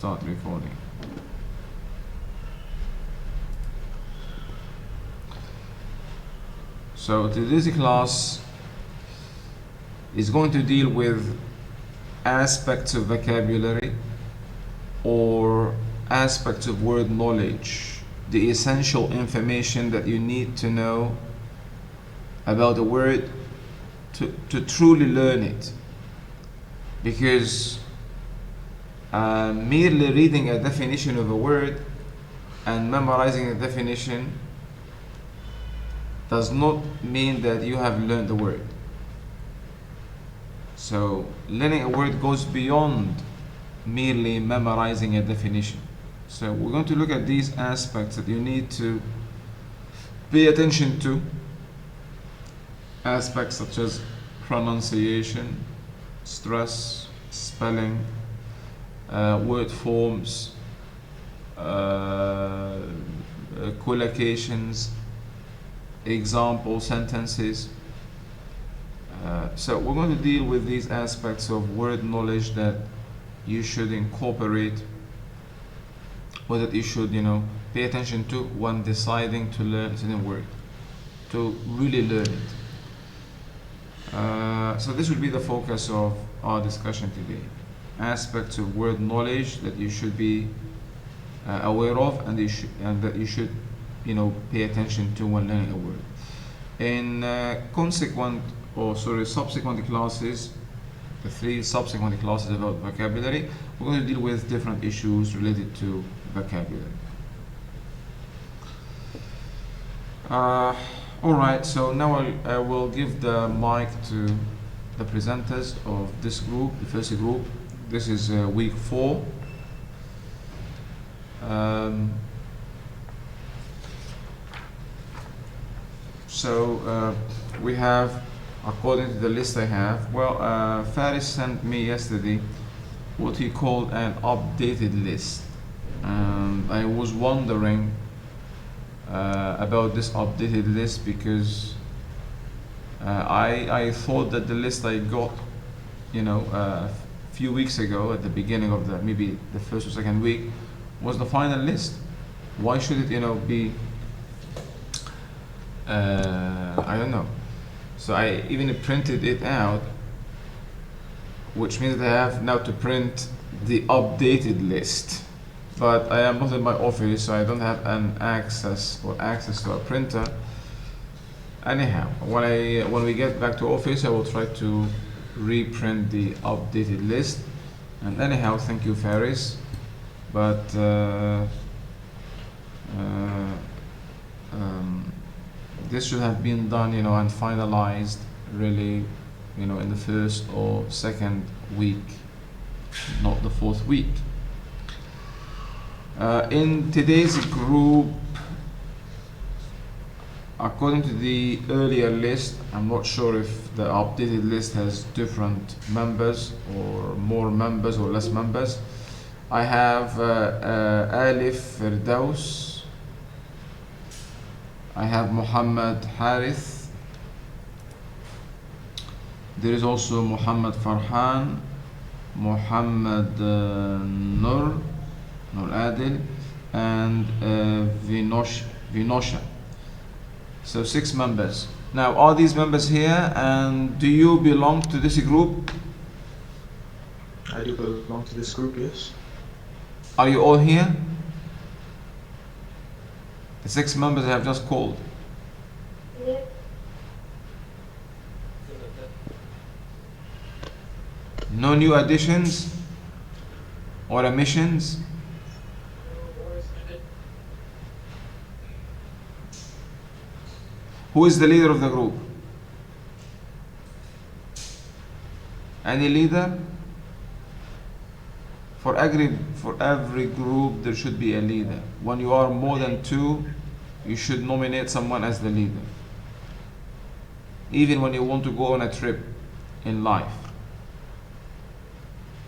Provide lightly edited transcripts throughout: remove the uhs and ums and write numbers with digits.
Start recording. So today's class is going to deal with aspects of vocabulary or aspects of word knowledge, the essential information that you need to know about a word to truly learn it. Because merely reading a definition of a word and memorizing a definition does not mean that you have learned the word. So learning a word goes beyond merely memorizing a definition. So we're going to look at these aspects that you need to pay attention to. Aspects such as pronunciation, stress, spelling, word forms, collocations, example sentences. So we're going to deal with these aspects of word knowledge that you should incorporate, or that you should, pay attention to when deciding to learn a certain word, to really learn it. So this will be the focus of our discussion today. Aspects of word knowledge that you should be aware of, and that you should, pay attention to when learning a word. In subsequent classes, the 3 subsequent classes about vocabulary, we're going to deal with different issues related to vocabulary. Alright, so now I will give the mic to the presenters of this group, the first group. This is week 4. We have, according to the list I have, Faris sent me yesterday what he called an updated list. And I was wondering about this updated list because I thought that the list I got, a few weeks ago at the beginning of maybe the first or second week was the final list. Why should it, be? I don't know. So I even printed it out, which means that I have now to print the updated list. But I am not in my office, so I don't have access to a printer. Anyhow, when we get back to office, I will try to reprint the updated list. And anyhow, thank you, Faris. But this should have been done, and finalized really, in the first or second week, not the 4th week. In today's group, according to the earlier list, I'm not sure if the updated list has different members or more members or less members. I have Alif Firdaus. I have Muhammad Harith. There is also Muhammad Farhan, Muhammad Nur Adil, and Vinosha. So 6 members. Now, are these members here, and do you belong to this group? I do belong to this group, yes. Are you all here? The 6 members I have just called. Yeah. No new additions or omissions? Who is the leader of the group? Any leader? For every group there should be a leader. When you are more than 2, you should nominate someone as the leader. Even when you want to go on a trip in life.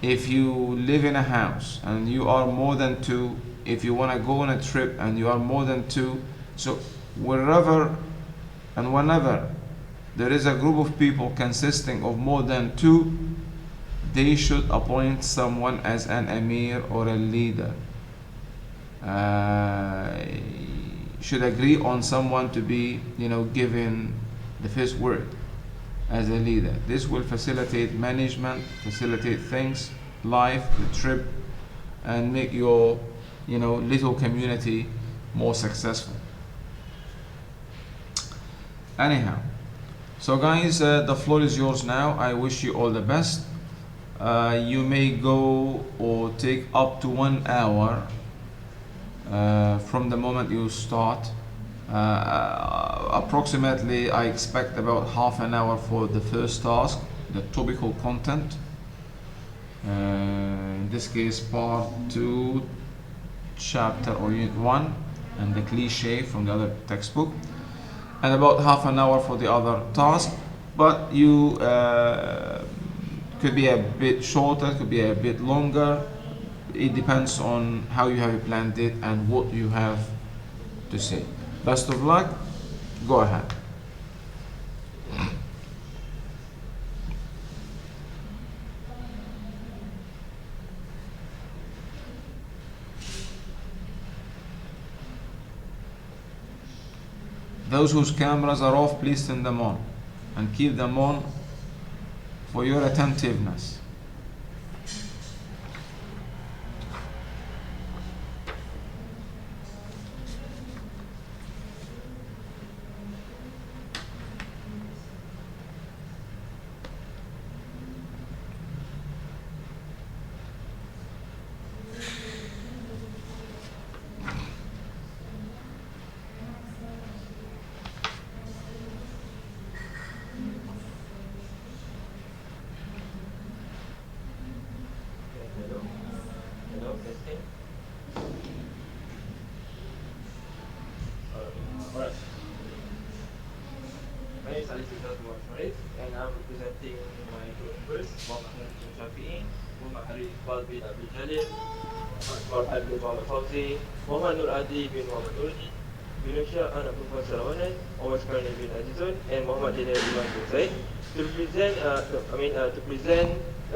If you live in a house and you are more than 2, if you want to go on a trip and you are more than 2, so wherever and whenever there is a group of people consisting of more than 2, they should appoint someone as an emir or a leader. Should agree on someone to be, given the first word as a leader. This will facilitate management, facilitate things, life, the trip, and make your, little community more successful. Anyhow, so guys, the floor is yours now. I wish you all the best. You may go or take up to 1 hour from the moment you start. Approximately, I expect about half an hour for the first task, the topical content. In this case, part 2, chapter or unit 1, and the cliche from the other textbook, and about half an hour for the other task. But you could be a bit shorter, could be a bit longer. It depends on how you have planned it and what you have to say. Best of luck. Go ahead. Those whose cameras are off, please turn them on and keep them on for your attentiveness. And I'm representing my group first, Muhammad Shafi'i, Muhammad Iqbal bin Abi Jalil, Muhammad bin Muhammad Fauzi, Muhammad Nur Adi bin Muhammad Nurji, Yunusha anak perempuan Sarawanan, Awas Karni bin Azizun, and Muhammad Daniel Iman bin Zaid to present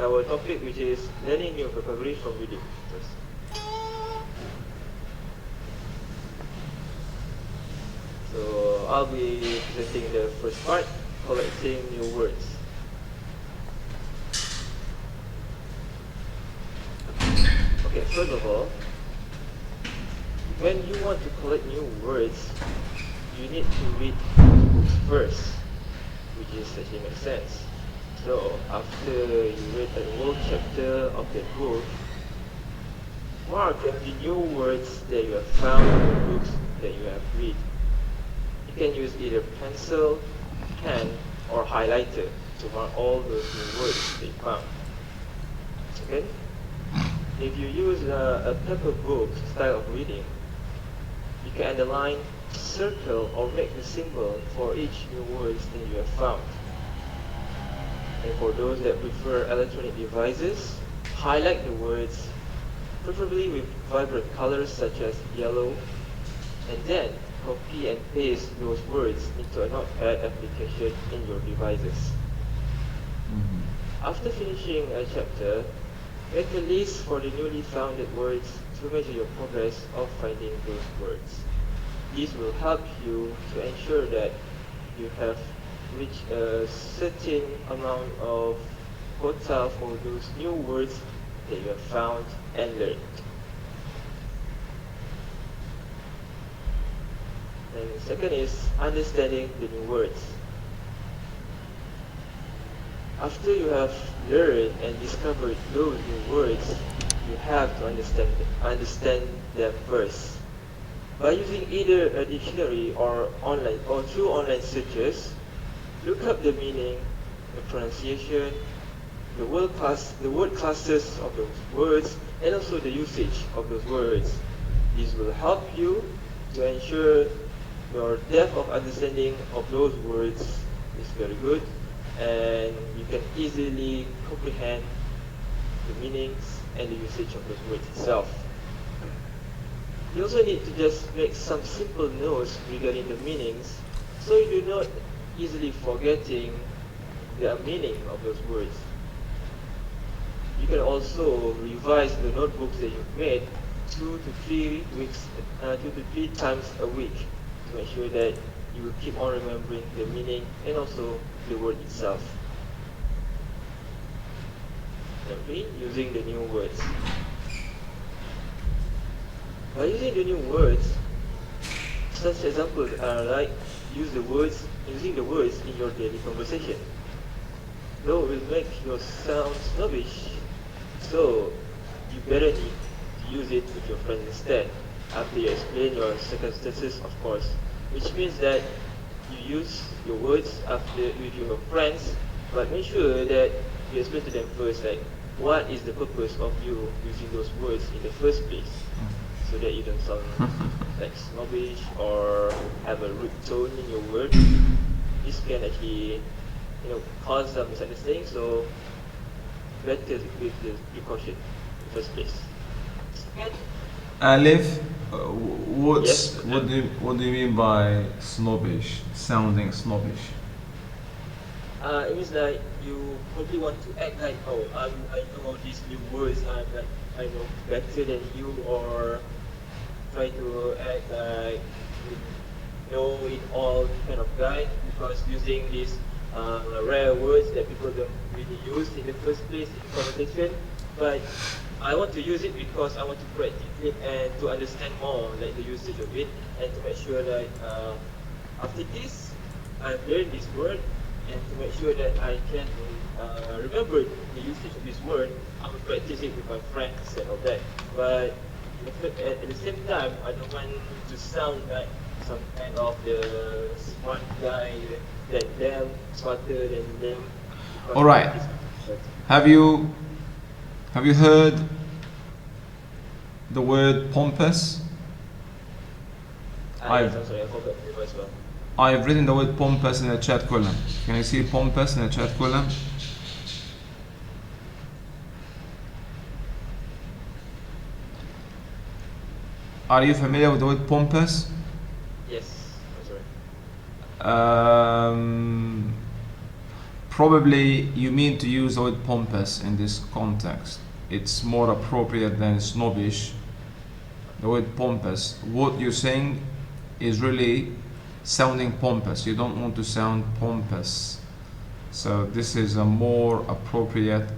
our topic, which is learning new vocabulary from reading. So I'll be presenting the first part, collecting new words. Okay, first of all, when you want to collect new words, you need to read the books first, which is actually makes sense. So after you read the whole chapter of the book, mark the new words that you have found in the books that you have read. You can use either pencil, pen, or highlighter to mark all those new words they found. Okay? If you use a paper book style of reading, you can underline, circle, or make a symbol for each new words that you have found. And for those that prefer electronic devices, highlight the words, preferably with vibrant colors such as yellow, and then copy and paste those words into a notepad application in your devices. After finishing a chapter, make a list for the newly founded words to measure your progress of finding those words. This will help you to ensure that you have reached a certain amount of quota for those new words that you have found and learned. And the second is understanding the new words. After you have learned and discovered those new words, you have to understand them first. By using either a dictionary or through online searches, look up the meaning, the pronunciation, the word classes of those words, and also the usage of those words. This will help you to ensure your depth of understanding of those words is very good, and you can easily comprehend the meanings and the usage of those words itself. You also need to just make some simple notes regarding the meanings, so you do not easily forgetting the meaning of those words. You can also revise the notebooks that you've made 2 to 3 times a week to make sure that you will keep on remembering the meaning and also the word itself. Simply using the new words. By using the new words, such examples are like using the words in your daily conversation. Though it will make you sound snobbish, so you better need to use it with your friends instead, after you explain your circumstances, of course. Which means that you use your words with your friends, but make sure that you explain to them first, like, what is the purpose of you using those words in the first place, so that you don't sound like snobbish or have a rude tone in your word. This can actually, cause some misunderstanding. So better with the precaution in the first place. Alif, Yes. what do you mean by snobbish? Sounding snobbish? It means like you probably want to act like, oh, I know all these new words, I know better than you, or try to act like you know it all kind of guy, because using these rare words that people don't really use in the first place in conversation. But I want to use it because I want to practice it and to understand more, like the usage of it, and to make sure that after this, I've learned this word, and to make sure that I can remember the usage of this word, I will practice it with my friends and all that. But at the same time, I don't want to sound like some kind of the smart guy than them, smarter than them. All right. Have you heard the word pompous? I'm sorry, I forgot the as well. I've written the word pompous in the chat column. Can you see pompous in the chat column? Are you familiar with the word pompous? Yes, I'm sorry. Probably you mean to use the word pompous in this context. It's more appropriate than snobbish. The word pompous. What you're saying is really sounding pompous. You don't want to sound pompous. So this is a more appropriate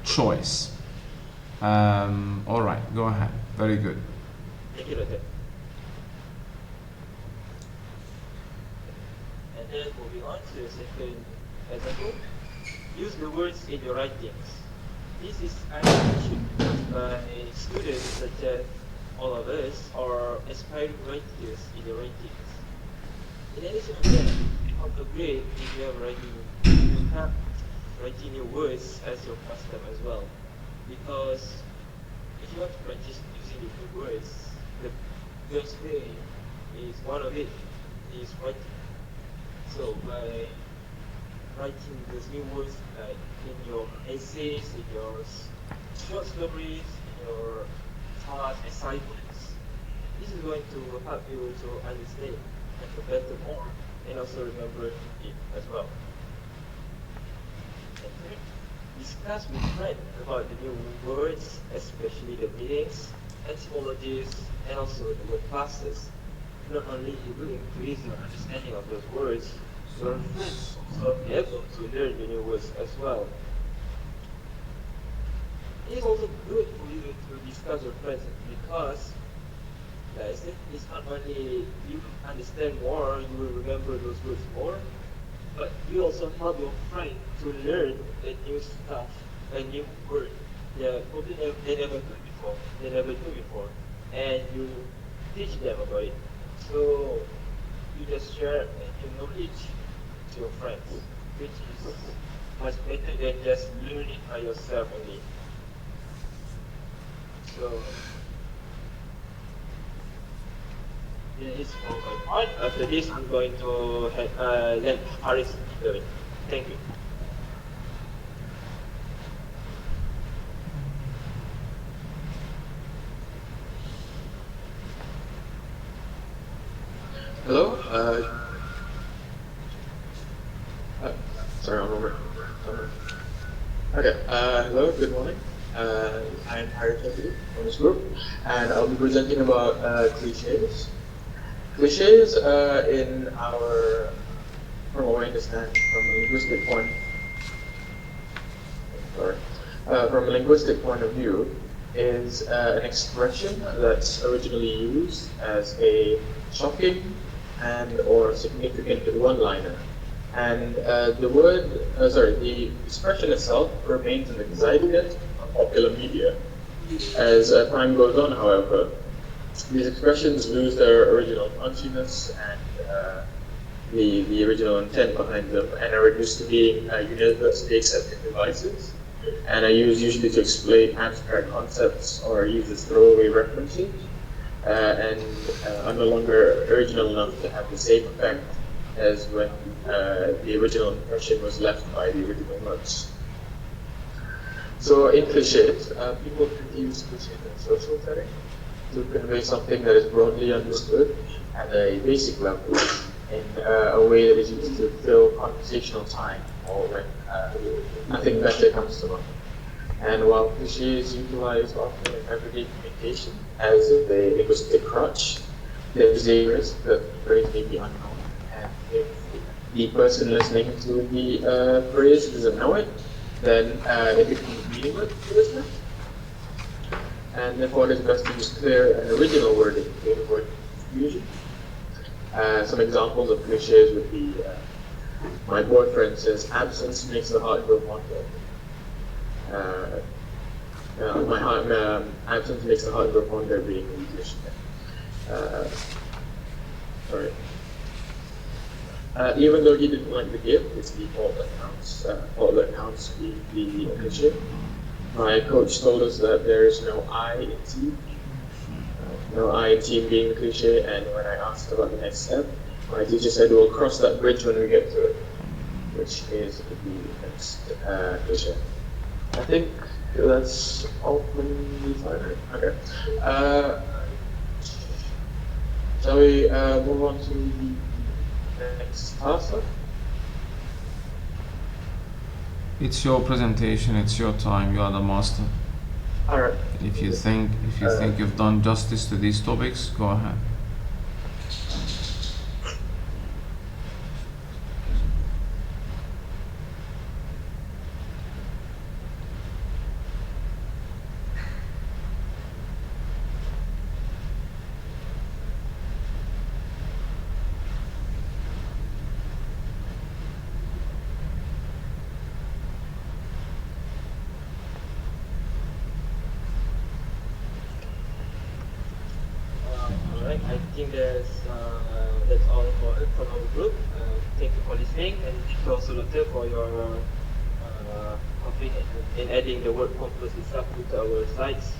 choice. All right, go ahead. Very good. Thank you, Doctor. And then moving on to the second example, use the words in your writings. This is actually used by students such as all of us, or aspiring writers in the writings. In addition to that, on the grade, if you have writing new words as your custom as well. Because if you want to practice using the new words, the best way is one of it is writing. So by writing those new words, like in your essays, in your short stories, in your task assignments, this is going to help you to understand and to better more, and also remember it as well. And third, discuss with friends about the new words, especially the meanings, etymologies, and also the word classes. Not only it will increase your understanding of those words, your friends will be able to learn the new words as well. It is also good for you to discuss with friends because, like I said, it's not only you understand more, you will remember those words more, but you also help your friend to learn a new stuff, a new word. Probably they never knew before, and you teach them about it. So you just share your knowledge to your friends, which is much better than just learning by yourself only. So this is for my part. After this, I'm going to let Haris do it. Thank you. Hello. Sorry, I'm over. Okay. Hello. on this group, and I'll be presenting about cliches. Cliches from what I understand, from a linguistic point of view, is an expression that's originally used as a shocking and or significant one-liner. And the expression itself remains in the zeitgeist of popular media. As time goes on, however, these expressions lose their original punchiness and the original intent behind them, and are reduced to being universally accepted devices, and are used usually to explain abstract concepts or used as throwaway references, and are no longer original enough to have the same effect as when the original impression was left by the original words. So in cliches, people tend to use cliches in a social setting to convey something that is broadly understood at a basic level in a way that is used to fill conversational time or when nothing better comes to mind. And while cliches utilized often in everyday communication as a linguistic crutch, there's a risk that the phrase may be unknown, and if the person listening to the phrase doesn't know it, then it becomes meaningless to the listener. And therefore, it is best to use clear and original wording to avoid confusion. Some examples of cliches would be, my boyfriend says, absence makes the heart grow fonder. Absence makes the heart grow fonder being a cliche. Sorry. Even though he didn't like the gift, it's the fault that counts the cliche. My coach told us that there is no I in team. No I in team being the cliche, and when I asked about the next step, my teacher said we'll cross that bridge when we get to it, which is the next cliche. I think that's all from me. Okay. Shall we move on to the next task? It's your presentation, it's your time, you are the master. Alright. If you think you've done justice to these topics, go ahead. Alright, I think that's all from our group. Thank you for listening, and thank you also, Doctor, for your helping in adding the word compass itself to our slides.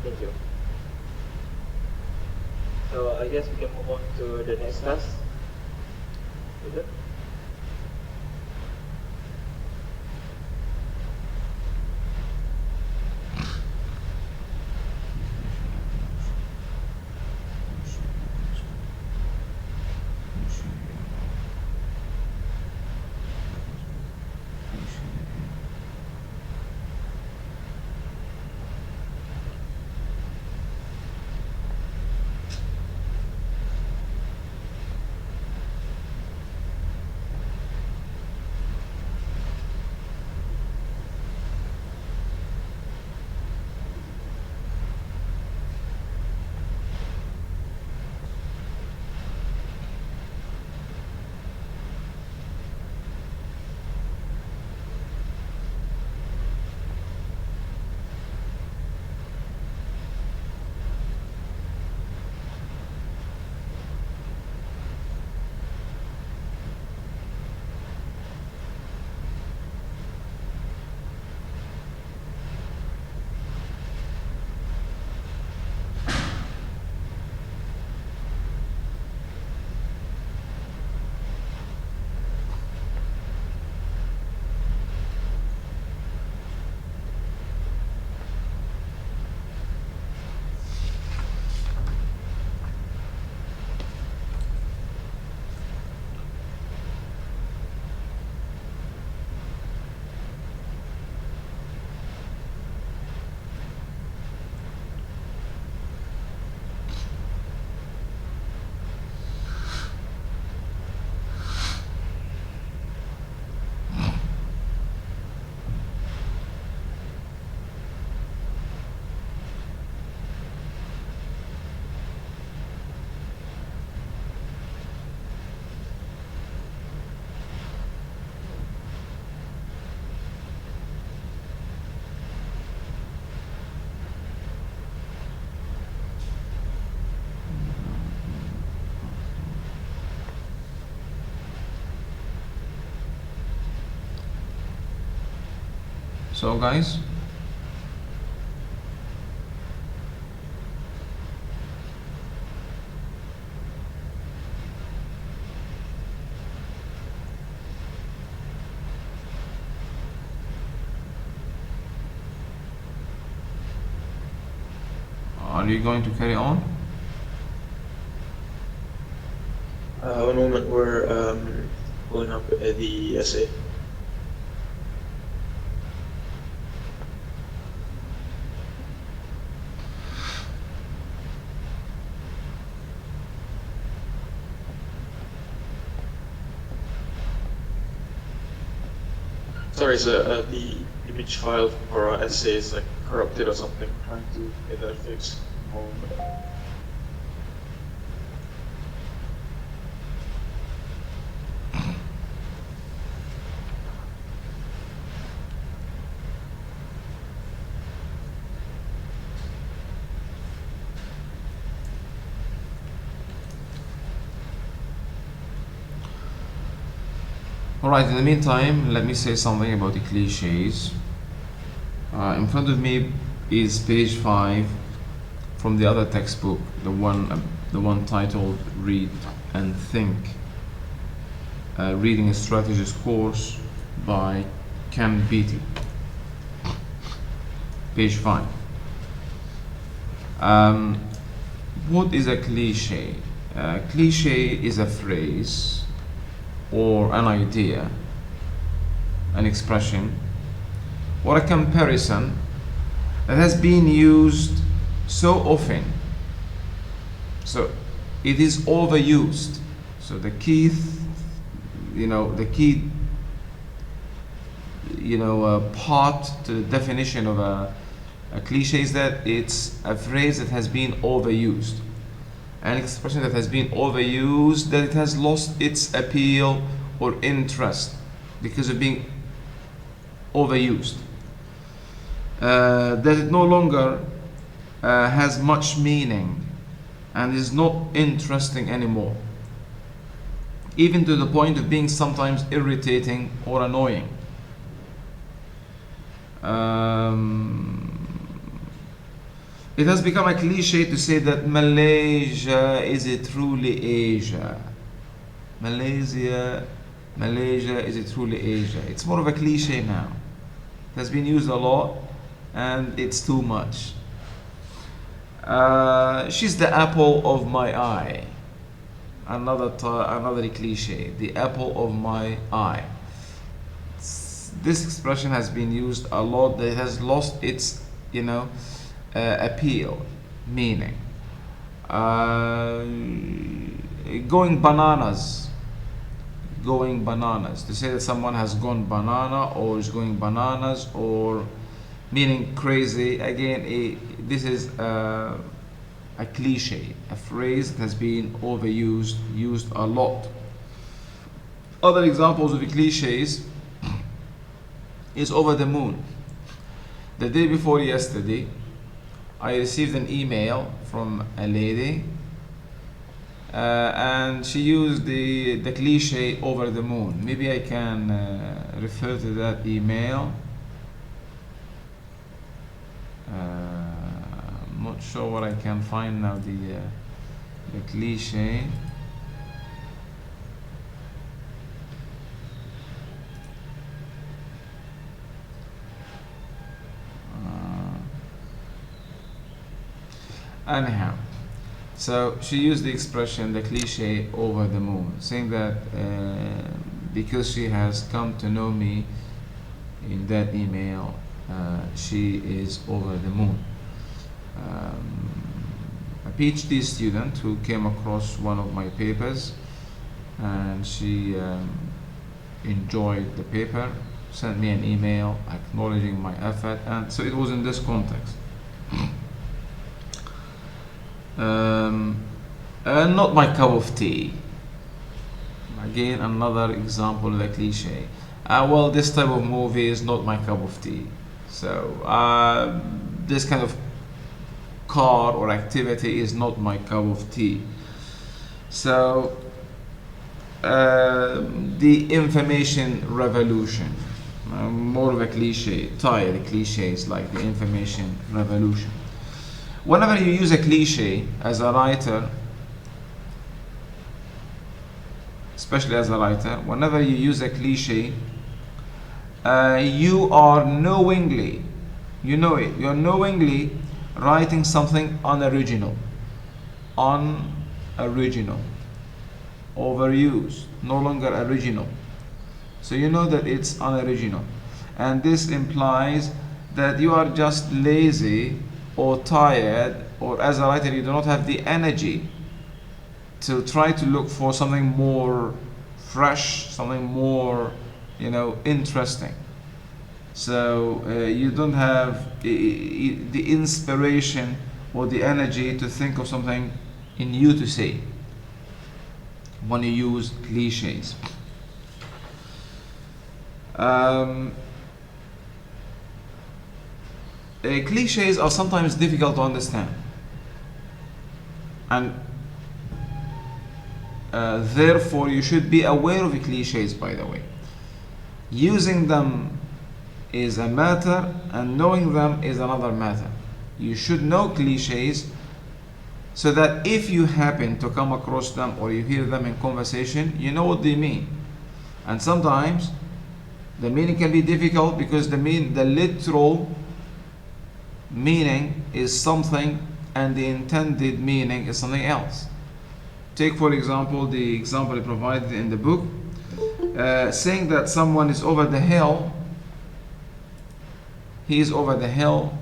Thank you. So I guess we can move on to the next class. Is it? So guys, are you going to carry on? One moment, we're pulling up the essay. Sorry, sir, the image file for our essay is like corrupted or something. Trying to get that fixed. Alright, in the meantime, let me say something about the cliches. In front of me is page 5 from the other textbook, the one titled Read and Think, Reading Strategies course by Ken Beatty. Page 5. What is a cliche? Cliche is a phrase or an idea, an expression, or a comparison that has been used so often, so it is overused. So the key part to the definition of a cliche is that it's a phrase that has been overused, an expression that has been overused, that it has lost its appeal or interest because of being overused, that it no longer has much meaning and is not interesting anymore, even to the point of being sometimes irritating or annoying. It has become a cliche to say that Malaysia is a truly Asia. Malaysia is a truly Asia. It's more of a cliche now. It has been used a lot and it's too much. She's the apple of my eye. Another cliche, the apple of my eye. This expression has been used a lot. That it has lost its, appeal, meaning. Going bananas. To say that someone has gone banana or is going bananas, or meaning crazy. Again, this is a cliche, a phrase that has been overused, used a lot. Other examples of the cliches is over the moon. The day before yesterday, I received an email from a lady, and she used the cliche over the moon. Maybe I can refer to that email. I'm not sure what I can find now, the cliche. Anyhow, so she used the expression, the cliche, over the moon, saying that because she has come to know me in that email, she is over the moon. A PhD student who came across one of my papers, and she enjoyed the paper, sent me an email acknowledging my effort, and so it was in this context. Not my cup of tea. Again, another example of a cliche. Well, this type of movie is not my cup of tea. So, this kind of car or activity is not my cup of tea. So, the information revolution. more of a cliche, tired cliches like the information revolution. Whenever you use a cliche as a writer, especially as a writer, whenever you use a cliche, you are knowingly, you know it, you're knowingly writing something unoriginal, overused, no longer original. So you know that it's unoriginal. And this implies that you are just lazy or tired, or as a writer you do not have the energy to try to look for something more fresh, something more, interesting. So you don't have the inspiration or the energy to think of something new to say when you use cliches. Cliches are sometimes difficult to understand, and therefore you should be aware of the cliches, by the way. Using them is a matter and knowing them is another matter. You should know cliches so that if you happen to come across them or you hear them in conversation, you know what they mean. And sometimes the meaning can be difficult because the literal meaning is something and the intended meaning is something else. Take for example the example provided in the book, saying that someone is over the hill, he is over the hill,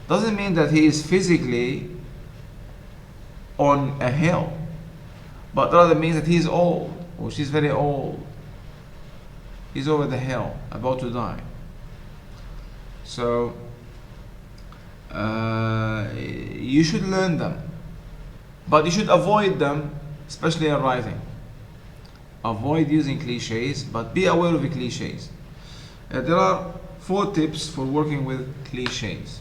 doesn't mean that he is physically on a hill, but rather means that he is old or she's very old. He's over the hill, about to die. So you should learn them, but you should avoid them, especially in writing. Avoid using cliches, but be aware of the cliches. There are 4 tips for working with cliches.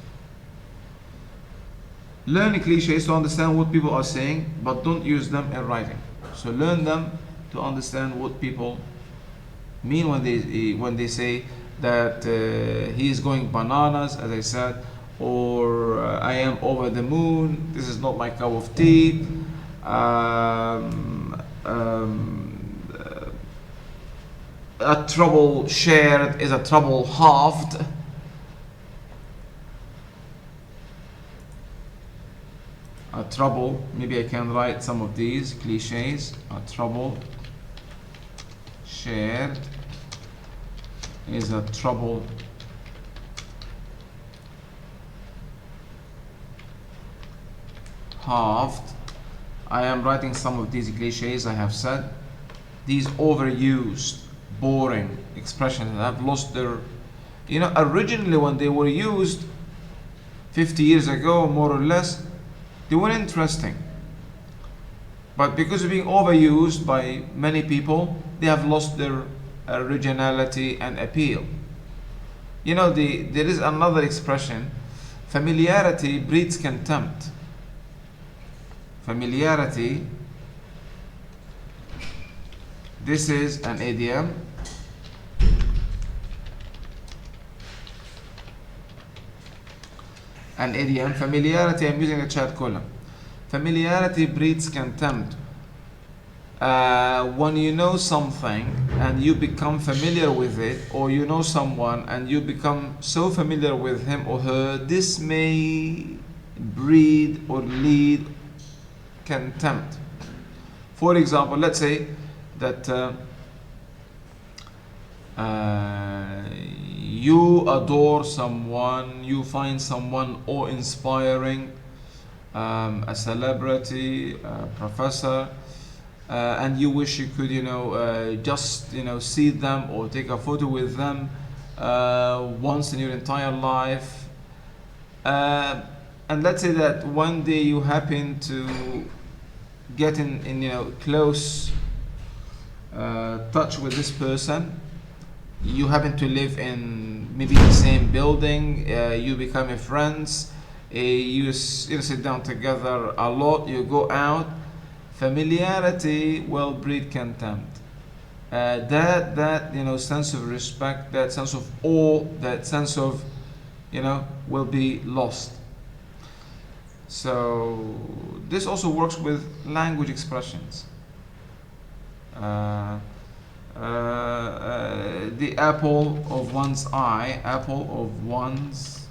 Learn cliches to understand what people are saying, but don't use them in writing. So learn them to understand what people mean when they say that he is going bananas, as I said, or I am over the moon, this is not my cup of tea, a trouble shared is a trouble halved. A trouble, maybe I can write some of these cliches. A trouble shared is a trouble halved. I am writing some of these cliches. I have said these overused, boring expressions have lost their, originally when they were used 50 years ago, more or less, they were interesting. But because of being overused by many people, they have lost their originality and appeal. There is another expression, familiarity breeds contempt. Familiarity, this is an idiom. An idiom, familiarity, I'm using the chat column. Familiarity breeds contempt. When you know something and you become familiar with it, or you know someone and you become so familiar with him or her, this may breed or lead contempt. For example, let's say that you adore someone, you find someone awe-inspiring, a celebrity, a professor, and you wish you could, just, see them or take a photo with them once in your entire life. And let's say that one day you happen to get in close touch with this person. You happen to live in maybe the same building. You become friends. You sit down together a lot. You go out. Familiarity will breed contempt. that sense of respect, that sense of awe, that sense of will be lost. So this also works with language expressions. The apple of one's eye, apple of one's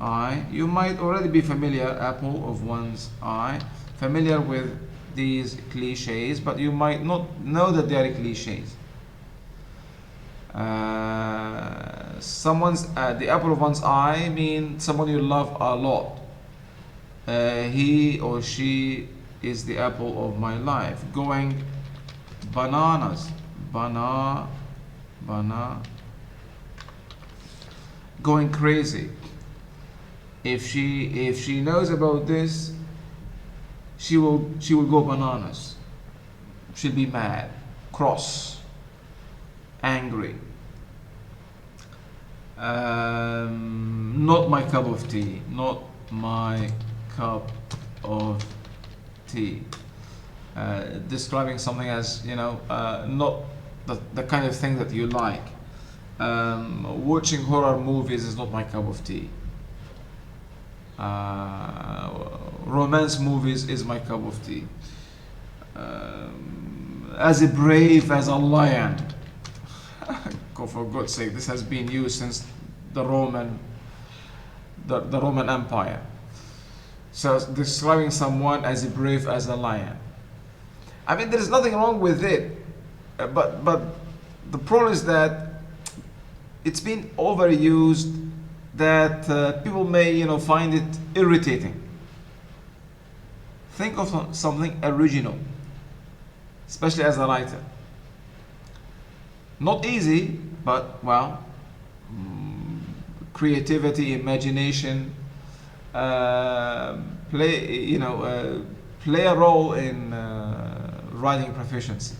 eye. You might already be familiar, apple of one's eye, familiar with these cliches, but you might not know that they are cliches. The apple of one's eye means someone you love a lot. He or she is the apple of my life. Going bananas, going crazy. If she knows about this, she will go bananas. She'll be mad, cross, angry. Not my cup of tea. Not my cup of tea. Describing something as not the kind of thing that you like. Watching horror movies is not my cup of tea. Romance movies is my cup of tea. As brave as a lion. For God's sake, this has been used since the Roman Empire. So describing someone as brave as a lion. I mean, there is nothing wrong with it, but the problem is that it's been overused. That people may find it irritating. Think of something original, especially as a writer. Not easy, but creativity, imagination play a role in writing proficiency,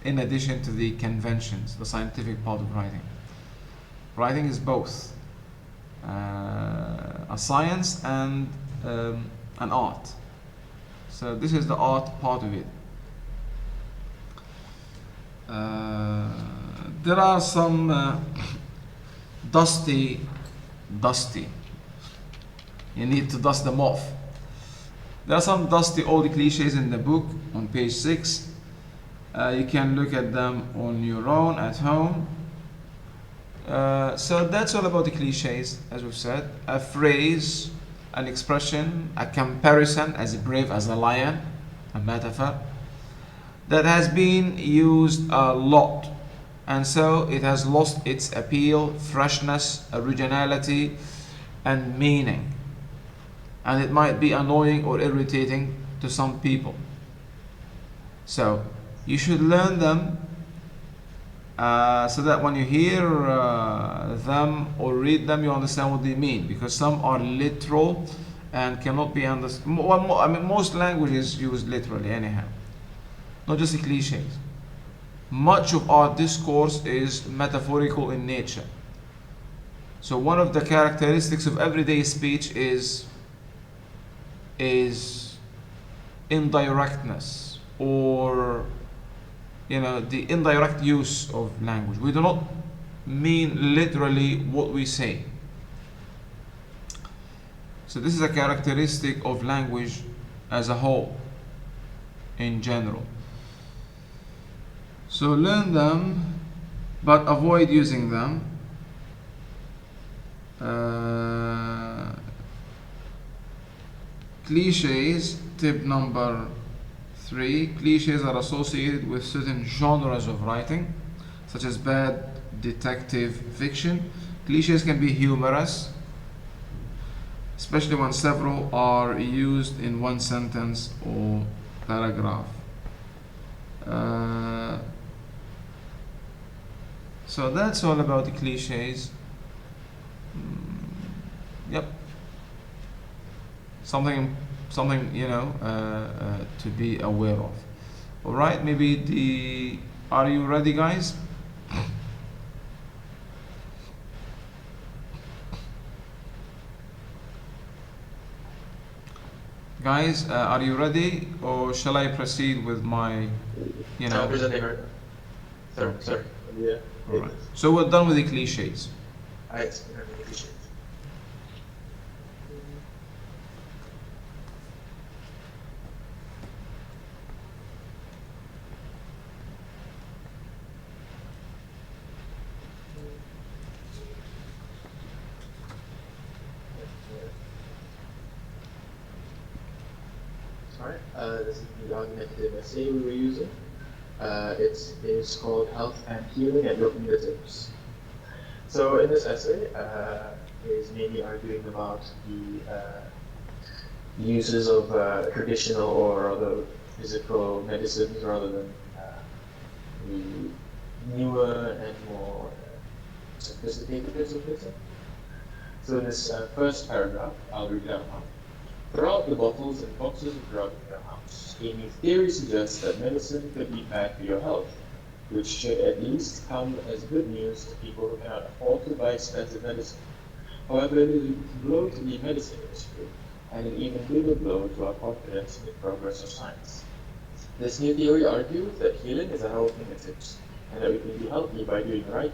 in addition to the conventions, the scientific part of writing. Writing is both a science and an art. So this is the art part of it. There are some dusty. You need to dust them off. There are some dusty old cliches in the book on page 6. You can look at them on your own at home. So that's all about the cliches, as we've said. A phrase, an expression, a comparison, as brave as a lion, a metaphor, that has been used a lot. And so it has lost its appeal, freshness, originality, and meaning. And it might be annoying or irritating to some people. So you should learn them so that when you hear them or read them, you understand what they mean. Because some are literal and cannot be understood. Most languages use literally anyhow, not just the cliches. Much of our discourse is metaphorical in nature. So one of the characteristics of everyday speech is indirectness, or the indirect use of language. We do not mean literally what we say. So this is a characteristic of language as a whole, in general. So learn them, but avoid using them. Cliches, tip number 3. Cliches are associated with certain genres of writing, such as bad detective fiction. Cliches can be humorous, especially when several are used in one sentence or paragraph. So that's all about the cliches. Yep. Something to be aware of. All right, maybe are you ready, guys? Guys, are you ready, or shall I proceed with my I'm presenting her. Okay. Yeah. All right. So we're done with the cliches. I explained the cliches. Alright, this is the argumentative essay we were using. It is called Health and Healing at Your Fingertips. So in this essay, it is mainly arguing about the uses of traditional or other physical medicines rather than the newer and more sophisticated ways of medicine. So in this first paragraph, I'll read it out now. Throughout the bottles and boxes of drugs in your house, a new theory suggests that medicine could be bad for your health, which should at least come as good news to people who cannot afford to buy expensive medicine. However, it is a blow to the medicine industry, and an even bigger blow to our confidence in the progress of science. This new theory argues that healing is at our fingertips, and that we can be healthy by doing right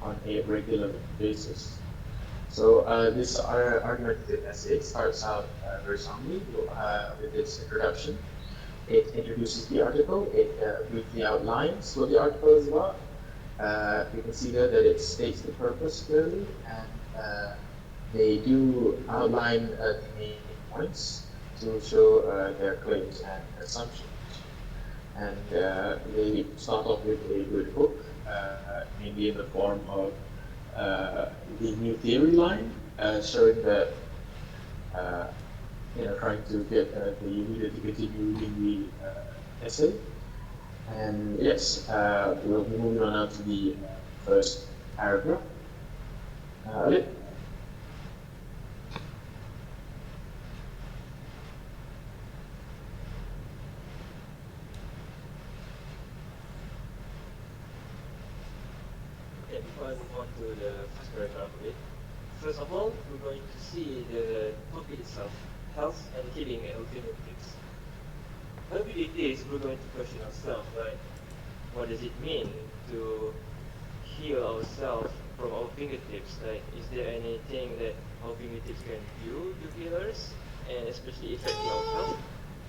on a regular basis. So this argumentative essay starts out very strongly with its introduction. It introduces the article, it briefly outlines what the article is about. You can see there that it states the purpose clearly, and they do outline the main points to show their claims and assumptions. And they start off with a good hook, maybe in the form of the new theory line, showing that, trying to get the reader to continue reading the essay. And yes, we'll be moving on now to the first paragraph. Ali? Okay, before I move on to the first paragraph of it, first of all, we're going to see the topic itself, health and healing and alternatives. When we read this, we're going to question ourselves, like, what does it mean to heal ourselves from our fingertips? Like, is there anything that our fingertips can do to heal us, and especially affecting our health?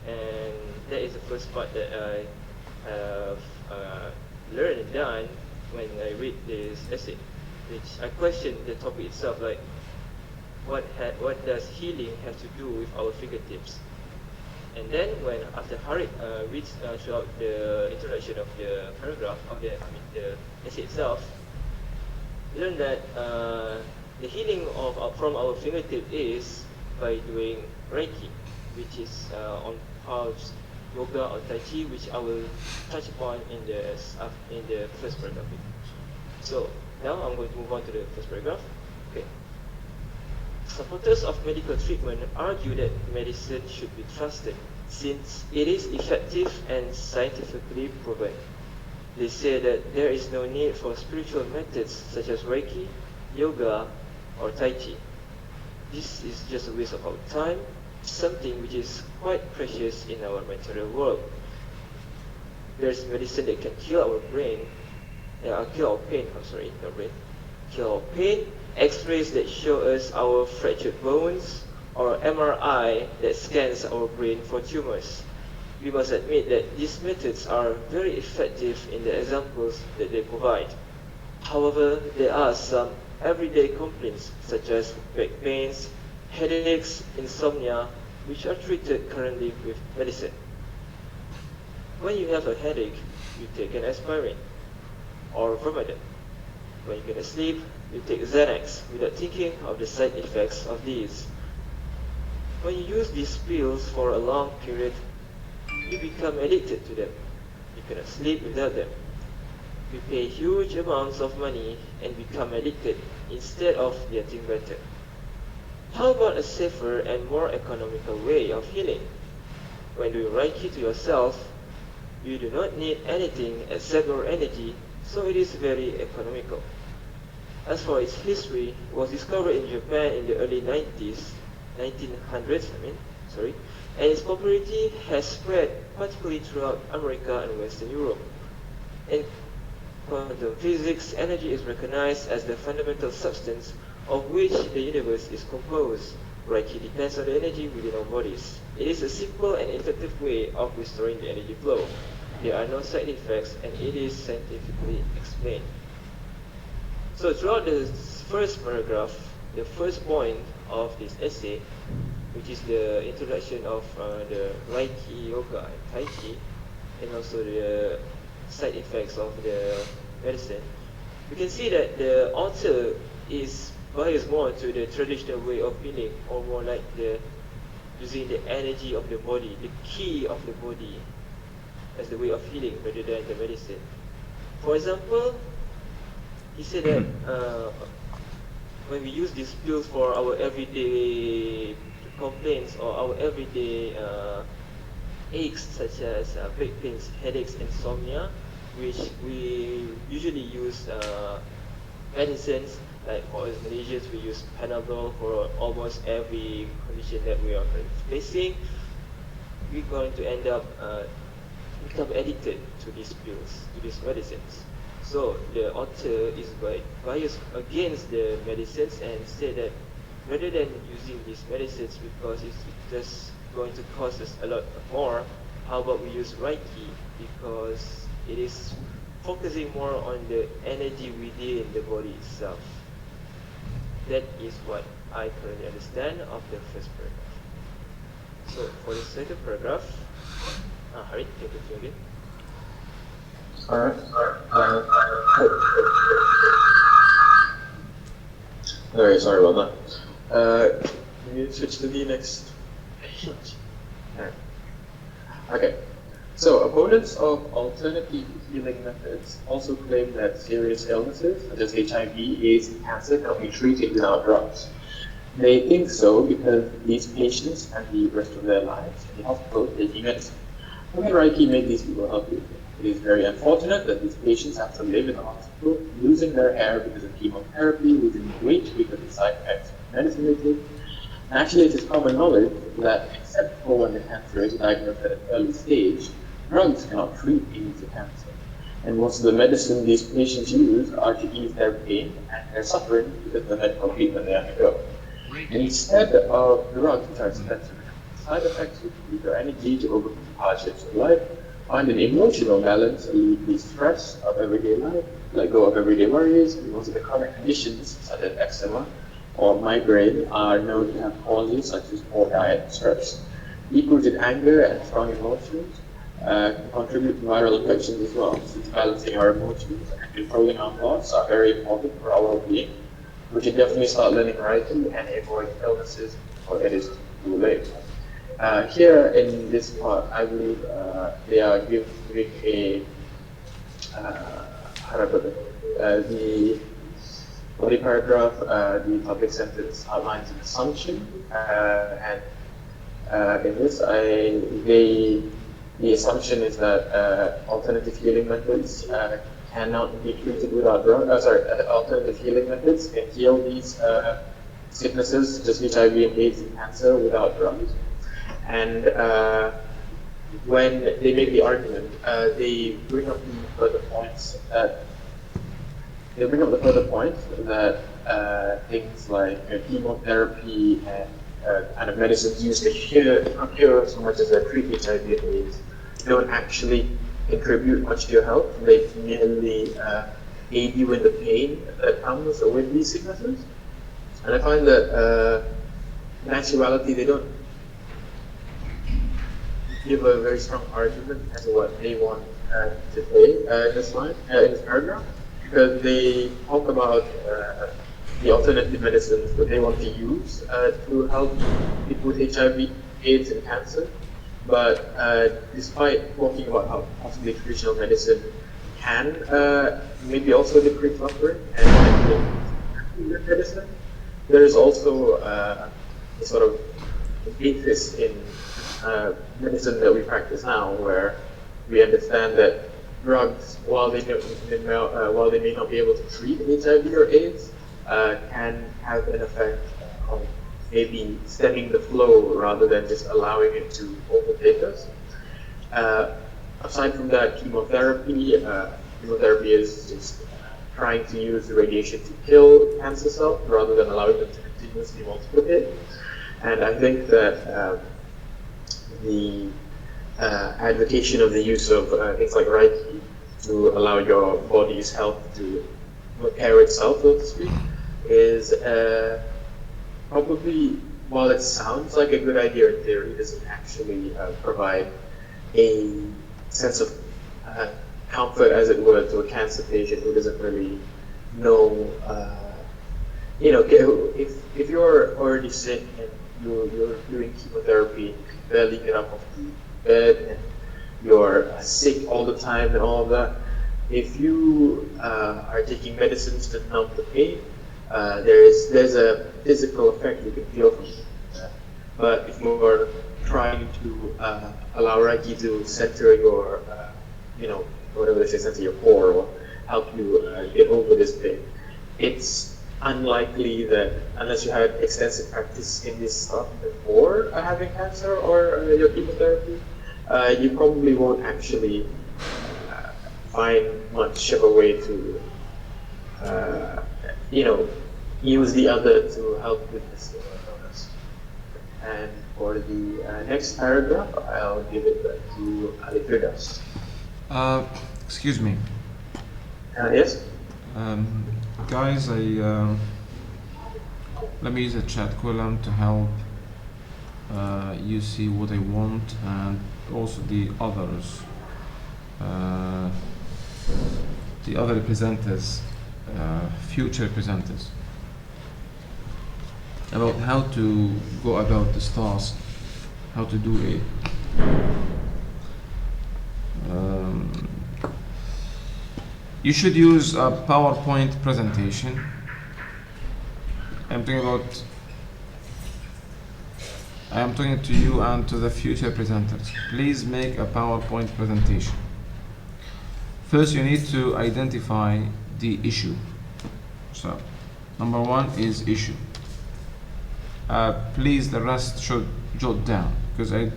And that is the first part that I have learned and done when I read this essay, which I question the topic itself, like what does healing have to do with our fingertips? And then when after Harit reads throughout the introduction of the paragraph of the essay itself, learn that the healing of from our fingertip is by doing Reiki, which is on parts yoga or tai chi, which I will touch upon in the first paragraph. So now I'm going to move on to the first paragraph. Okay. Supporters of medical treatment argue that medicine should be trusted since it is effective and scientifically proven. They say that there is no need for spiritual methods such as Reiki, yoga, or Tai Chi. This is just a waste of our time, something which is quite precious in our material world. There's medicine that can kill our brain, kill our pain, kill our pain, X-rays that show us our fractured bones, or MRI that scans our brain for tumors. We must admit that these methods are very effective in the examples that they provide. However, there are some everyday complaints such as back pains, headaches, insomnia, which are treated currently with medicine. When you have a headache, you take an aspirin or Vermidon. When you get asleep, you take Xanax without thinking of the side effects of these. When you use these pills for a long period, you become addicted to them. You cannot sleep without them. You pay huge amounts of money and become addicted instead of getting better. How about a safer and more economical way of healing? When doing Reiki to yourself, you do not need anything except your energy, so it is very economical. As for its history, it was discovered in Japan in the early 1900s, and its popularity has spread particularly throughout America and Western Europe. And quantum physics, energy is recognized as the fundamental substance of which the universe is composed. Reiki depends on the energy within our bodies. It is a simple and effective way of restoring the energy flow. There are no side effects, and it is scientifically explained. So throughout the first paragraph, the first point of this essay, which is the introduction of the Reiki, Yoga, and Tai Chi, and also the side effects of the medicine, we can see that the author is biased more to the traditional way of healing, or more like the using the energy of the body, the key of the body, as the way of healing rather than the medicine. For example, he said that when we use these pills for our everyday complaints or our everyday aches, such as back pains, headaches, insomnia, which we usually use medicines, like for us Malaysians, we use Panadol for almost every condition that we are facing. We're going to end up become addicted to these pills, to these medicines. So the author is biased against the medicines and said that rather than using these medicines because it's just going to cost us a lot more, how about we use Reiki, because it is focusing more on the energy within the body itself. That is what I currently understand of the first paragraph. So for the second paragraph, Harith, take it again. Alright. Very sorry about that. Can you switch to the next page? Alright. Okay. So, opponents of alternative healing methods also claim that serious illnesses such as HIV, AIDS, and cancer can be treated without drugs. They think so because these patients spend the rest of their lives in the hospital taking medicine. How can Reiki make these people healthy? It is very unfortunate that these patients have to live in the hospital, losing their hair because of chemotherapy, losing weight because of side effects of medicine they take. Actually, it is common knowledge that except for when the cancer is diagnosed at an early stage, drugs cannot treat AIDS or cancer. And most of the medicine these patients use are to ease their pain and their suffering because of the medical treatment they undergo. Instead of drugs which are expensive, side effects which need their energy to overcome hardships of life, find an emotional balance, alleviate the stress of everyday life, let go of everyday worries, and most of the chronic conditions such as eczema or migraine are known to have causes such as poor diet and stress. Deep-rooted anger and strong emotions can contribute to viral infections as well, since balancing our emotions and controlling our thoughts are very important for our well-being. We should definitely start learning Reiki and avoid illnesses before it is too late. Here in this part, I believe they are giving a how do I put it? The body paragraph, the public sentence outlines an assumption, and in this, the assumption is that alternative healing methods cannot be treated without drugs. Alternative healing methods can heal these sicknesses, such as HIV and AIDS and cancer, without drugs. And when they make the argument, they bring up the further points that things like chemotherapy and kind of medicines used to cure so much as treat HIV and AIDS don't actually contribute much to your health. They merely aid you in the pain that comes with these sicknesses. And I find that in actuality they don't give a very strong argument as to what they want to say in this line, in this paragraph, because they talk about the alternative medicines that they want to use to help people with HIV, AIDS, and cancer. But despite talking about how possibly traditional medicine can maybe also decrease suffering and medicine, there is also a sort of basis in medicine that we practice now, where we understand that drugs, while they may not be able to treat HIV or AIDS, can have an effect on maybe stemming the flow rather than just allowing it to overtake us. Aside from that, chemotherapy, chemotherapy is just trying to use the radiation to kill cancer cells rather than allowing them to continuously multiplicate. And I think that the advocation of the use of things like Reiki to allow your body's health to repair itself, so to speak, is probably, while it sounds like a good idea in theory, doesn't actually provide a sense of comfort, as it were, to a cancer patient who doesn't really know. If you're already sick and you're doing chemotherapy, you can barely get up off the bed, and you're sick all the time and all of that. If you are taking medicines to numb the pain, there's a physical effect you can feel from it. But if you're trying to allow Reiki to center your, whatever they say, center your core or help you get over this pain, it's unlikely that, unless you had extensive practice in this stuff before having cancer or your chemotherapy, you probably won't actually find much of a way to, use the other to help with this illness. And for the next paragraph, I'll give it back to Ali Firdaus. Excuse me. Yes? Guys, let me use a chat column to help you see what I want, and also the others, the other presenters, future presenters, about how to go about this task, how to do it. You should use a PowerPoint presentation. I am talking to you and to the future presenters. Please make a PowerPoint presentation. First, you need to identify the issue. So, number one is issue. Please, the rest should jot down, because I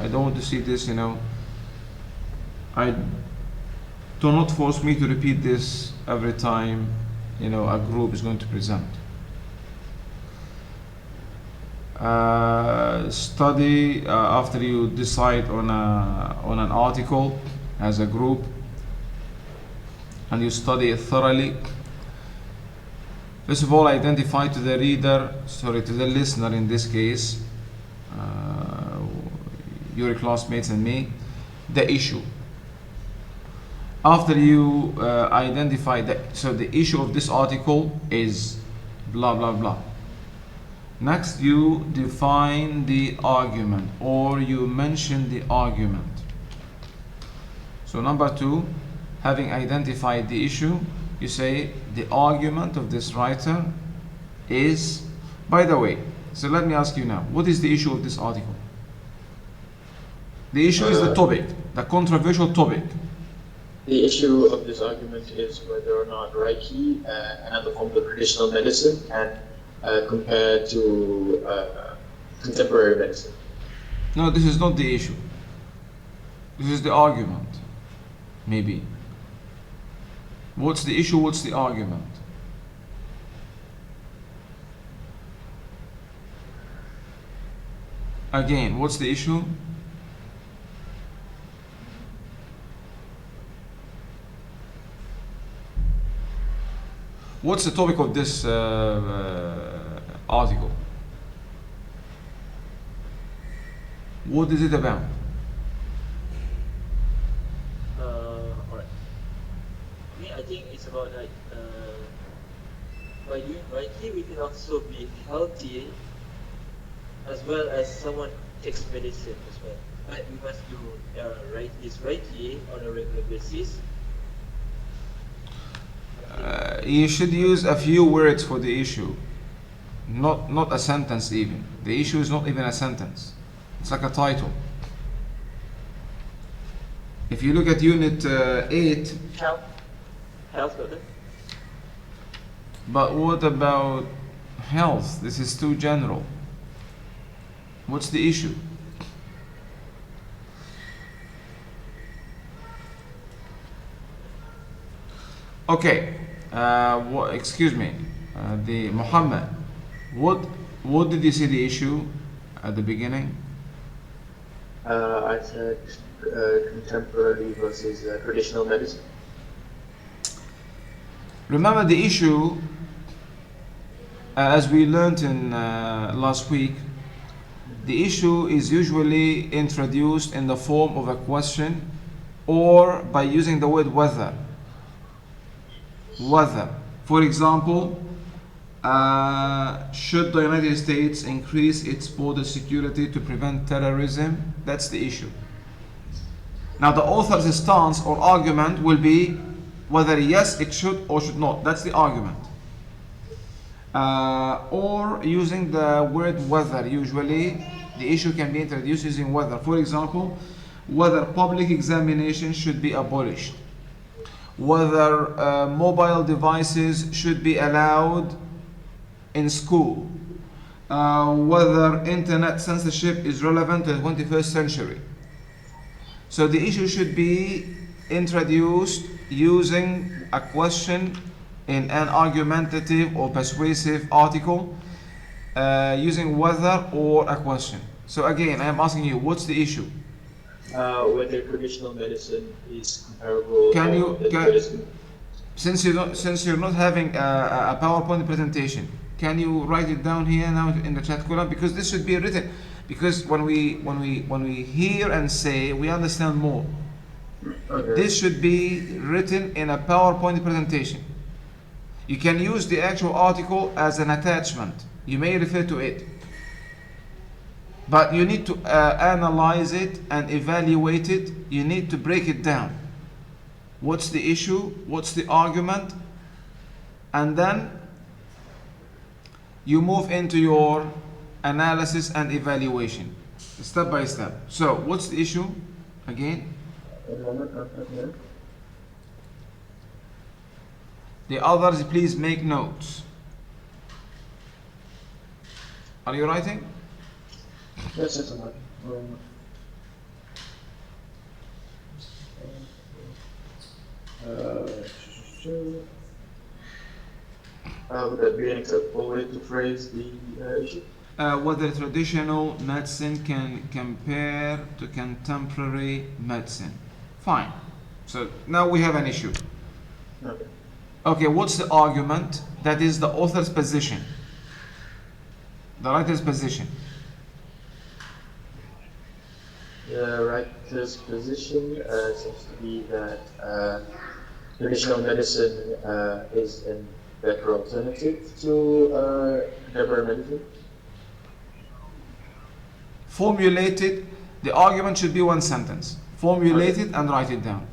don't want to see this, do not force me to repeat this every time, a group is going to present. Study after you decide on an article as a group, and you study it thoroughly. First of all, identify to the listener in this case, your classmates and me, the issue. After you identify the issue of this article is blah blah blah. Next, you define the argument, or you mention the argument. So number two, having identified the issue, you say the argument of this writer is, by the way, so let me ask you now, what is the issue of this article? The issue is the topic, the controversial topic. The issue of this argument is whether or not Reiki, another form of traditional medicine, can compare to contemporary medicine. No, this is not the issue. This is the argument, maybe. What's the issue? What's the argument? Again, what's the issue? What's the topic of this article? What is it about? Alright. I think it's about by doing Reiki, we can also be healthy, as well as someone takes medicine as well. But we must do this Reiki on a regular basis. You should use a few words for the issue, not a sentence even. The issue is not even a sentence. It's like a title. If you look at Unit 8... Health, brother. But what about health? This is too general. What's the issue? Okay, excuse me, the Muhammad, what did you see the issue at the beginning? I said contemporary versus traditional medicine. Remember the issue, as we learned in last week, the issue is usually introduced in the form of a question or by using the word whether. Whether. For example, should the United States increase its border security to prevent terrorism? That's the issue. Now the author's stance or argument will be whether yes, it should or should not. That's the argument. Or using the word whether. Usually the issue can be introduced using whether. For example, whether public examinations should be abolished, whether mobile devices should be allowed in school, whether internet censorship is relevant to the 21st century. So the issue should be introduced using a question in an argumentative or persuasive article, using whether or a question. So again, I am asking you, what's the issue? Whether traditional medicine is comparable. Since you're not having a PowerPoint presentation, can you write it down here now in the chat column? Because this should be written. Because when we hear and say, we understand more. Okay. This should be written in a PowerPoint presentation. You can use the actual article as an attachment. You may refer to it. But you need to analyze it and evaluate it. You need to break it down. What's the issue? What's the argument? And then you move into your analysis and evaluation, step by step. So, what's the issue? Again? The others, please make notes. Are you writing? Yes, yes, I'm would that be an acceptable way to phrase the issue? Whether traditional medicine can compare to contemporary medicine. Fine. So now we have an issue. Okay. Okay, what's the argument? That is the author's position, the writer's position. The writer's position seems to be that traditional medicine is a better alternative to contemporary medicine. Formulated, the argument should be one sentence. Formulate it and write it down.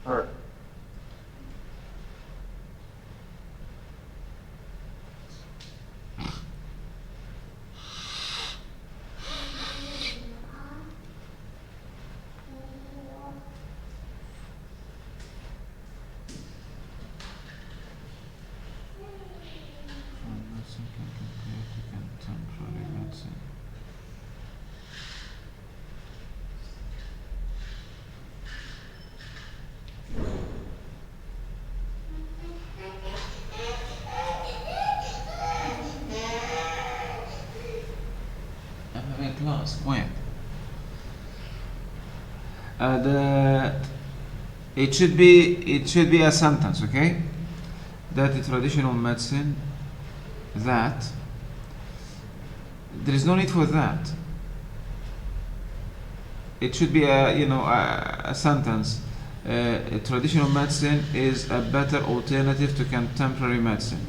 All right. Class, when? It should be a sentence, okay? That the traditional medicine, that there is no need for that. It should be a sentence. Traditional medicine is a better alternative to contemporary medicine.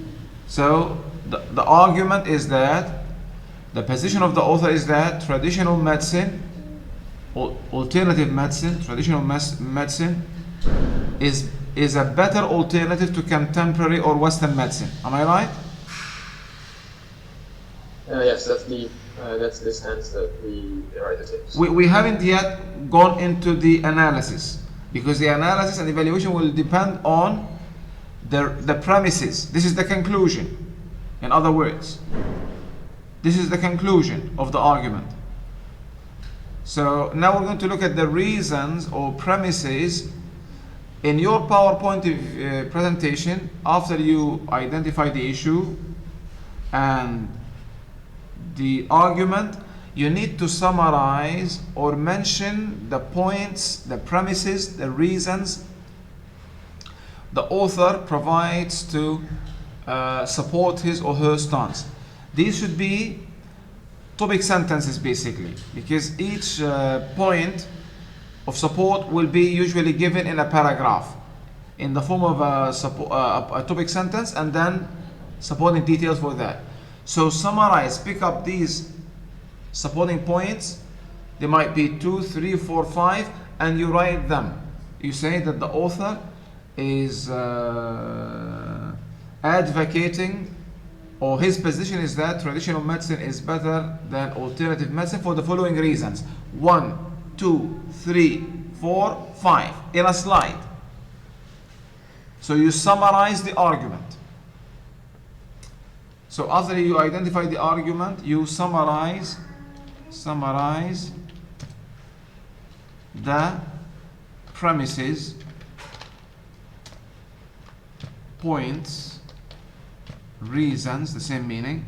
So the argument is that the position of the author is that traditional medicine, alternative medicine, traditional medicine is a better alternative to contemporary or Western medicine. Am I right? Yes, that's the stance that the writer takes. We haven't yet gone into the analysis, because the analysis and evaluation will depend on the premises. This is the conclusion. In other words, this is the conclusion of the argument. So now we're going to look at the reasons or premises In your PowerPoint presentation, after you identify the issue and the argument, you need to summarize or mention the points, the premises, the reasons the author provides to support his or her stance. These should be topic sentences basically, because each point of support will be usually given in a paragraph in the form of a topic sentence and then supporting details for that. So summarize, pick up these supporting points. There might be 2, 3, 4, 5, and you write them. You say that the author is advocating, or his position is that traditional medicine is better than alternative medicine for the following reasons. 1, 2, 3, 4, 5 in a slide. So you summarize the argument. So after you identify the argument, you summarize the premises, points, reasons, the same meaning,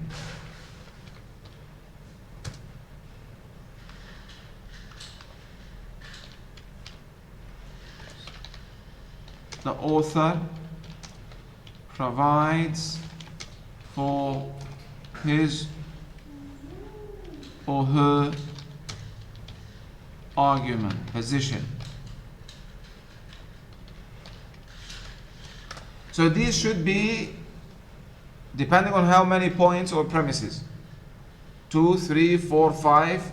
the author provides for his or her argument, position. So these should be, depending on how many points or premises, 2, 3, 4, 5,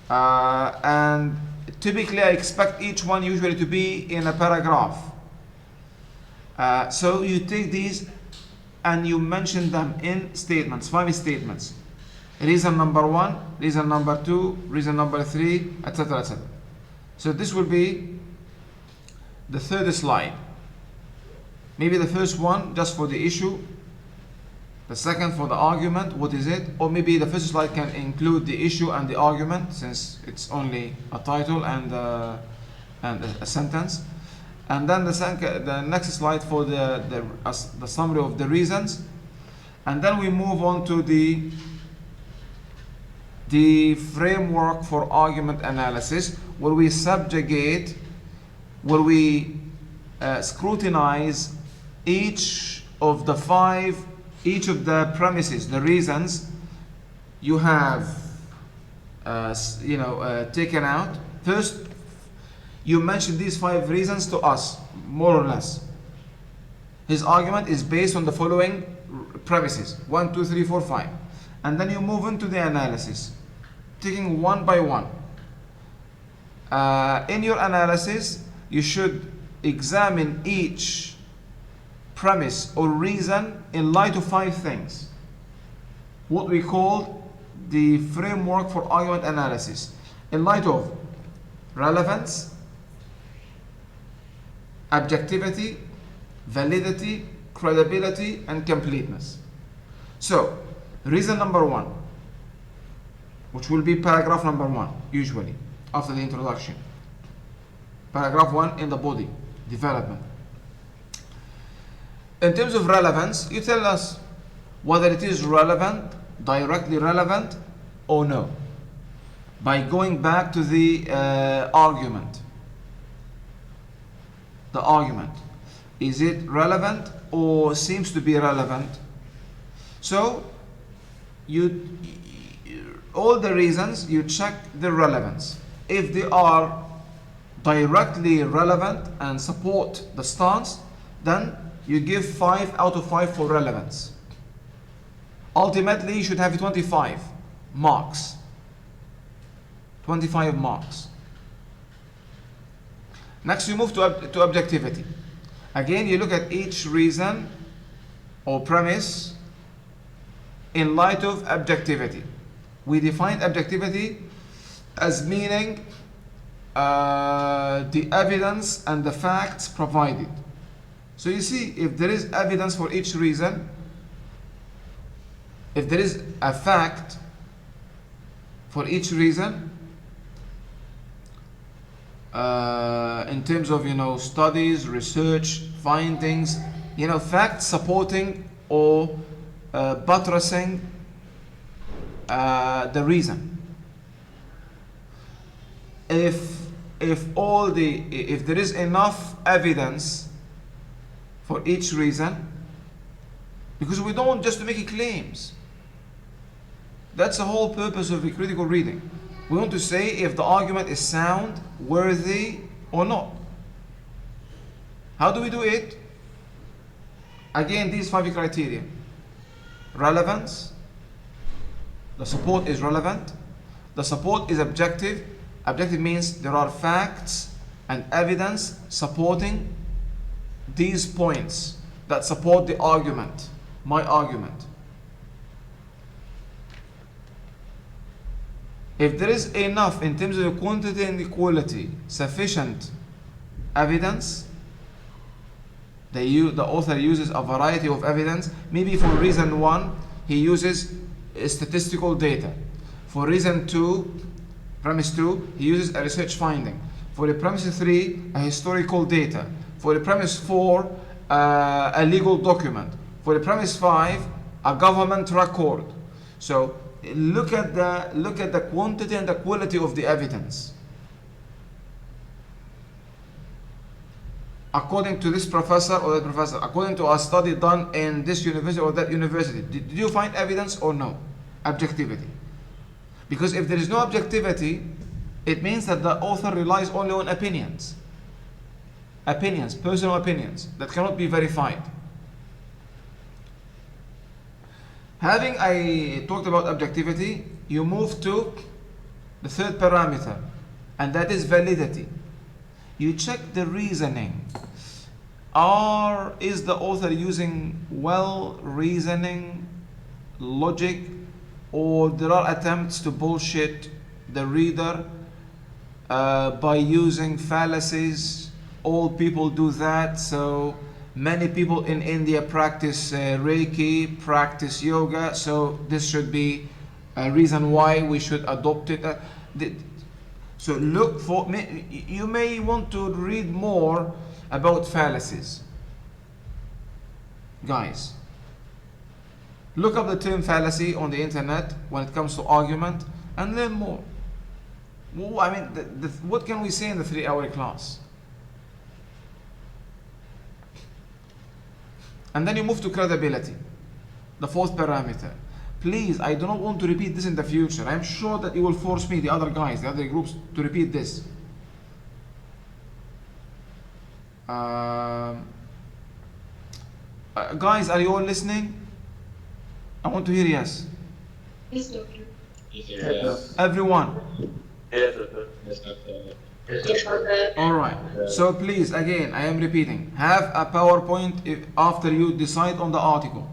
and typically I expect each one usually to be in a paragraph. So you take these and you mention them in statements, 5 statements. Reason number 1, reason number 2, reason number 3, etc., etc. So this will be the third slide. Maybe the first one just for the issue, the second for the argument, what is it? Or maybe the first slide can include the issue and the argument, since it's only a title and a sentence. And then the next slide for the summary of the reasons. And then we move on to the framework for argument analysis, where we subjugate, where we scrutinize each of the premises, the reasons you have taken out. First, you mention these 5 reasons to us, more or less. His argument is based on the following premises, 1, 2, 3, 4, 5. And then you move into the analysis, taking one by one. In your analysis, you should examine each premise or reason in light of 5 things, what we call the framework for argument analysis, in light of relevance, objectivity, validity, credibility, and completeness. So, reason number 1, which will be paragraph number 1, usually, after the introduction. Paragraph 1 in the body, development. In terms of relevance, you tell us whether it is relevant, directly relevant, or no, by going back to the argument. The argument. Is it relevant or seems to be relevant? So, all the reasons, you check the relevance. If they are directly relevant and support the stance, then you give 5 out of 5 for relevance. Ultimately, you should have 25 marks. 25 marks. Next, you move to objectivity. Again, you look at each reason or premise in light of objectivity. We define objectivity as meaning the evidence and the facts provided. So you see, if there is evidence for each reason, if there is a fact for each reason, in terms of studies, research, findings, facts supporting or buttressing the reason. If there is enough evidence for each reason, because we don't want just to make claims. That's the whole purpose of the critical reading. We want to say if the argument is sound, worthy, or not. How do we do it? Again, these 5 criteria. Relevance. The support is relevant. The support is objective. Objective means there are facts and evidence supporting these points that support the argument, my argument. If there is enough in terms of the quantity and the quality, sufficient evidence, the author uses a variety of evidence. Maybe for reason 1, he uses statistical data. For reason 2, premise 2, he uses a research finding. For the premise 3, a historical data. For the premise 4, a legal document. For the premise 5, a government record. So look at the quantity and the quality of the evidence. According to this professor or that professor, according to a study done in this university or that university, did you find evidence or no? Objectivity. Because if there is no objectivity, it means that the author relies only on opinions. Opinions, personal opinions, that cannot be verified. Having I talked about objectivity, you move to the third parameter, and that is validity. You check the reasoning. Is the author using reasoning, logic, or there are attempts to bullshit the reader by using fallacies? All people do that, so many people in India practice Reiki, practice yoga, so this should be a reason why we should adopt it. So look for, you may want to read more about fallacies. Guys, look up the term fallacy on the internet when it comes to argument and learn more. I mean, what can we say in the 3-hour class? And then you move to credibility, the 4th parameter. Please, I do not want to repeat this in the future. I'm sure that you will force me, the other guys, the other groups, to repeat this. Guys, are you all listening? I want to hear yes. Yes, doctor. Yes. Everyone. Yes, doctor. Yes, doctor. Yes, doctor. All right. So please, again, I am repeating. Have a PowerPoint after you decide on the article.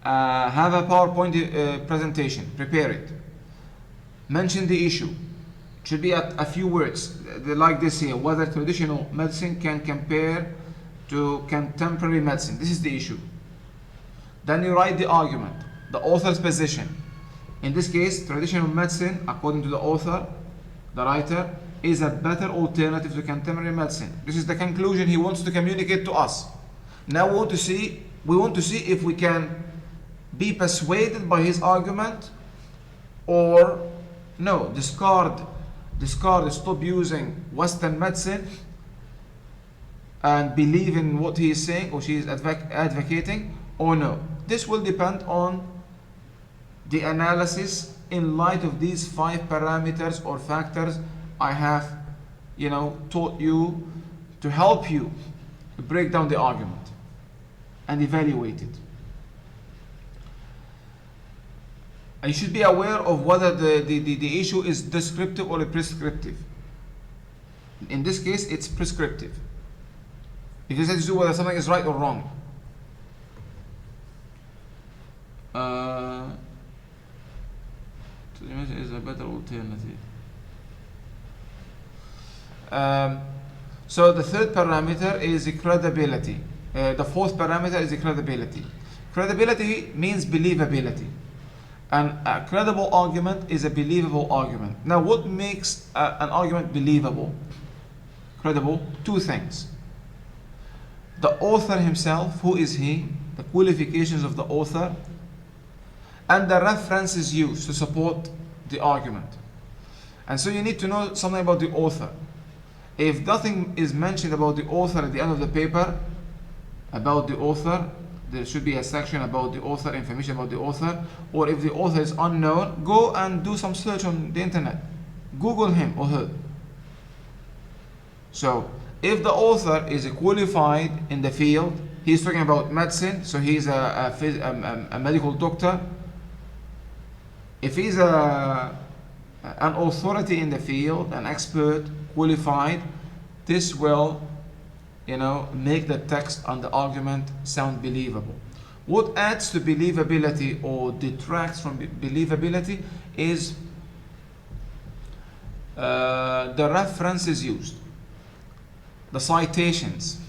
Have a PowerPoint presentation. Prepare it. Mention the issue. It should be a few words, like this here. Whether traditional medicine can compare to contemporary medicine. This is the issue. Then you write the argument, the author's position. In this case, traditional medicine, according to the author, the writer, is a better alternative to contemporary medicine. This is the conclusion he wants to communicate to us. Now we want to see if we can be persuaded by his argument, or no, discard, stop using Western medicine and believe in what he is saying or she is advocating, or no. This will depend on the analysis in light of these 5 parameters or factors I have, taught you to help you to break down the argument and evaluate it. And you should be aware of whether the issue is descriptive or prescriptive. In this case, it's prescriptive, because it has to do whether something is right or wrong. Is a better alternative. So the 3rd parameter is credibility. The 4th parameter is credibility. Credibility means believability. And a credible argument is a believable argument. Now, what makes an argument believable, credible? Two things. The author himself, who is he, the qualifications of the author, and the references used to support the argument. And so you need to know something about the author. If nothing is mentioned about the author at the end of the paper, about the author, there should be a section about the author, information about the author, or if the author is unknown, go and do some search on the internet. Google him or her. So, if the author is qualified in the field, he's talking about medicine, so he's a medical doctor. If he's an authority in the field, an expert, qualified, this will make the text and the argument sound believable. What adds to believability or detracts from believability is the references used, the citations.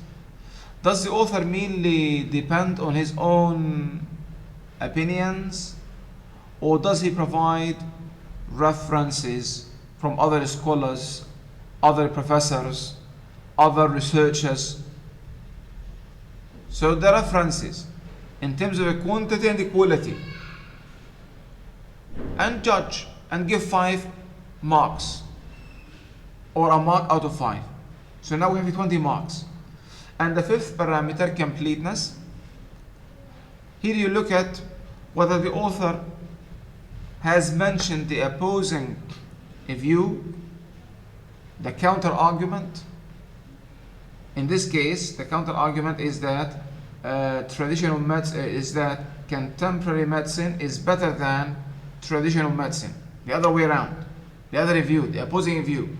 Does the author mainly depend on his own opinions, or does he provide references from other scholars, other professors, other researchers? So the references in terms of the quantity and the quality, and judge and give 5 marks or a mark out of 5. So now we have 20 marks. And the 5th parameter, completeness. Here you look at whether the author has mentioned the opposing view, the counter argument. In this case, the counter argument is that traditional medicine is that contemporary medicine is better than traditional medicine. The other way around, the other view, the opposing view.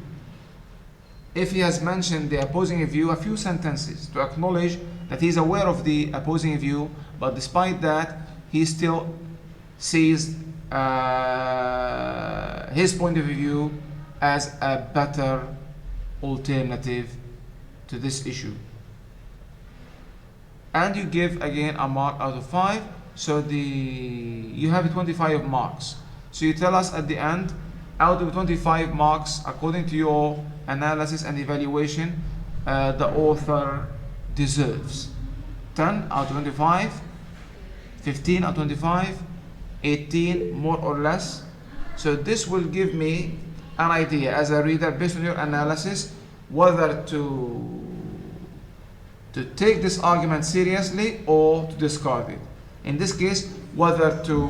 If he has mentioned the opposing view, a few sentences to acknowledge that he is aware of the opposing view, but despite that, he still sees his point of view as a better alternative to this issue. And you give again a mark out of 5, so you have 25 marks. So you tell us at the end, out of 25 marks, according to your analysis and evaluation, the author deserves 10 out of 25, 15 out of 25, 18 more or less. So this will give me an idea as a reader, based on your analysis, whether to take this argument seriously or to discard it. In this case, whether to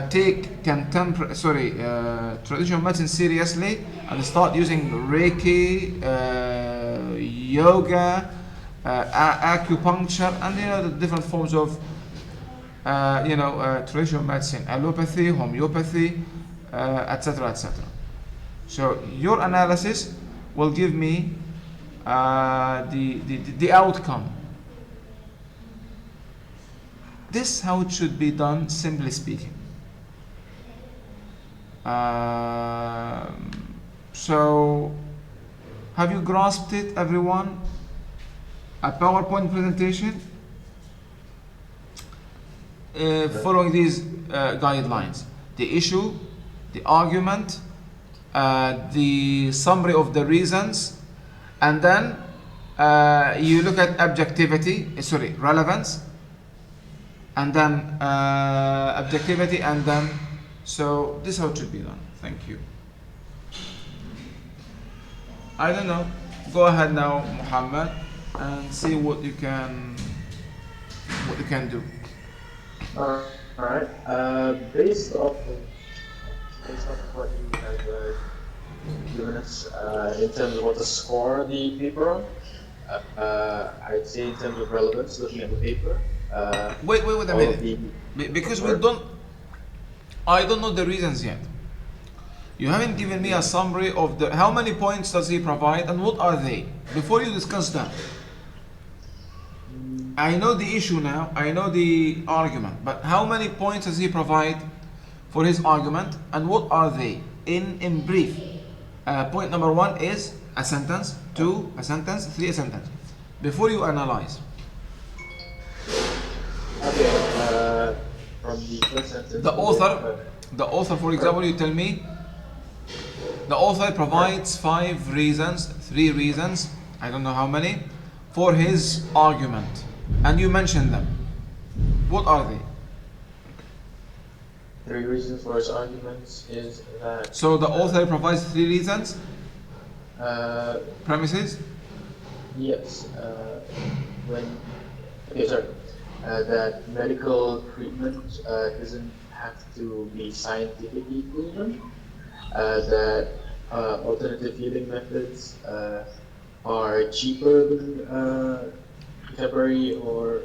take traditional medicine seriously and start using Reiki, yoga, acupuncture, and the different forms of traditional medicine, allopathy, homeopathy, etc., etc. So your analysis will give me the outcome. This is how it should be done, simply speaking. So, have you grasped it, everyone? A PowerPoint presentation following these guidelines: the issue, the argument, the summary of the reasons, and then you look at relevance, and then objectivity, and then so this is how it should be done. Thank you. I don't know. Go ahead now, Muhammad, and see what you can do. All right. Based off what you have given us in terms of what to score the paper on, I'd say in terms of relevance, looking at the paper. Wait a minute. Because I don't know the reasons yet. You haven't given me a summary of how many points does he provide and what are they before you discuss that. I know the issue now, I know the argument, but how many points does he provide for his argument and what are they in brief? Point number 1 is a sentence, 2 a sentence, 3 a sentence. Before you analyze. Okay. from the first sentence. The author, for example, you tell me, the author provides 3 reasons, I don't know how many, for his argument, and you mention them. What are they? 3 reasons for his arguments is that. So the author provides 3 reasons, premises. Yes. That medical treatment doesn't have to be scientifically proven. That alternative healing methods are cheaper than contemporary healing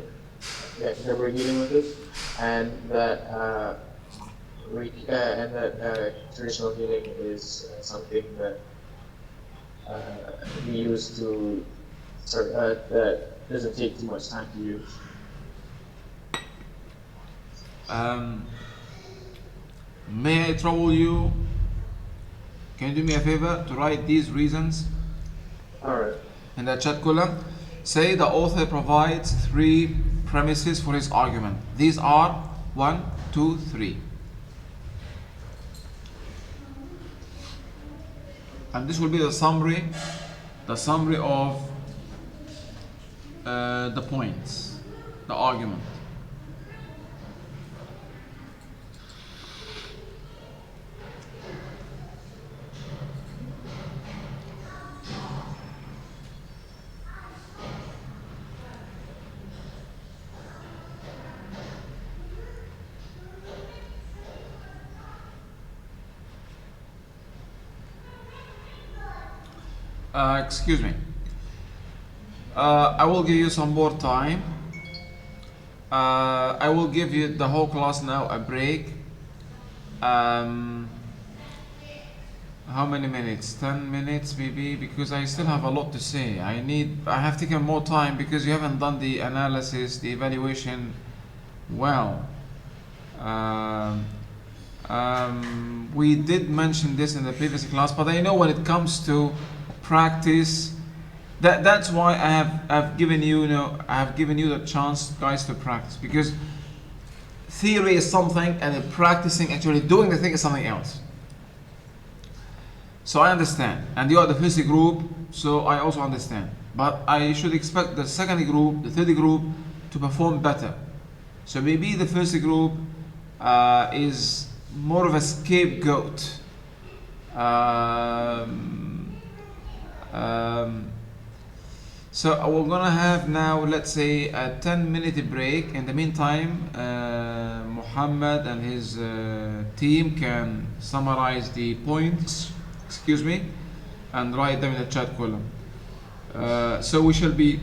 methods, and that traditional healing is something that we use to that doesn't take too much time to use. May I trouble you? Can you do me a favor to write these reasons Alright. in the chat column? Say the author provides 3 premises for his argument. These are 1, 2, 3. And this will be the summary of the points, the argument. Excuse me. I will give you some more time. I will give you the whole class now a break. How many minutes? 10 minutes maybe, because I still have a lot to say. I have taken more time because you haven't done the analysis, the evaluation well. We did mention this in the previous class, but I know when it comes to practice, that's why I've given you the chance, guys, to practice, because theory is something and then practicing, actually doing the thing, is something else. So I understand, and you are the first group, so I also understand, but I should expect the second group, the third group to perform better. So maybe the first group is more of a scapegoat. So we're gonna have now, let's say, a 10-minute break. In the meantime, Muhammad and his team can summarize the points, and write them in the chat column. So we shall be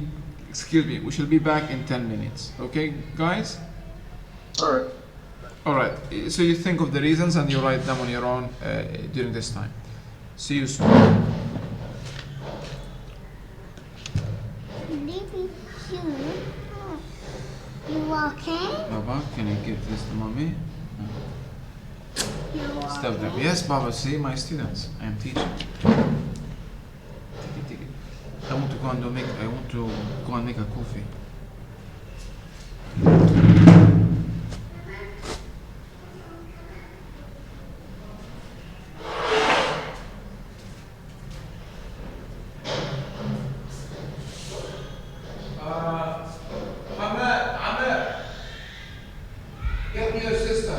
back in 10 minutes. Okay, guys? Alright, so you think of the reasons and you write them on your own during this time. See you soon. You okay? Baba, can you give this to mommy? Step them. Yes, Baba, see my students. I am teaching. Take it. I want to go and make a coffee. Get me your sister.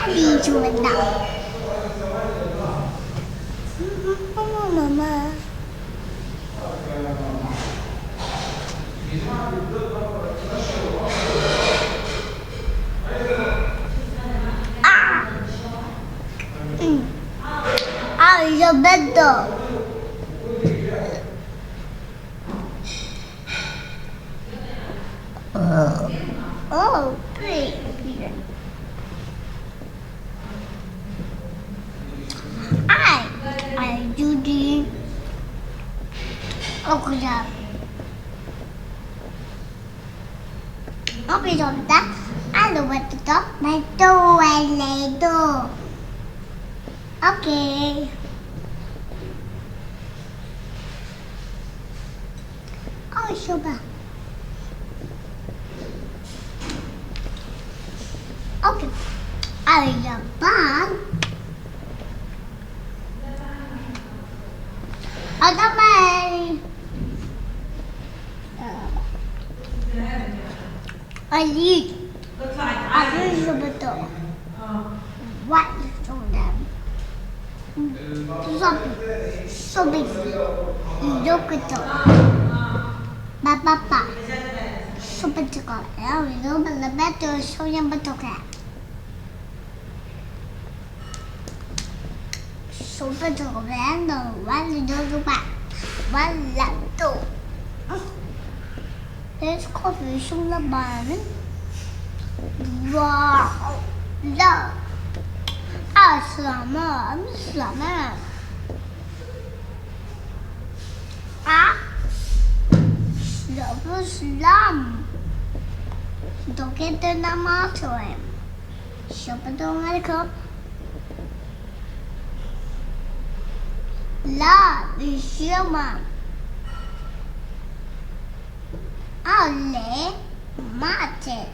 Ali cuma tak. Mama. Yo bedo. Oh, pretty. I do the okra. Open up that. I know what to talk. My door. Okay. Oh, sugar. Okay. I love bag. Ada mai. Ali. Ada sebetul. What is on them? Sobik. Look at it. Papa. Sebetul. Ya, itu betul. So yang betul kan? Sebetul kan? One little bit. One little. There's coffee on the bun. Wow. Love. Selamat. Selamat. Don't get the nama to him. Siapa tu mereka? La, siapa? Ale, mate.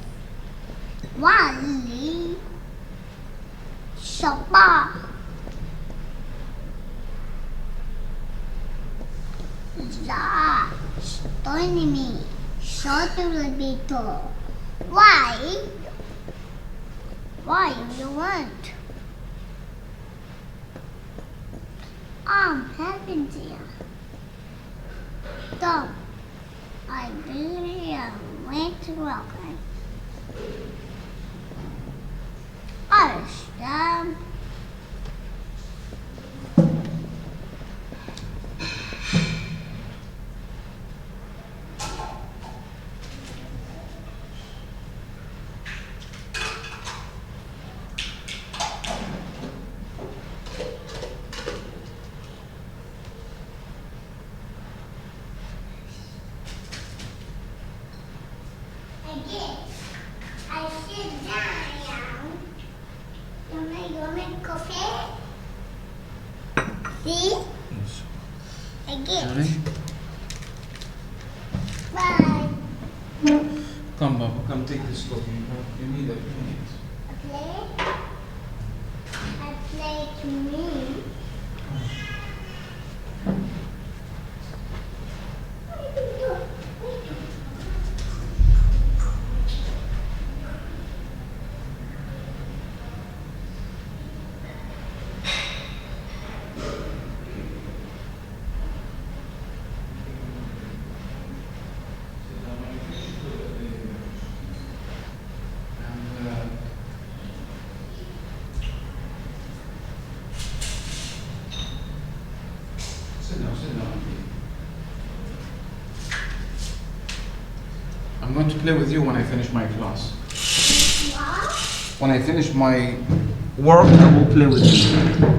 Wali. Siapa? La, story me. Short lebih tu. Why? Why you want? I'm happy dear. Don't. I really am way too welcome. Understand? I sit down. You make coffee? See? Yes. Again. Sorry? Bye. Come, Baba, come take this coffee. You need it. A plate? A plate to me. I'm going to play with you when I finish my class. When I finish my work, I will play with you.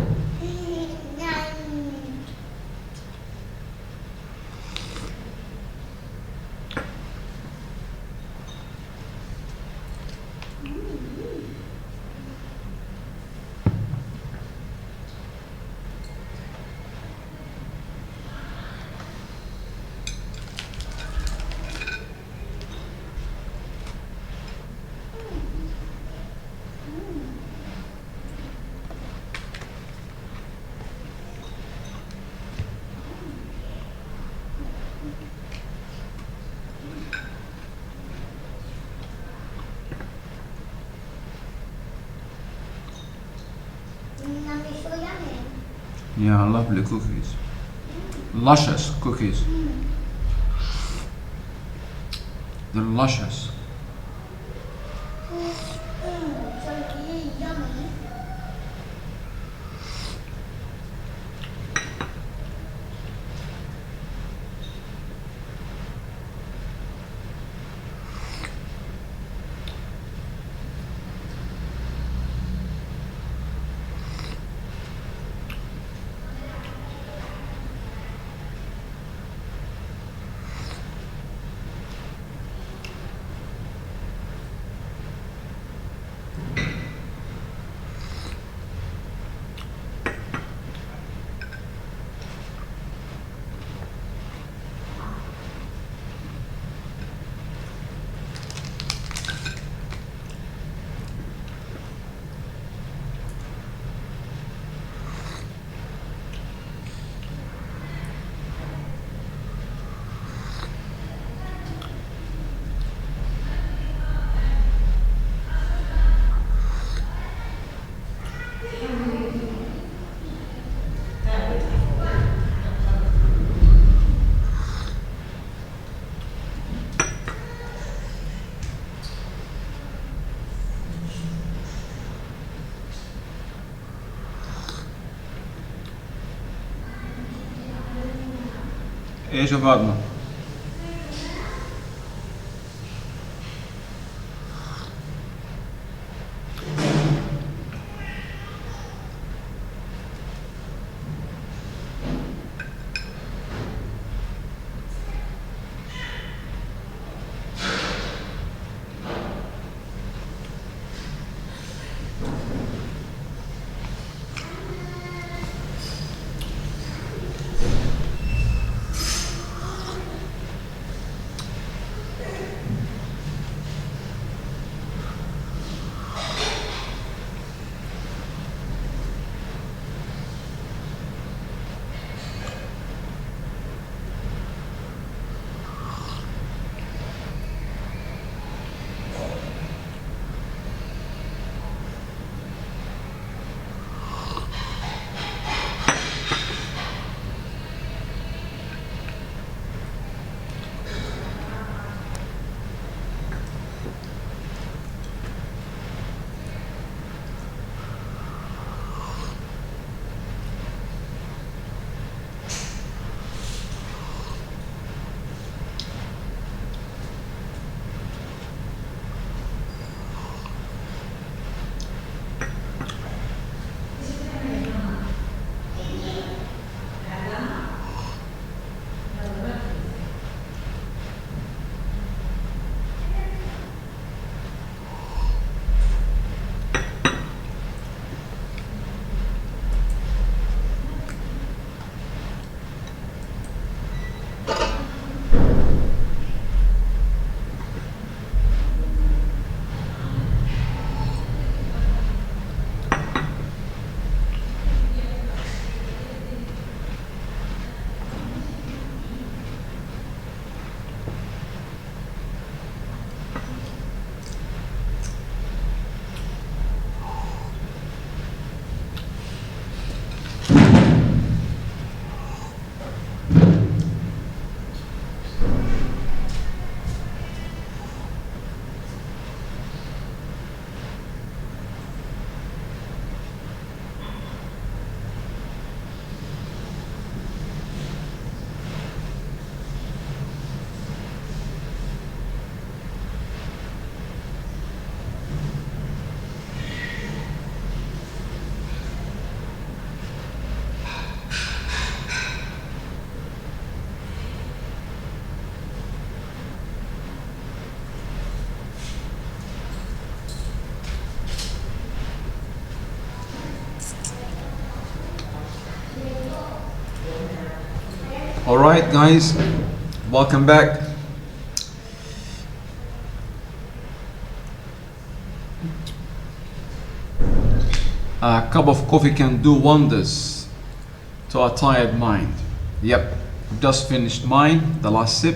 Yeah, lovely cookies. Luscious cookies. They're luscious. ايش يا فاطمة؟ All right, guys, welcome back. A cup of coffee can do wonders to a tired mind. Yep, just finished mine, the last sip.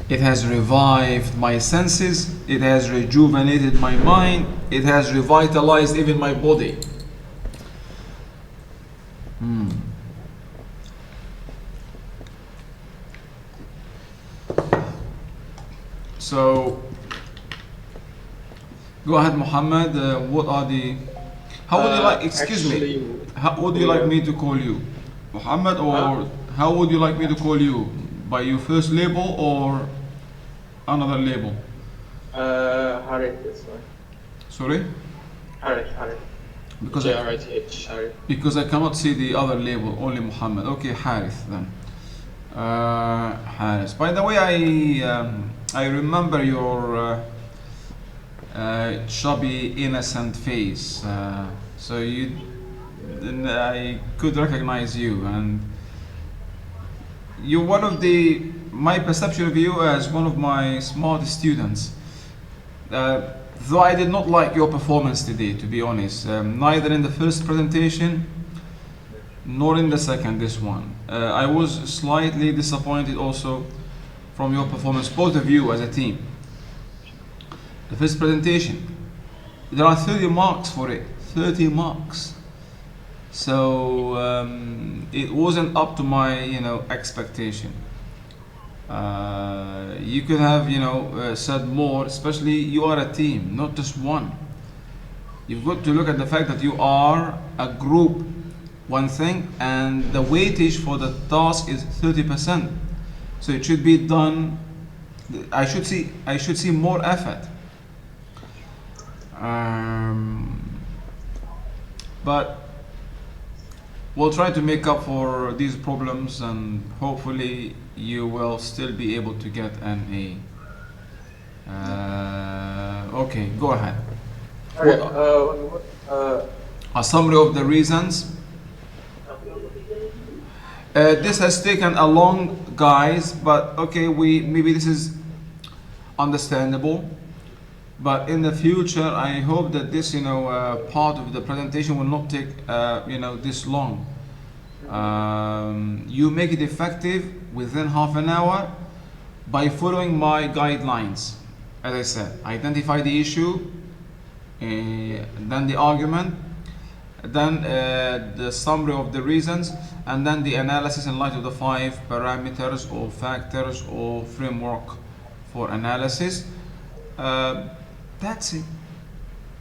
It has revived my senses, it has rejuvenated my mind, it has revitalized even my body. So, go ahead, Muhammad. What are the? How would you like? Excuse me. How would you like me to call you, Muhammad, or how would you like me to call you? By your first label or another label? Harith is fine. Sorry. Harith. Because J-R-I-T-H. Harith. because I cannot see the other label. Only Muhammad. Okay, Harith then. Harith. By the way, I remember your chubby, innocent face. So I could recognize you, and you're one of my perception of you as one of my smartest students. Though I did not like your performance today, to be honest, neither in the first presentation nor in the second, this one. I was slightly disappointed also from your performance, both of you as a team. The first presentation, there are 30 marks for it, 30 marks. So it wasn't up to my expectation. You could have said more, especially you are a team, not just one. You've got to look at the fact that you are a group, one thing, and the weightage for the task is 30%. So it should be done. I should see more effort. But we'll try to make up for these problems, and hopefully you will still be able to get an A. Okay, go ahead. A summary of the reasons. This has taken a long, guys, but okay, maybe this is understandable. But in the future, I hope that this, part of the presentation will not take, this long. You make it effective within half an hour by following my guidelines. As I said, identify the issue, then the argument, then the summary of the reasons, and then the analysis in light of the 5 parameters or factors or framework for analysis. That's it.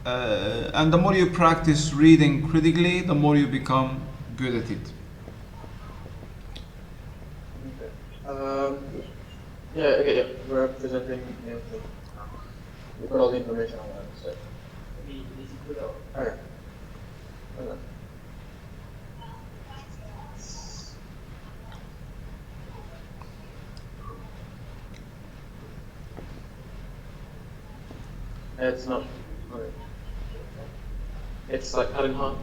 And the more you practice reading critically, the more you become good at it. Yeah. We're presenting. We put all the information on that. So. Okay. It's not. Okay. It's like cutting hot.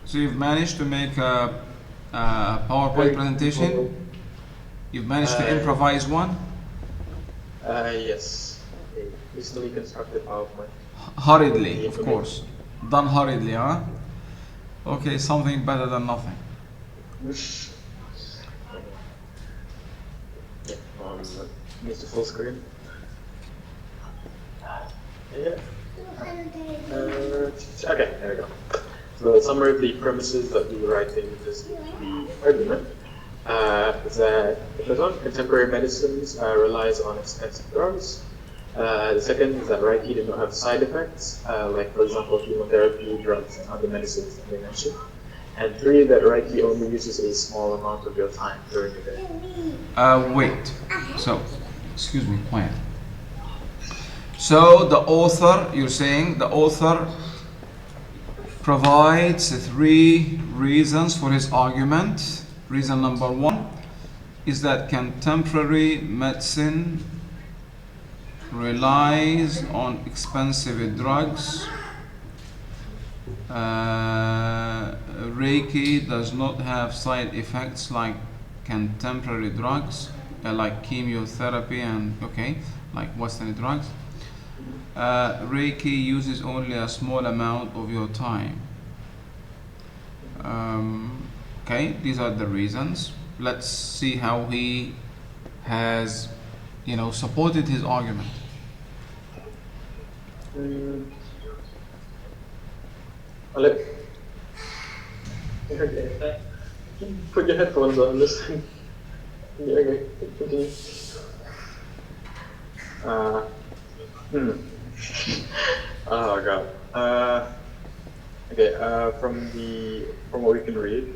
So you've managed to make a PowerPoint presentation? You've managed to improvise one? Yes. A hastily constructed PowerPoint. Hurriedly, of course. Done hurriedly, huh? Okay, something better than nothing. Yeah, needs to full screen. Yeah. Okay, there we go. So the summary of the premises that we write in this the argument is that the first one, contemporary medicines relies on expensive drugs. The second is that Reiki did not have side effects, like for example chemotherapy, drugs, and other medicines that they mentioned. And 3, that Reiki only uses a small amount of your time during the day. Wait. So, excuse me, quiet. So the author, you're saying the author provides 3 reasons for his argument. Reason number 1 is that contemporary medicine relies on expensive drugs. Reiki does not have side effects like contemporary drugs, like chemotherapy and like Western drugs. Reiki uses only a small amount of your time. These are the reasons. Let's see how he has, supported his argument. Alex, okay. Put your headphones on. Listen. Yeah, okay. Continue. Oh god. Okay. From what we can read,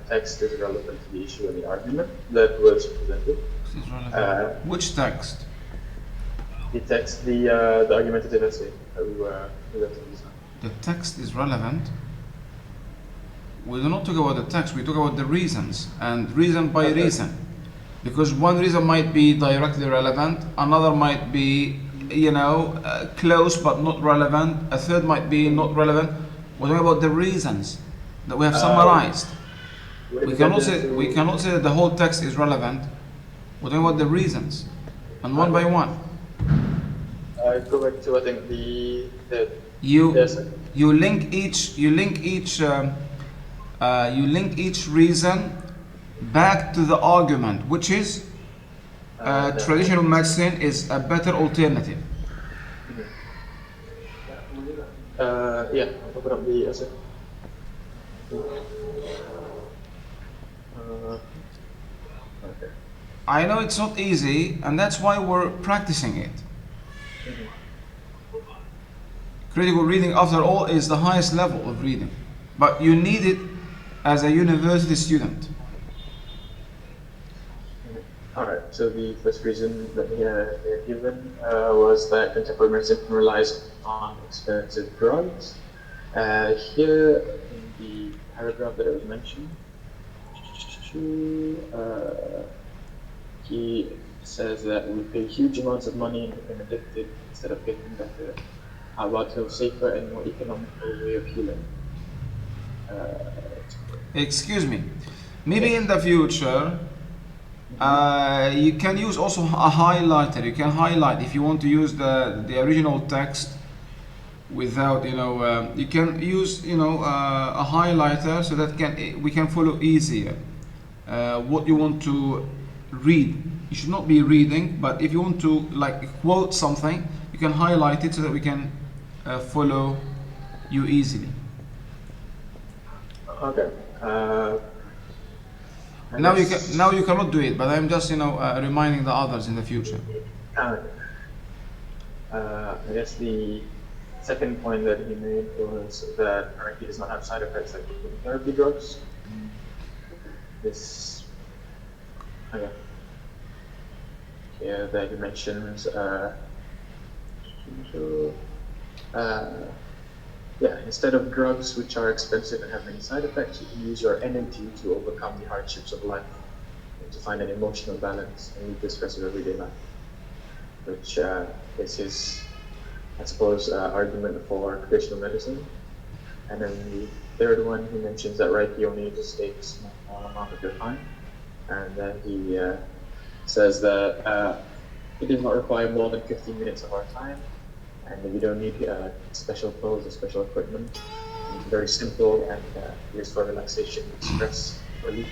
text is relevant to the issue and the argument that was presented. This is relevant. Which text? The text, the argumentative essay that we were presenting just now. The text is relevant. We do not talk about the text. We talk about the reasons, and reason by reason. Because one reason might be directly relevant, another might be, close but not relevant, a third might be not relevant. We're talking about the reasons that we have summarized. We cannot say that the whole text is relevant. We're talking about the reasons, and one by one. Go back to You link each reason back to the argument, which is traditional medicine is a better alternative. Yeah, I'll open up the essay. Okay. I know it's not easy, and that's why we're practicing it. Critical reading, after all, is the highest level of reading, but you need it as a university student. Alright, so the first reason that they had given was that contemporary medicine relies on expensive drugs. Here in the paragraph that I was mentioned, he says that we pay huge amounts of money and become addicted instead of getting better. How about a safer and more economical way of healing? Excuse me. Maybe in the future, you can use also a highlighter. You can highlight if you want to use the original text without, you can use, a highlighter so that we can follow easier what you want to read. You should not be reading, but if you want to quote something, you can highlight it so that we can follow you easily. Okay. Now you cannot do it, but I'm just reminding the others in the future. I guess the second point that he made was that Reiki does not have side effects like chemotherapy drugs. This, that he mentions. Instead of drugs which are expensive and have many side effects, you can use your energy to overcome the hardships of life and to find an emotional balance and meet the stress of everyday life, which is his, I suppose, argument for traditional medicine. And then the third one, he mentions that Reiki only just takes a small amount of your time, and then he says that it does not require more than 15 minutes of our time, and we don't need special clothes or special equipment. It's very simple and used for relaxation and stress relief.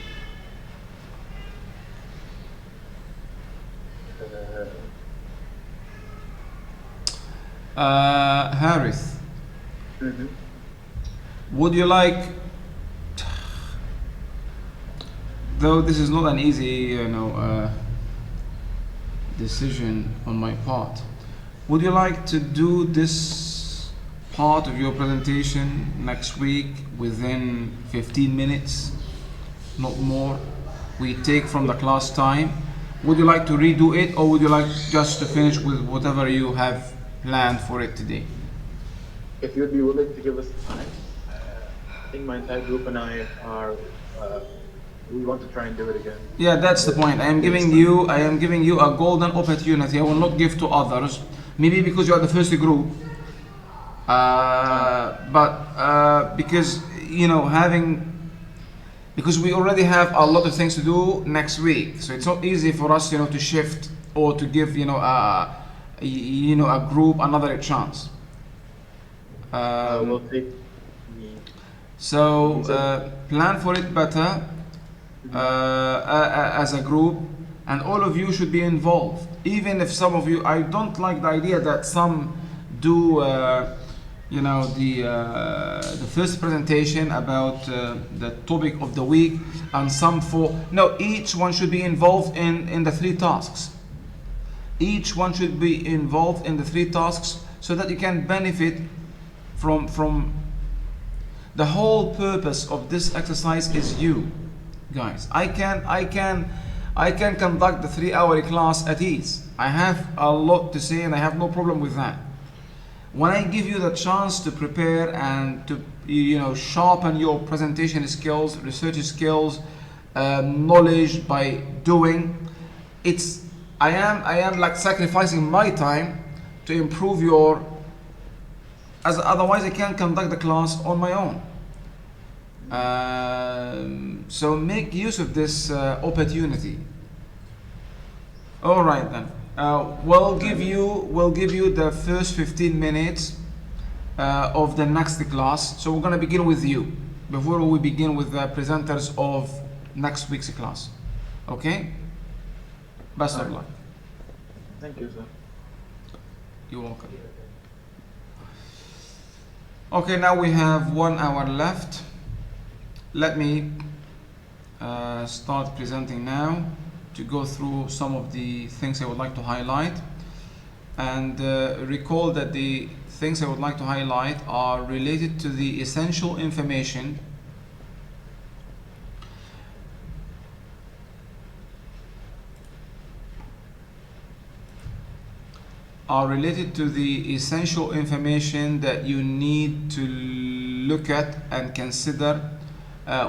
Harith, would you like, though this is not an easy decision on my part, would you like to do this part of your presentation next week within 15 minutes, not more? We take from the class time. Would you like to redo it, or would you like just to finish with whatever you have planned for it today? If you'd be willing to give us time, I think my entire group and I are, we want to try and do it again. Yeah, that's the point. I am giving you a golden opportunity. I will not give to others. Maybe because you are the first group, but because having because we already have a lot of things to do next week, so it's not easy for us, to shift or to give, a group another chance. We'll take So plan for it better as a group, and all of you should be involved. Even if some of you, I don't like the idea that some do, the first presentation about the topic of the week, and some no, each one should be involved in the 3 tasks. Each one should be involved in the 3 tasks so that you can benefit from the whole purpose of this exercise is you guys. I can conduct the 3-hour class at ease. I have a lot to say and I have no problem with that. When I give you the chance to prepare and to sharpen your presentation skills, research skills, knowledge by doing, I am like sacrificing my time to improve your, as otherwise I can't conduct the class on my own. So make use of this opportunity. All right then. We'll give you the first 15 minutes of the next class. So we're gonna begin with you before we begin with the presenters of next week's class. Okay? Best of luck. Thank you, sir. You're welcome. Okay, now we have 1 hour left. Let me start presenting now to go through some of the things I would like to highlight. And recall that the things I would like to highlight are related to the essential information that you need to look at and consider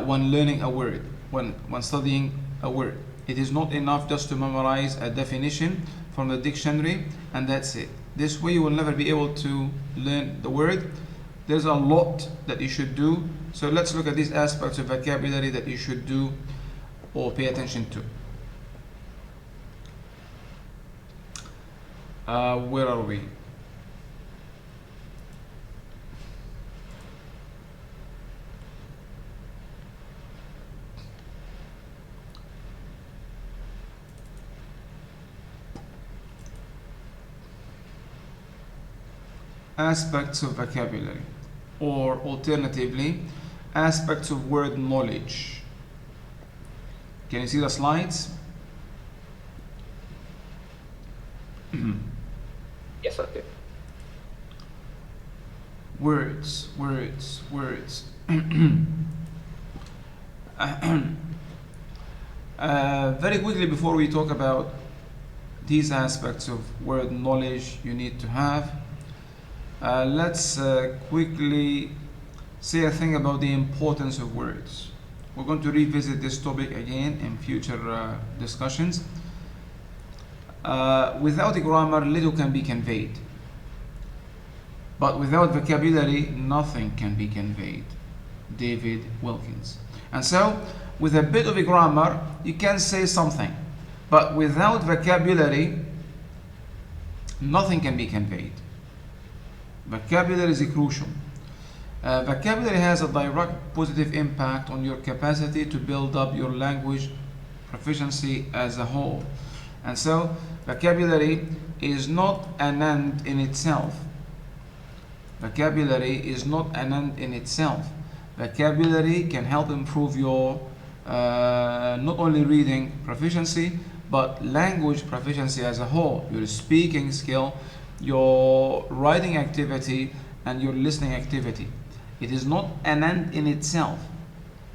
when learning a word, when studying a word. It is not enough just to memorize a definition from the dictionary and that's it. This way you will never be able to learn the word. There's a lot that you should do. So let's look at these aspects of vocabulary that you should do or pay attention to. Where are we? Aspects of vocabulary, or alternatively, aspects of word knowledge. Can you see the slides? Yes, okay. Words. Very quickly before we talk about these aspects of word knowledge you need to have, let's quickly say a thing about the importance of words. We're going to revisit this topic again in future discussions. Without a grammar, little can be conveyed. But without vocabulary, nothing can be conveyed. David Wilkins. And so, with a bit of a grammar, you can say something. But without vocabulary, nothing can be conveyed. Vocabulary is crucial. Vocabulary has a direct positive impact on your capacity to build up your language proficiency as a whole. And so, vocabulary is not an end in itself. Vocabulary is not an end in itself. Vocabulary can help improve your not only reading proficiency, but language proficiency as a whole. Your speaking skill, your writing activity, and your listening activity. It is not an end in itself.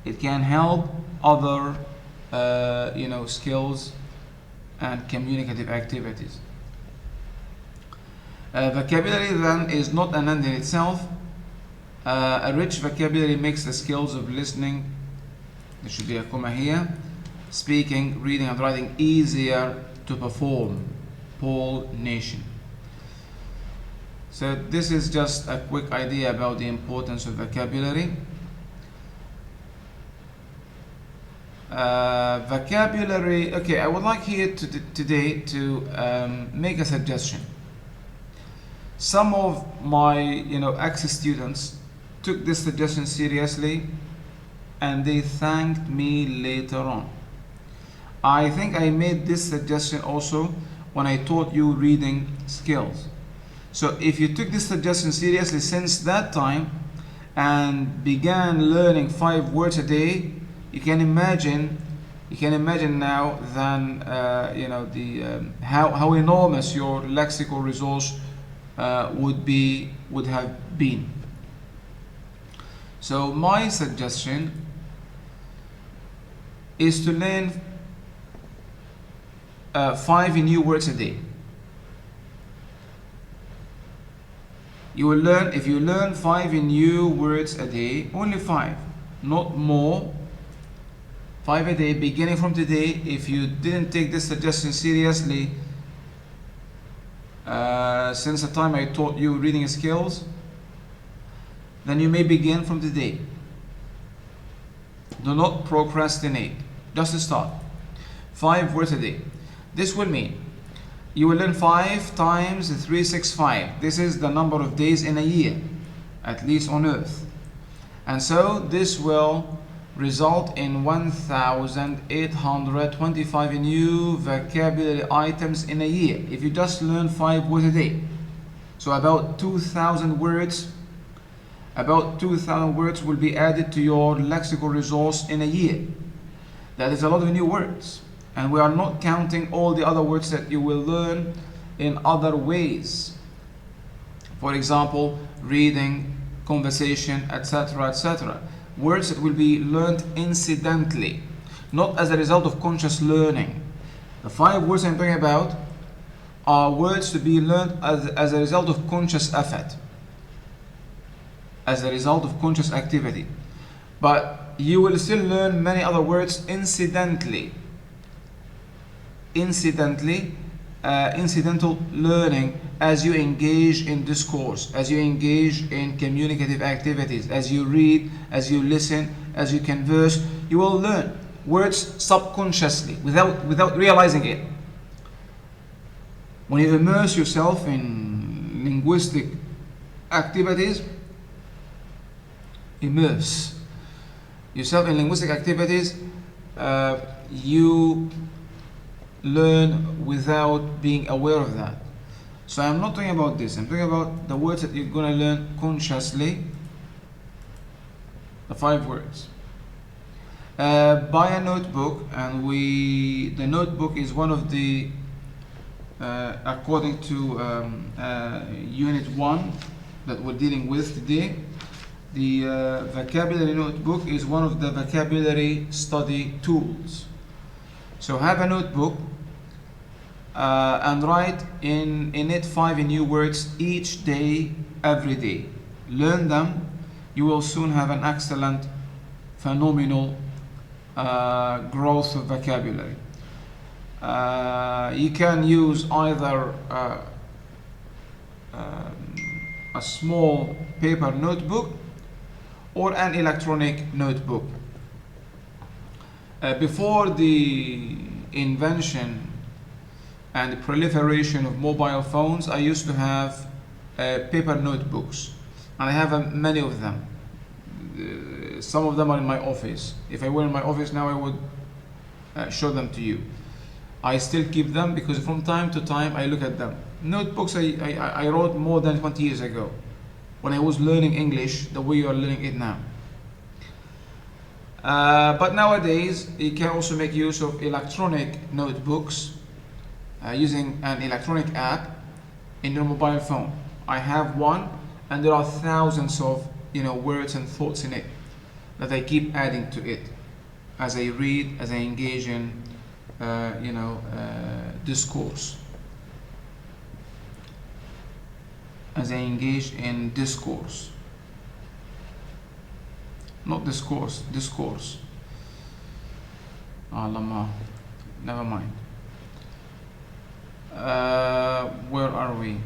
It can help other skills and communicative activities. Vocabulary then is not an end in itself. A rich vocabulary makes the skills of listening, there should be a comma here, speaking, reading and writing easier to perform. Paul Nation. So this is just a quick idea about the importance of vocabulary. vocabulary. Okay, I would like here today to make a suggestion. Some of my ex-students took this suggestion seriously, and they thanked me later on. I think I made this suggestion also when I taught you reading skills. So if you took this suggestion seriously since that time and began learning 5 words a day, you can imagine now then how enormous your lexical resource would have been. So my suggestion is to learn 5 new words a day. You will learn, if you learn 5 new words a day, only 5, not more. 5 a day, beginning from today. If you didn't take this suggestion seriously since the time I taught you reading skills, then you may begin from today. Do not procrastinate. Just start. 5 words a day. This will mean you will learn 5 times 365. This is the number of days in a year, at least on earth. And so this will result in 1,825 new vocabulary items in a year if you just learn 5 words a day. So about 2,000 words. About 2,000 words will be added to your lexical resource in a year. That is a lot of new words. And we are not counting all the other words that you will learn in other ways. For example, reading, conversation, etc., etc. Words that will be learned incidentally, not as a result of conscious learning. The 5 words I'm talking about are words to be learned as a result of conscious effort, as a result of conscious activity. But you will still learn many other words incidentally. Incidental learning as you engage in discourse, as you engage in communicative activities, as you read, as you listen, as you converse. You will learn words subconsciously without realizing it. When you immerse yourself in linguistic activities, you learn without being aware of that. So I'm not talking about this. I'm talking about the words that you're going to learn consciously. The 5 words. Buy a notebook, and the notebook is one of the according to unit 1 that we're dealing with today. The vocabulary notebook is one of the vocabulary study tools. So have a notebook and write in it 5 new words each day, every day. Learn them. You will soon have an excellent, phenomenal growth of vocabulary. You can use either a small paper notebook or an electronic notebook. Before the invention and the proliferation of mobile phones, I used to have paper notebooks, and I have many of them. Some of them are in my office. If I were in my office now, I would show them to you. I still keep them because from time to time I look at them. Notebooks I wrote more than 20 years ago when I was learning English the way you are learning it now. But nowadays you can also make use of electronic notebooks using an electronic app in your mobile phone. I have one, and there are thousands of words and thoughts in it that I keep adding to it as I read, as I engage in discourse. As I engage in discourse. Not discourse, discourse. Alama, never mind. Where are we?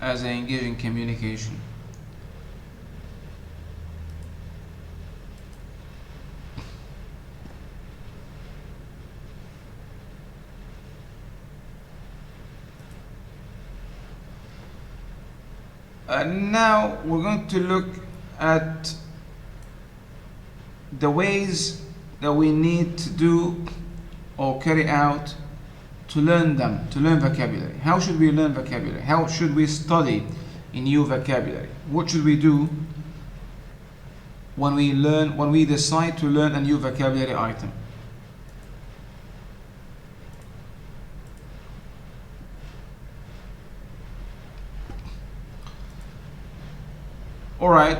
As I engage in communication. Now we're going to look at the ways that we need to do or carry out to learn them, to learn vocabulary. How should we learn vocabulary? How should we study in new vocabulary? What should we do when we decide to learn a new vocabulary item? All right,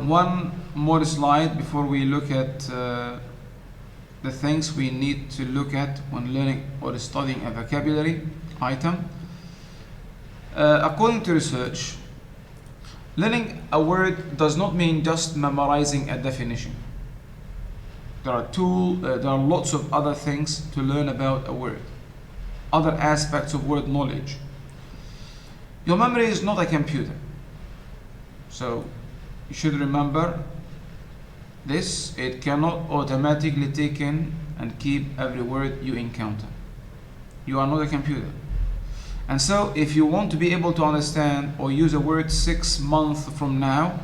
one more slide before we look at the things we need to look at when learning or studying a vocabulary item. According to research, learning a word does not mean just memorizing a definition. There are lots of other things to learn about a word, other aspects of word knowledge. Your memory is not a computer, so you should remember this. It cannot automatically take in and keep every word you encounter. You are not a computer. And so if you want to be able to understand or use a word 6 months from now,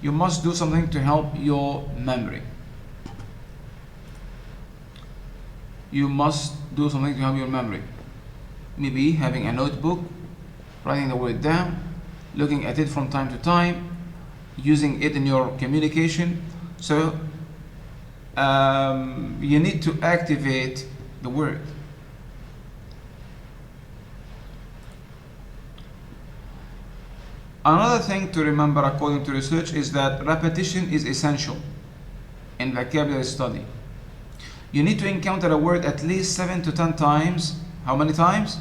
you must do something to help your memory. You must do something to help your memory. Maybe having a notebook, writing the word down, looking at it from time to time, using it in your communication. So you need to activate the word. Another thing to remember according to research is that repetition is essential in vocabulary study. You need to encounter a word at least 7 to 10 times. How many times?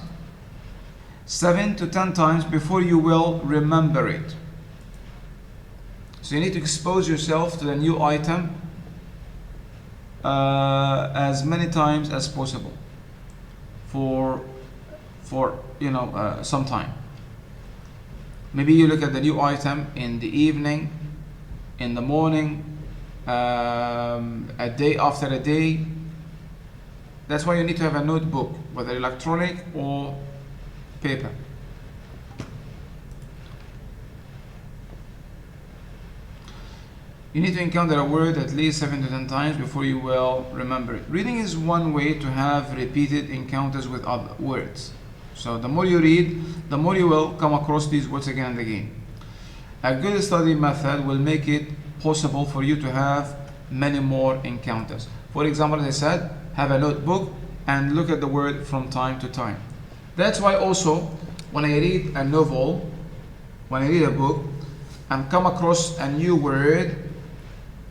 7 to 10 times before you will remember it. So you need to expose yourself to the new item as many times as possible for some time. Maybe you look at the new item in the evening, in the morning, a day after a day. That's why you need to have a notebook, whether electronic or paper. You need to encounter a word at least 7 to 10 times before you will remember it. Reading is one way to have repeated encounters with other words. So the more you read, the more you will come across these words again and again. A good study method will make it possible for you to have many more encounters. For example, as I said, have a notebook and look at the word from time to time. That's why also when I read a novel, when I read a book and come across a new word,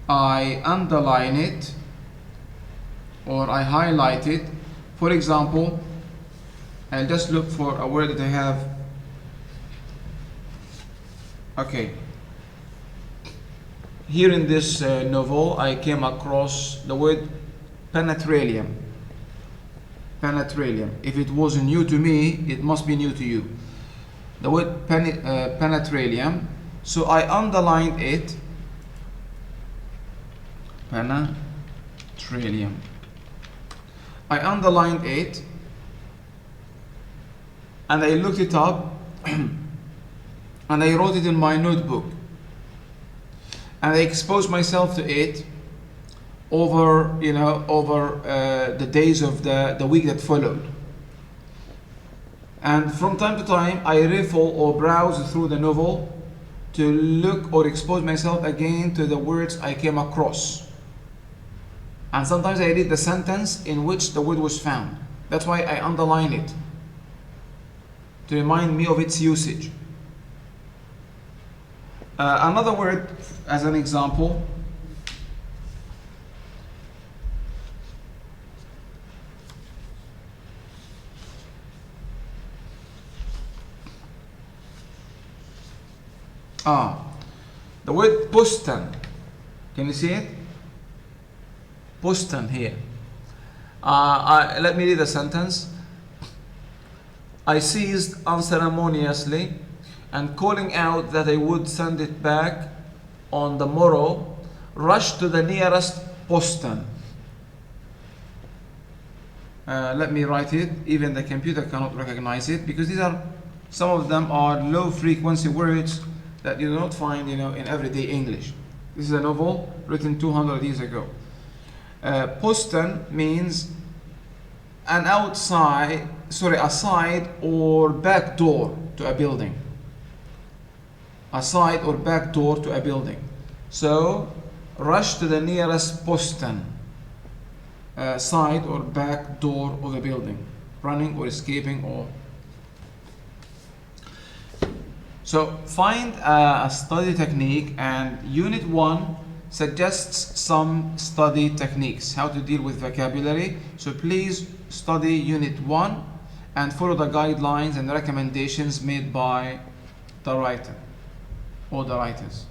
I underline it or I highlight it. For example, I'll just look for a word that I have. Okay. Here in this novel, I came across the word penetralium. Penetralium. If it wasn't new to me, it must be new to you. The word penetralium. So I underlined it. Penetralium. I underlined it. And I looked it up and I wrote it in my notebook and I exposed myself to it over the days of the week that followed. And from time to time I riffle or browse through the novel to look or expose myself again to the words I came across. And sometimes I read the sentence in which the word was found. That's why I underline it, to remind me of its usage. Another word as an example, the word postan. Can you see it? Postan here. Let me read the sentence. I seized unceremoniously and calling out that I would send it back on the morrow, rushed to the nearest postan. Let me write it. Even the computer cannot recognize it because some of them are low frequency words that you do not find, in everyday English. This is a novel written 200 years ago. Postern means a side or back door to a building. A side or back door to a building. So, rush to the nearest postern, side or back door of a building, running or escaping or. So, find a study technique, and Unit 1 suggests some study techniques, how to deal with vocabulary. So please study Unit 1 and follow the guidelines and recommendations made by the writer or the writers.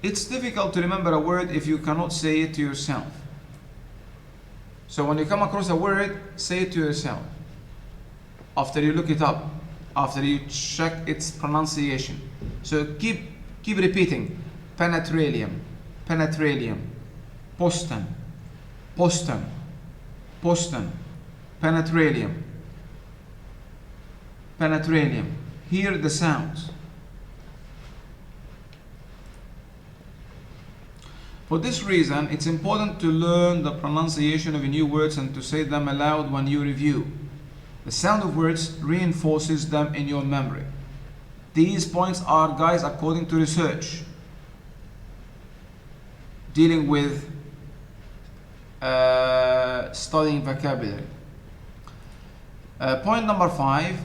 It's difficult to remember a word if you cannot say it to yourself. So when you come across a word, say it to yourself. After you look it up, after you check its pronunciation. So keep repeating. Penetralium, penetralium, postum, postum, postum, penetralium, penetralium. Hear the sounds. For this reason, it's important to learn the pronunciation of new words and to say them aloud when you review. The sound of words reinforces them in your memory. These points are, guys, according to research dealing with studying vocabulary. Point number 5,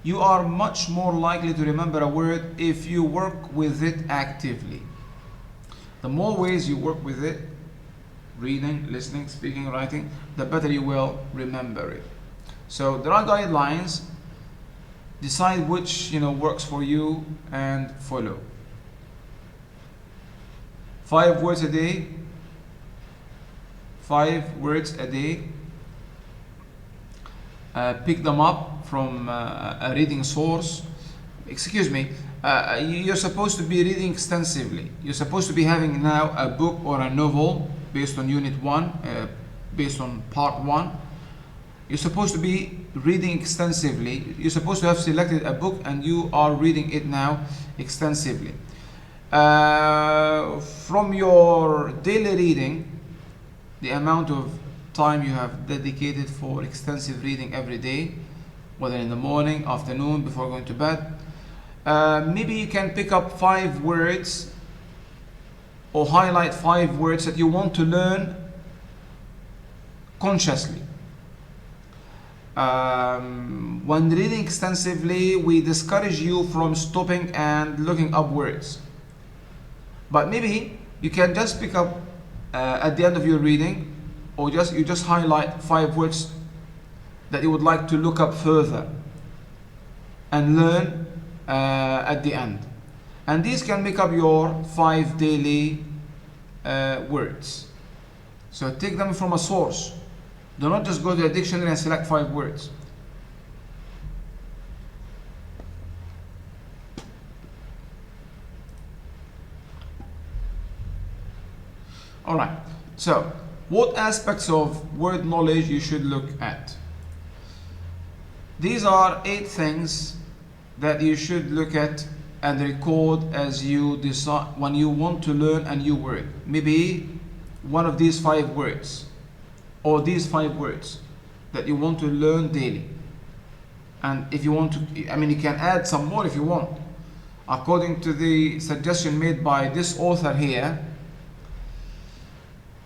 you are much more likely to remember a word if you work with it actively. The more ways you work with it, reading, listening, speaking, writing, the better you will remember it. So there are guidelines. Decide which works for you and follow. 5 words a day. 5 words a day. Pick them up from a reading source. Excuse me. You're supposed to be reading extensively. You're supposed to be having now a book or a novel based on Unit 1, based on Part 1. You're supposed to be reading extensively. You're supposed to have selected a book and you are reading it now extensively. From your daily reading, the amount of time you have dedicated for extensive reading every day, whether in the morning, afternoon, before going to bed, maybe you can pick up 5 words or highlight 5 words that you want to learn consciously. When reading extensively, we discourage you from stopping and looking up words. But maybe you can just pick up at the end of your reading, or you just highlight 5 words that you would like to look up further and learn at the end. And these can make up your 5 daily words. So take them from a source. Do not just go to a dictionary and select 5 words. Alright, so what aspects of word knowledge you should look at? These are 8 things that you should look at and record as you decide when you want to learn a new word. Maybe one of these 5 words, or these 5 words that you want to learn daily. And if you want to, you can add some more if you want. According to the suggestion made by this author here,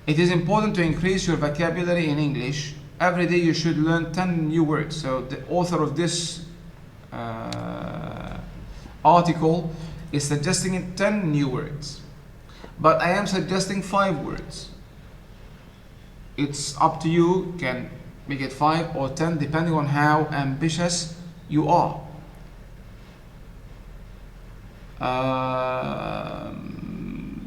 it is important to increase your vocabulary in English. Every day you should learn 10 new words. So the author of this article is suggesting 10 new words. But I am suggesting 5 words. It's up to you. You can make it 5 or 10 depending on how ambitious you are.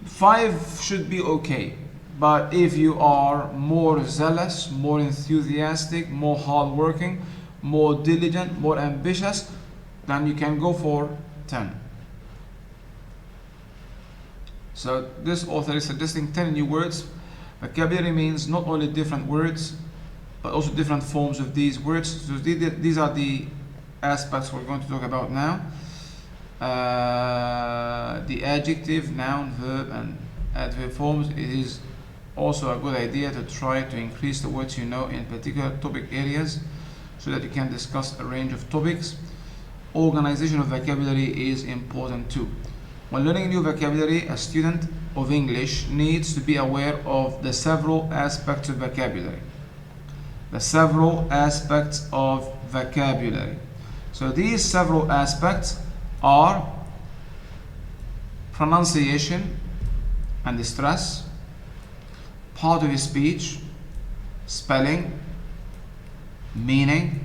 5 should be okay. But if you are more zealous, more enthusiastic, more hardworking, more diligent, more ambitious, then you can go for 10. So this author is suggesting 10 new words. Vocabulary means not only different words, but also different forms of these words. So these are the aspects we're going to talk about now. The adjective, noun, verb, and adverb forms. It is also a good idea to try to increase the words you know in particular topic areas so that you can discuss a range of topics. Organization of vocabulary is important too. When learning new vocabulary, a student of English needs to be aware of the several aspects of vocabulary. The several aspects of vocabulary. So these several aspects are pronunciation and stress, part of speech, spelling, meaning,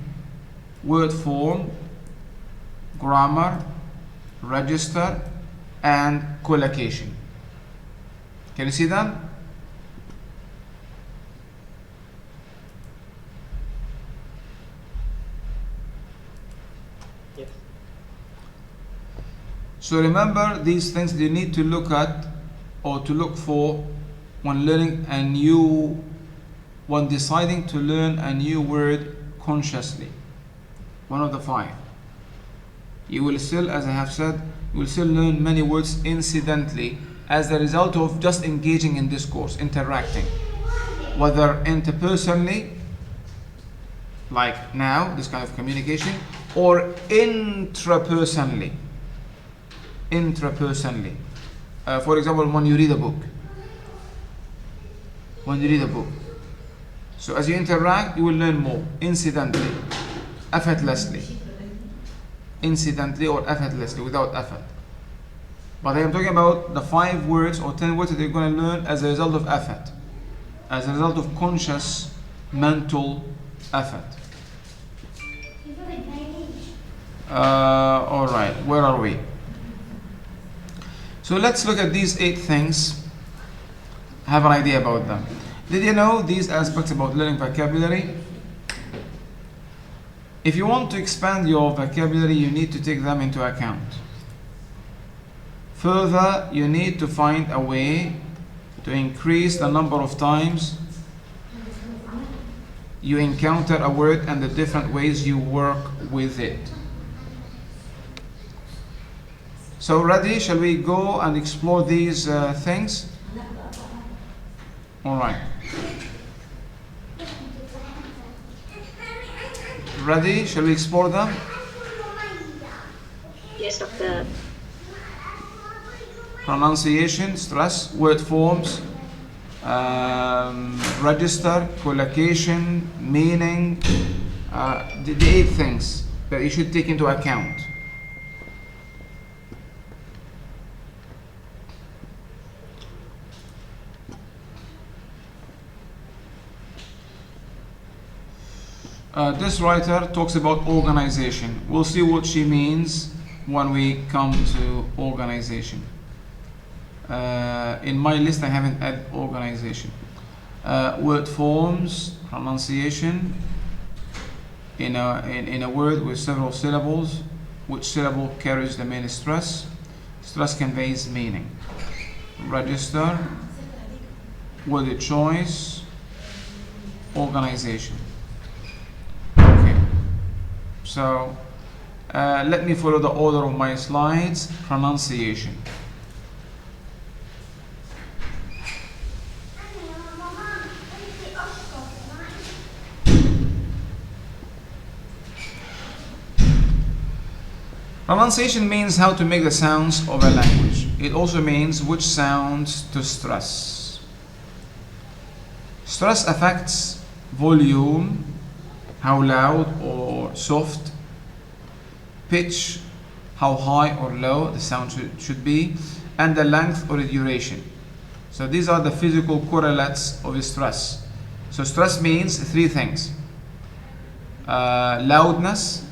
word form, grammar, register, and collocation. Can you see them? Yes. So remember these things you need to look at or to look for when deciding to learn a new word consciously. One of the 5. You will still, as I have said, you will still learn many words incidentally as a result of just engaging in discourse, interacting, whether interpersonally, like now, this kind of communication, or intrapersonally. For example, when you read a book. So as you interact, you will learn more, incidentally, effortlessly. Incidentally or effortlessly, without effort. But I am talking about the 5 words or 10 words that you're going to learn as a result of effort, as a result of conscious mental effort. Alright, where are we? So let's look at these 8 things, have an idea about them. Did you know these aspects about learning vocabulary? If you want to expand your vocabulary, you need to take them into account. Further, you need to find a way to increase the number of times you encounter a word and the different ways you work with it. So ready? Shall we go and explore these things? All right. Ready? Shall we explore them? Yes, doctor. Pronunciation, stress, word forms, register, collocation, meaning, the 8 things that you should take into account. This writer talks about organization. We'll see what she means when we come to organization. In my list, I haven't added organization. Word forms, pronunciation. In a word with several syllables, which syllable carries the main stress? Stress conveys meaning. Register, word choice, organization. So let me follow the order of my slides. Pronunciation. Pronunciation means how to make the sounds of a language. It also means which sounds to stress. Stress affects volume, how loud or soft, pitch, how high or low the sound should be, and the length or the duration. So these are the physical correlates of stress. So stress means 3 things: loudness,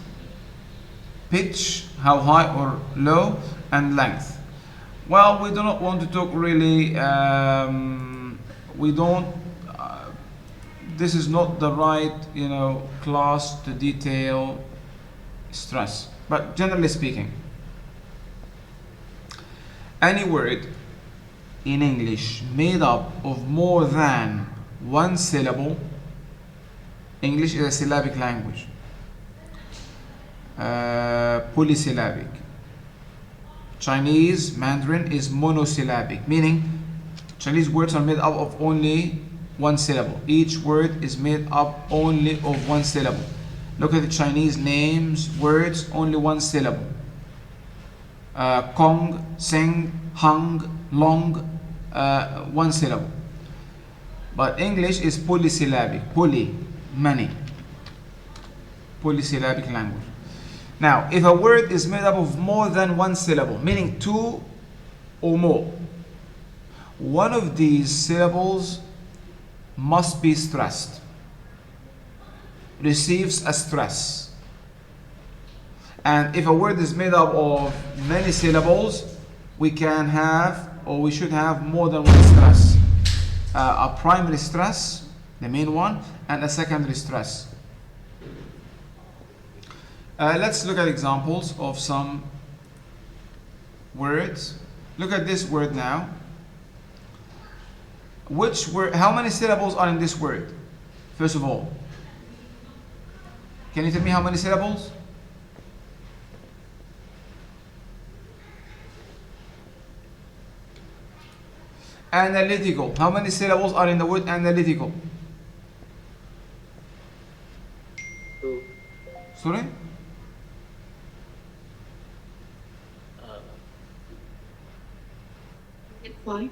pitch, how high or low, and length. Well, we do not want to talk really, this is not the right, class to detail stress. But generally speaking, any word in English made up of more than 1 syllable English is a syllabic language. Polysyllabic. Chinese Mandarin is monosyllabic, meaning Chinese words are made up of only one syllable. Each word is made up only of one syllable. Look at the Chinese names, words, only one syllable. Kong, Sing, Hung, Long, one syllable. But English is polysyllabic. Poly, many. Polysyllabic language. Now, if a word is made up of more than one syllable, meaning two or more, one of these syllables must be stressed, receives a stress. And if a word is made up of many syllables, we can have, or we should have, more than one stress. A primary stress, the main one, and a secondary stress. Let's look at examples of some words. Look at this word now. Which word, how many syllables are in this word? First of all, can you tell me how many syllables? Analytical. How many syllables are in the word analytical? 2. Sorry? Why?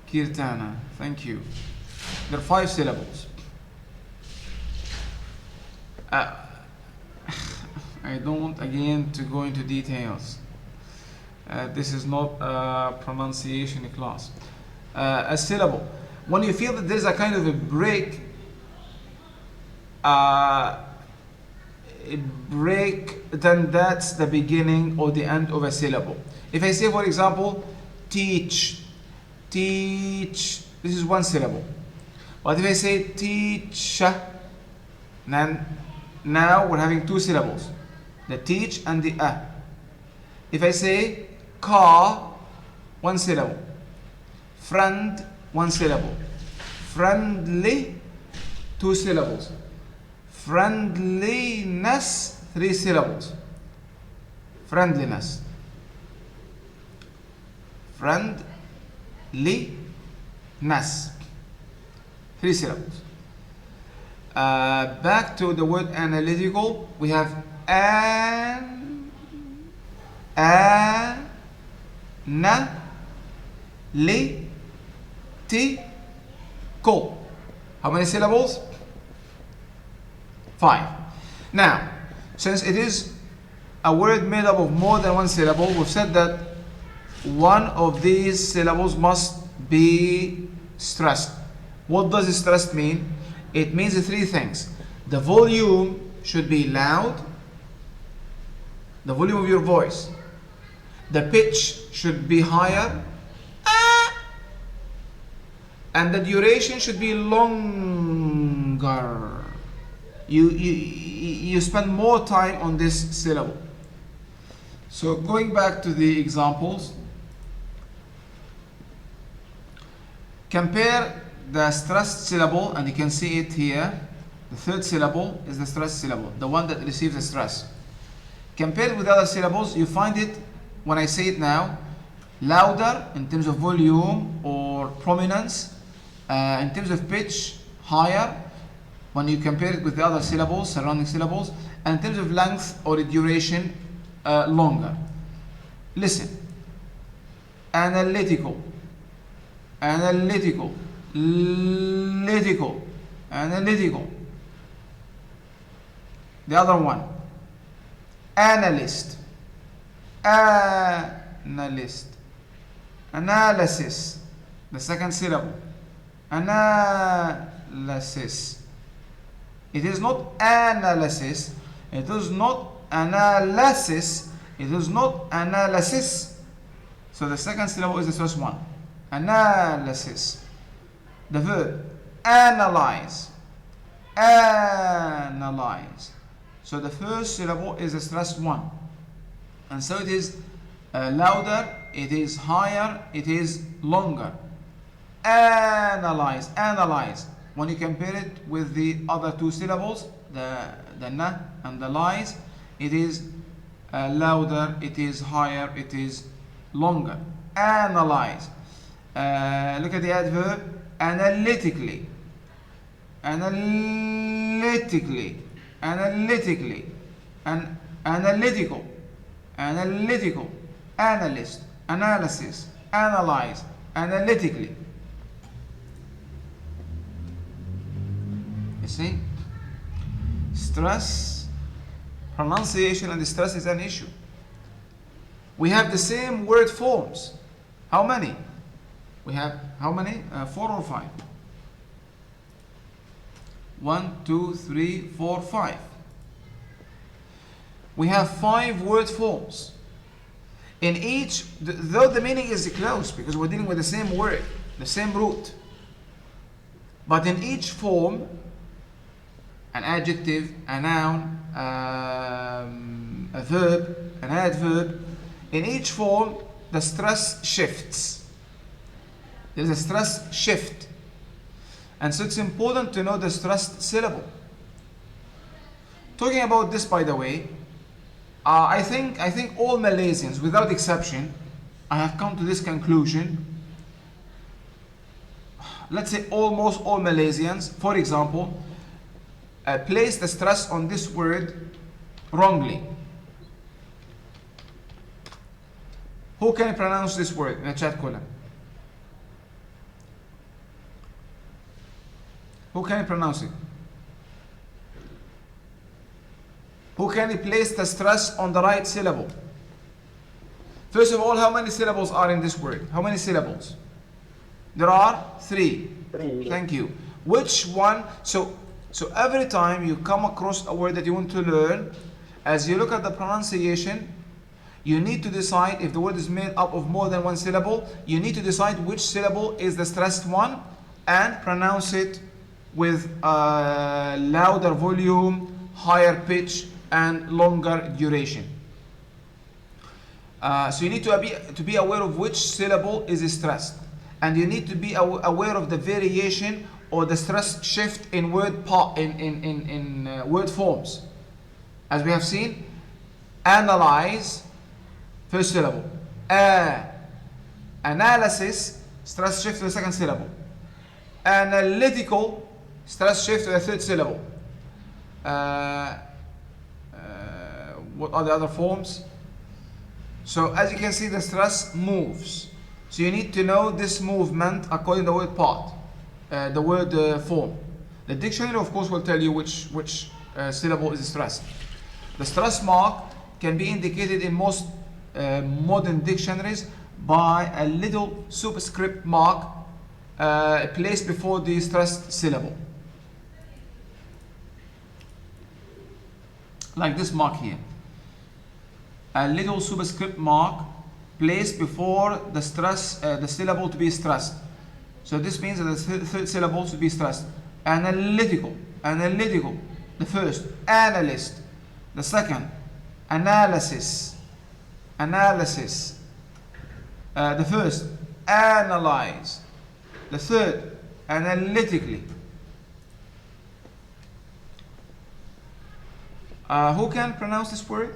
Kirtana. Thank you. There are 5 syllables. I don't want again to go into details. This is not a pronunciation class. A syllable. When you feel that there's a kind of a break, then that's the beginning or the end of a syllable. If I say, for example, teach, teach, this is one syllable. But if I say teacher, then now we're having 2 syllables, the teach and the a. If I say car, 1 syllable. Friend, 1 syllable. Friendly, 2 syllables. Friendliness, 3 syllables. Friendliness. Friendliness, 3 syllables. Back to the word analytical, we have analytical. How many syllables? 5. Now, since it is a word made up of more than 1 syllable, we've said that one of these syllables must be stressed. What does stressed mean? It means 3 things. The volume should be loud, the volume of your voice. The pitch should be higher, and the duration should be longer. You spend more time on this syllable. So going back to the examples, compare the stressed syllable, and you can see it here. The 3rd syllable is the stressed syllable, the one that receives the stress. Compared with other syllables, you find it, when I say it now, louder in terms of volume or prominence, in terms of pitch, higher when you compare it with the other syllables, surrounding syllables, and in terms of length or duration, longer. Listen. Analytical, analytical, analytical, analytical. The other one, analyst, analyst, analysis, the 2nd syllable, analysis. It is not analysis, it is not analysis, it is not analysis. So the 2nd syllable is the first one, analysis. The verb, analyze, analyze. So the first syllable is the stressed one, and so it is louder, it is higher, it is longer. Analyze, analyze. when you compare it with the other two syllables, the na and the lies, it is louder, it is higher, it is longer. Analyze. Look at the adverb analytically. Analytically. Analytically. Analytical. Analytical. Analyst. Analysis. Analyze. Analytically. You see? Stress, pronunciation and stress is an issue. We have the same word forms. How many? We have how many? 4 or 5? 1, 2, 3, 4, 5. We have 5 word forms. In each, though the meaning is close because we're dealing with the same word, the same root. But in each form, an adjective, a noun, a verb, an adverb, in each form the stress shifts. There is a stress shift. And so it's important to know the stressed syllable. Talking about this, by the way, I think all Malaysians, without exception, I have come to this conclusion. Let's say almost all Malaysians, for example, place the stress on this word wrongly. Who can pronounce this word in the chat column? Who can pronounce it? Who can place the stress on the right syllable? First of all, how many syllables are in this word? How many syllables? There are 3. 3. Thank you. Which one? So every time you come across a word that you want to learn, as you look at the pronunciation, you need to decide if the word is made up of more than 1 syllable. You need to decide which syllable is the stressed one and pronounce it with a louder volume, higher pitch, and longer duration. So you need to be aware of which syllable is stressed, and you need to be aware of the variation or the stress shift in word word forms. As we have seen, analyze, first syllable. Analysis, stress shift to the second syllable. Analytical, stress shift to the third syllable. What are the other forms? So as you can see, the stress moves. So you need to know this movement according to the word part, the word form. The dictionary, of course, will tell you which syllable is stressed. The stress mark can be indicated in most modern dictionaries by a little superscript mark placed before the stressed syllable. Like this mark here. A little superscript mark placed before the syllable to be stressed. So this means that the third syllable should be stressed. Analytical, the first. Analyst, the second. Analysis, the first. Analyze, the third. Analytically. Who can pronounce this word?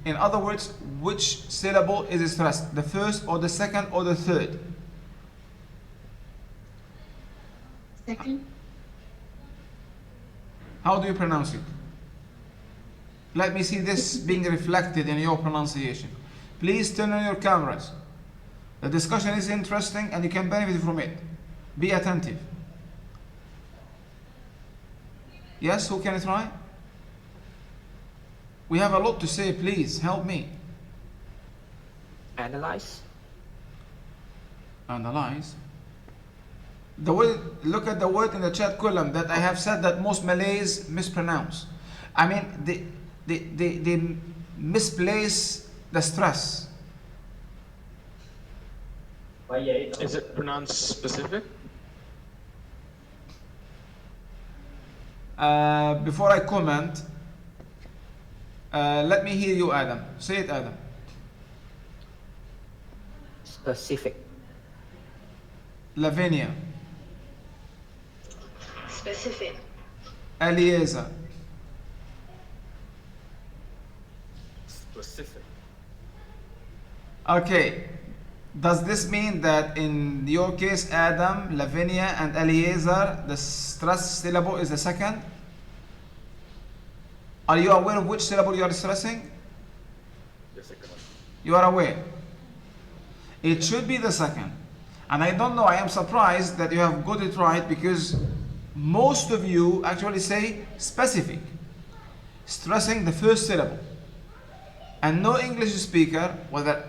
In other words, which syllable is stressed? The first or the second or the third? Second. How do you pronounce it? Let me see this being reflected in your pronunciation. Please turn on your cameras. The discussion is interesting and you can benefit from it. Be attentive. Yes, who can try? We have a lot to say, please help me. Analyze. Analyze. The word, look at the word in the chat column that I have said that most Malays mispronounce. I mean, they misplace the stress. Is it pronounced specific? Before I comment, let me hear you, Adam. Say it, Adam. Specific. Lavinia. Specific. Eliezer. Specific. Okay. Does this mean that in your case, Adam, Lavinia, and Eliezer, the stressed syllable is the second? Are you aware of which syllable you are stressing? The second one. You are aware? It should be the second. And I don't know, I am surprised that you have got it right, because most of you actually say specific, stressing the first syllable. And no English speaker, whether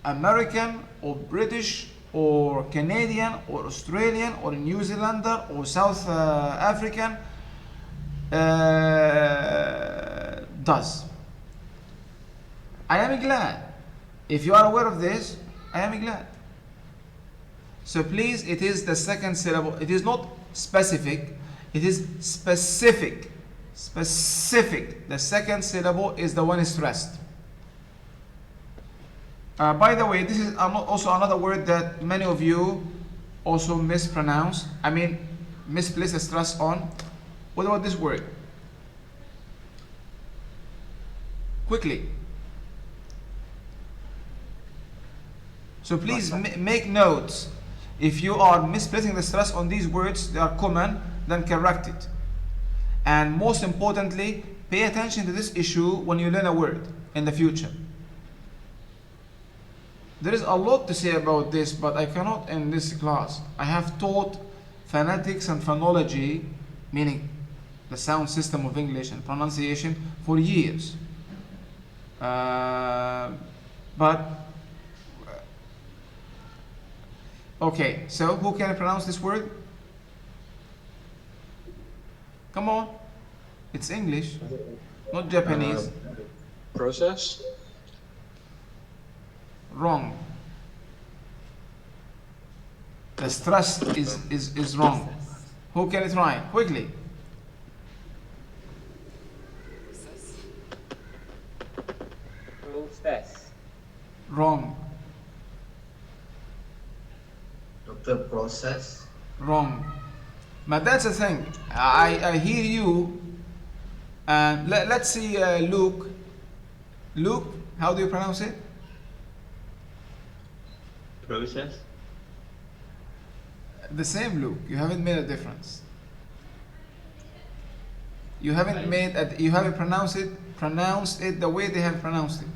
American or British or Canadian or Australian or New Zealander or South African does. I am glad. If you are aware of this, I am glad. So please, it is the second syllable. It is not specific. It is specific. Specific. The second syllable is the one stressed. By the way, this is also another word that many of you also mispronounce. I mean, misplace a stress on. What about this word? Quickly. So please make notes. If you are misplacing the stress on these words, they are common, then correct it. And most importantly, pay attention to this issue when you learn a word in the future. There is a lot to say about this, but I cannot in this class. I have taught phonetics and phonology, meaning the sound system of English and pronunciation, for years. Okay, so who can pronounce this word? Come on. It's English, not Japanese. Process. Wrong. The stress is wrong. Who can try? Quickly. Process. Wrong. The process. Wrong. But that's the thing. I hear you. And let's see Luke. Luke, how do you pronounce it? Process. The same, Luke. You haven't made a difference. You haven't pronounced it the way they have pronounced it.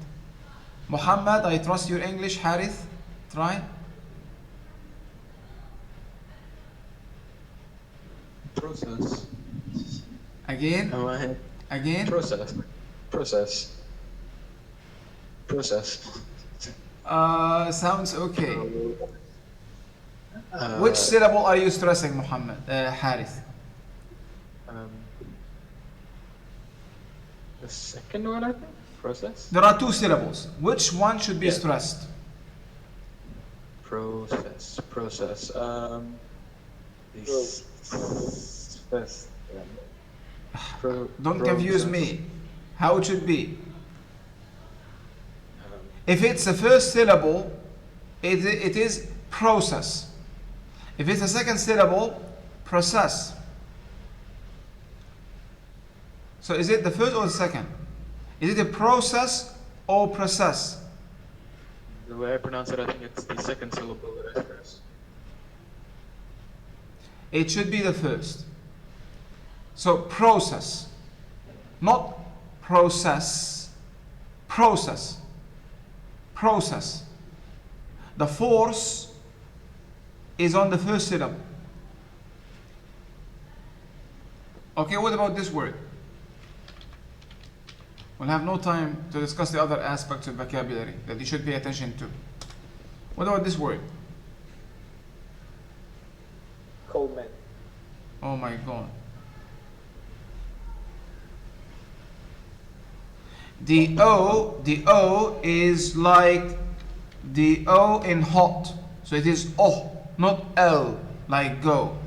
Muhammad, I trust your English. Harith, try. Process. Again. Again. Process. Process. Process. Sounds okay. Which syllable are you stressing, Muhammad? Harith. The second one, I think. Process. There are two syllables. Which one should be stressed? Process. Process. Don't confuse me. How it should be? If it's the first syllable, it is process. If it's the second syllable, process. So is it the first or the second? Is it a process or process? The way I pronounce it, I think it's the second syllable that I stress. It should be the first. So process, not process. Process. Process. The force is on the first syllable. Okay, what about this word? We'll have no time to discuss the other aspects of vocabulary that you should pay attention to. What about this word? Coleman. Oh my God. The O is like the O in hot. So it is O, not L, like go.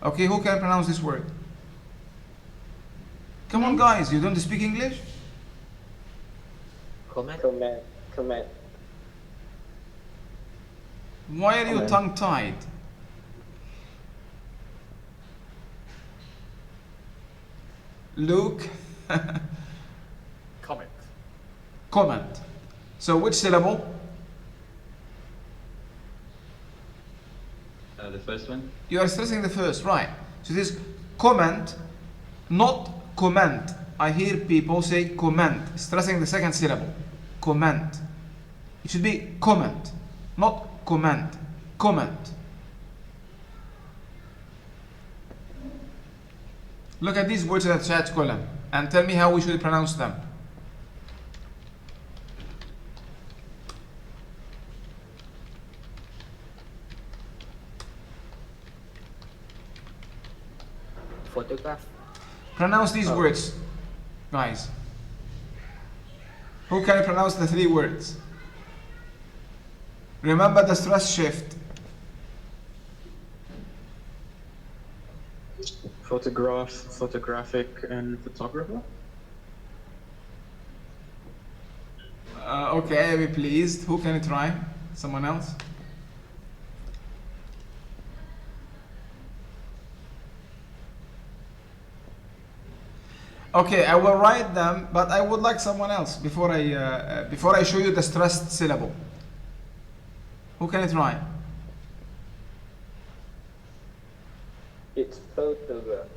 Okay, who can pronounce this word? Come on, guys, you don't speak English? Command. Why are you tongue-tied? Luke. Comment. Comment. So which syllable? The first one. You are stressing the first, right? So this comment, not comment. I hear people say comment, stressing the second syllable. Comment. It should be comment, not comment. Comment. Look at these words in the chat column and tell me how we should pronounce them. Photograph. Pronounce these words, guys. Who can pronounce the three words? Remember the stress shift. Photograph, photographic, and photographer. Okay, I'll be pleased. Who can try? Someone else? Okay, I will write them, but I would like someone else before I show you the stressed syllable. Who can try? It's photograph.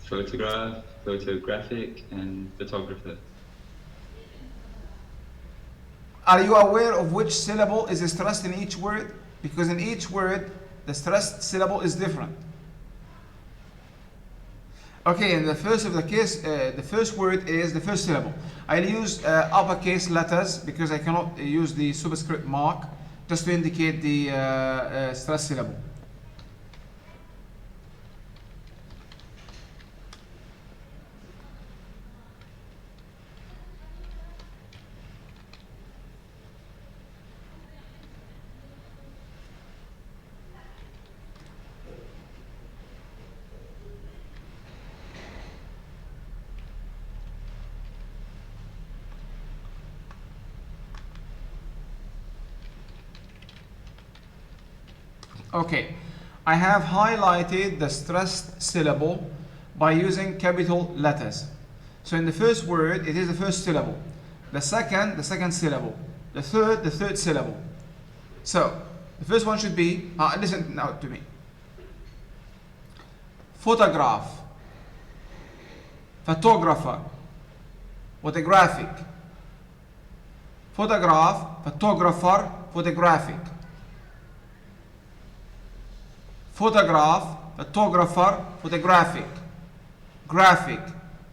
Photograph, photographic, and photographer. Are you aware of which syllable is stressed in each word? Because in each word, the stressed syllable is different. Okay, in the first of the case, the first word is the first syllable. I'll use uppercase letters because I cannot use the superscript mark just to indicate the stress syllable. Okay, I have highlighted the stressed syllable by using capital letters. So in the first word, it is the first syllable. The second syllable. The third syllable. So the first one should be, listen now to me. Photograph, photographer, photographic. Photograph, photographer, photographic. Photograph, photographer, photographic. Graphic,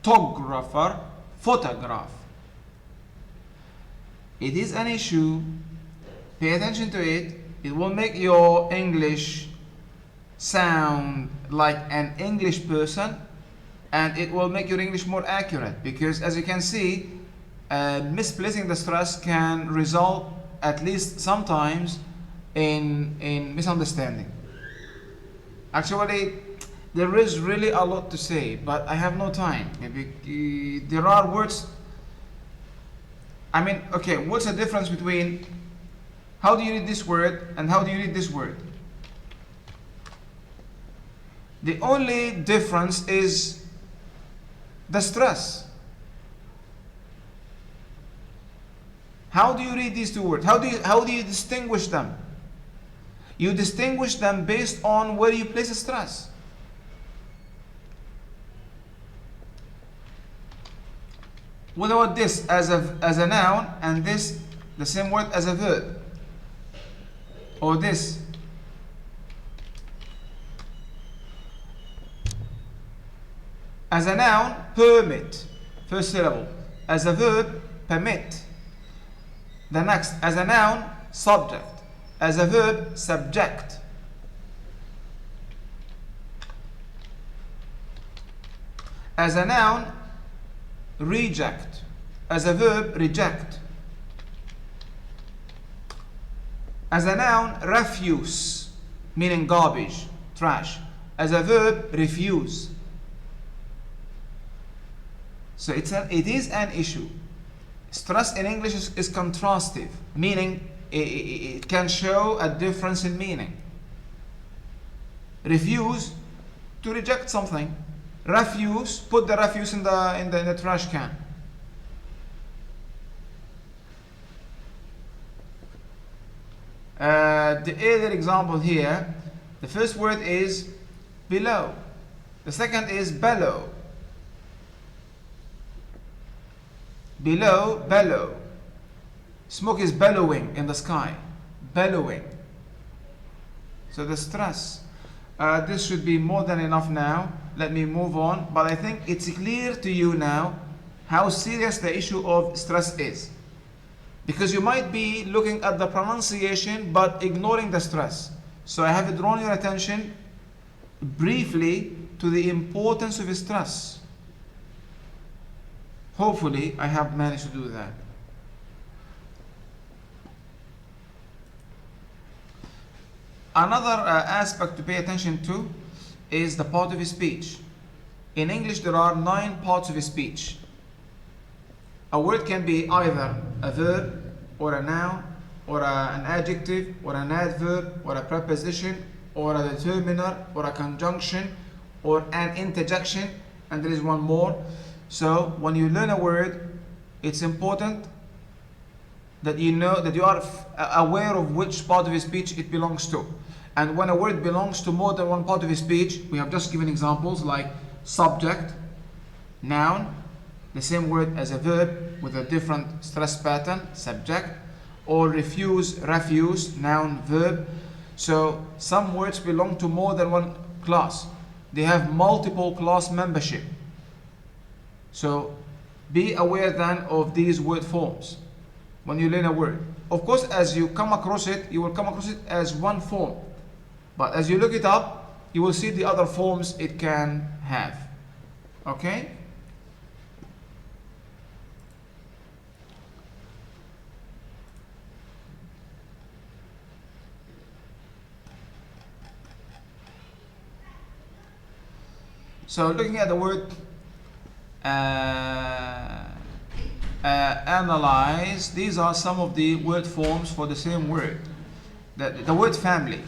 photographer, photograph. It is an issue. Pay attention to it. It will make your English sound like an English person, and it will make your English more accurate, because as you can see, misplacing the stress can result, at least sometimes, in misunderstanding. Actually, there is really a lot to say, but I have no time. Maybe there are words. I mean, okay, what's the difference between how do you read this word and how do you read this word? The only difference is the stress. How do you read these two words? How do you distinguish them? You distinguish them based on where you place a stress. What about this as a noun and this the same word as a verb? Or this? As a noun, permit, first syllable. As a verb, permit. The next, as a noun, subject. As a verb, subject. As a noun, reject. As a verb, reject. As a noun, refuse, meaning garbage, trash. As a verb, refuse. So it is an issue. Stress in English is contrastive, meaning it can show a difference in meaning. Refuse, to reject something. Refuse, put the refuse in the trash can. The other example here, the first word is below. The second is bellow. Below, bellow. Smoke is bellowing in the sky. Bellowing. So the stress. This should be more than enough now. Let me move on. But I think it's clear to you now how serious the issue of stress is. Because you might be looking at the pronunciation but ignoring the stress. So I have drawn your attention briefly to the importance of stress. Hopefully I have managed to do that. Another aspect to pay attention to is the part of speech. In English there are 9 parts of speech. A word can be either a verb or a noun or an adjective or an adverb or a preposition or a determiner or a conjunction or an interjection, and there is one more. So when you learn a word, it's important that you know that you are aware of which part of speech it belongs to. And when a word belongs to more than one part of speech, we have just given examples like subject, noun, the same word as a verb with a different stress pattern, subject, or refuse, noun, verb. So some words belong to more than one class. They have multiple class membership. So be aware then of these word forms when you learn a word. Of course, as you come across it, you will come across it as one form. But as you look it up, you will see the other forms it can have. Okay? So looking at the word analyze, these are some of the word forms for the same word. The word family.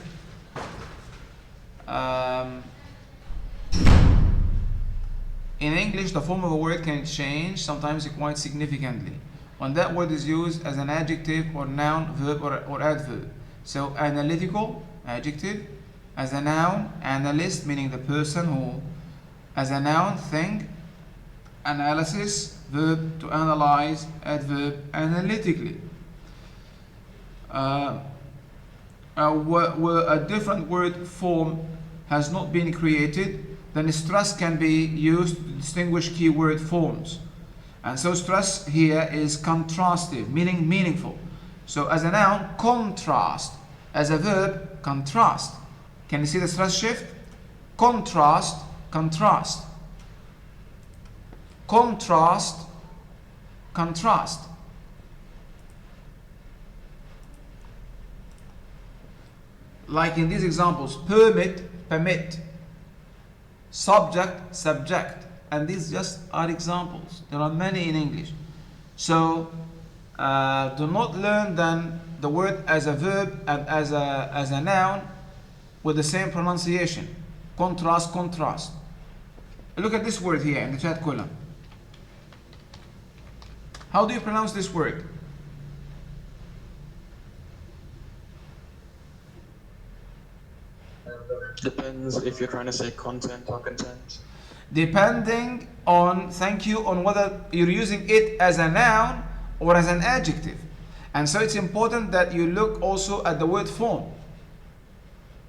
In English, the form of a word can change, sometimes quite significantly, when that word is used as an adjective or noun, verb or adverb. So analytical, adjective. As a noun, analyst, meaning the person who. As a noun, thing. Analysis, verb, to analyze, adverb, analytically. Where a different word form has not been created, then stress can be used to distinguish keyword forms. And so stress here is contrastive, meaning meaningful. So as a noun, contrast. As a verb, contrast. Can you see the stress shift? Contrast, contrast. Contrast, contrast. Like in these examples, permit, permit. Subject, subject. And these just are examples. There are many in English. So do not learn then the word as a verb and as a noun with the same pronunciation. Contrast, contrast. Look at this word here in the chat column. How do you pronounce this word? Depends if you're trying to say content or content. Depending on, thank you, on whether you're using it as a noun or as an adjective. And so it's important that you look also at the word form.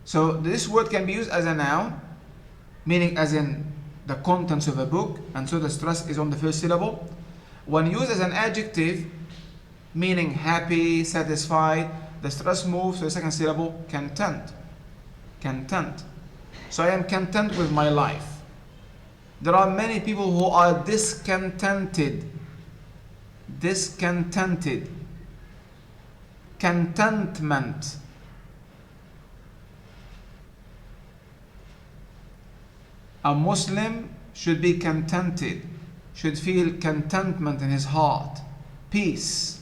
So this word can be used as a noun, meaning as in the contents of a book, and so the stress is on the first syllable. When used as an adjective, meaning happy, satisfied, the stress moves to the second syllable, content. Content. So I am content with my life. There are many people who are discontented. Discontented. Contentment. A Muslim should be contented, should feel contentment in his heart, peace,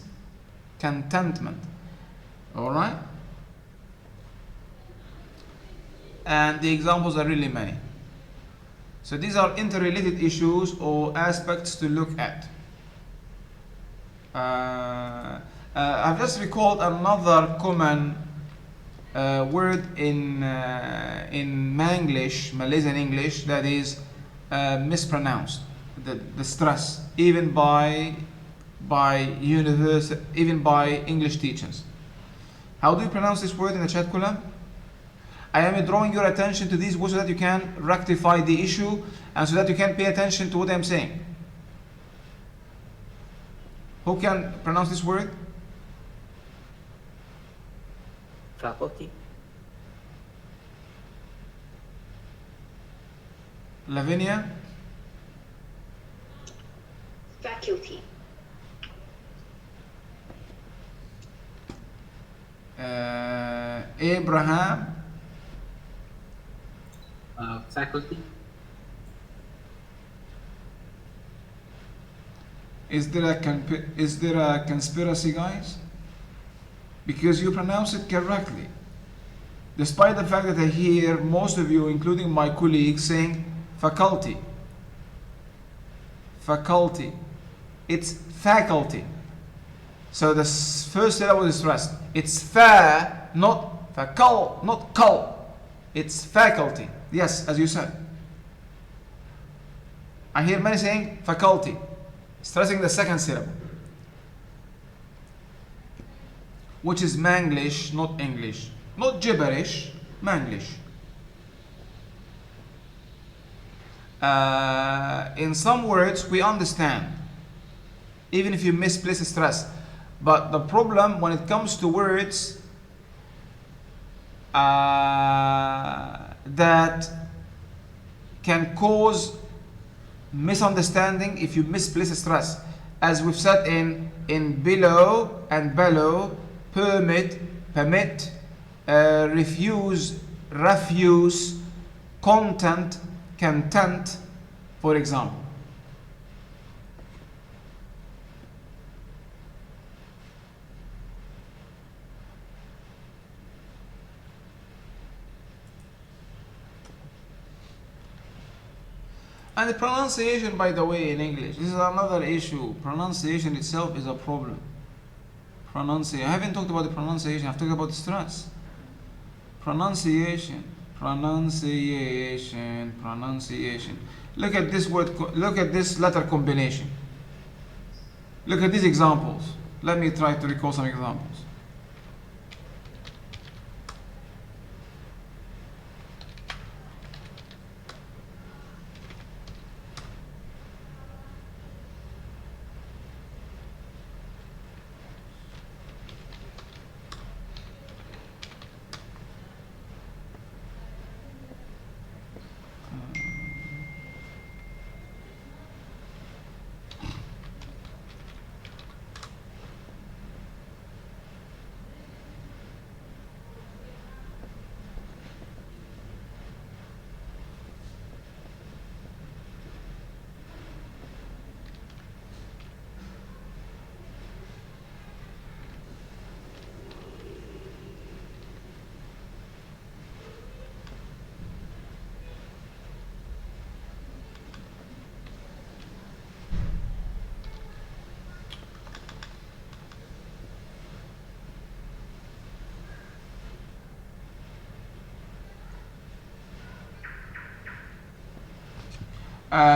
contentment. All right? And the examples are really many. So these are interrelated issues or aspects to look at. I've just recalled another common word in Manglish, Malaysian English, that is mispronounced. The stress, even by English teachers. How do you pronounce this word in the chat column? I am drawing your attention to these words so that you can rectify the issue and so that you can pay attention to what I'm saying. Who can pronounce this word? Faculty. Lavinia? Faculty. Abraham? Faculty. Is there a conspiracy, guys? Because you pronounce it correctly. Despite the fact that I hear most of you, including my colleagues, saying faculty. Faculty. It's faculty. So the first syllable is stressed. It's fa, not fakal, not kal. It's faculty. Yes, as you said. I hear many saying faculty, stressing the second syllable, which is Manglish, not English. Not gibberish, Manglish. In some words, we understand, even if you misplace a stress. But the problem when it comes to words that can cause misunderstanding if you misplace a stress, as we've said in below and bellow, permit, permit, refuse, refuse, content, content, for example. And the pronunciation, by the way, in English, this is another issue. Pronunciation itself is a problem. Pronunciation. I haven't talked about the pronunciation. I've talked about the stress. Pronunciation. Pronunciation. Pronunciation. Look at this word. Look at this letter combination. Look at these examples. Let me try to recall some examples.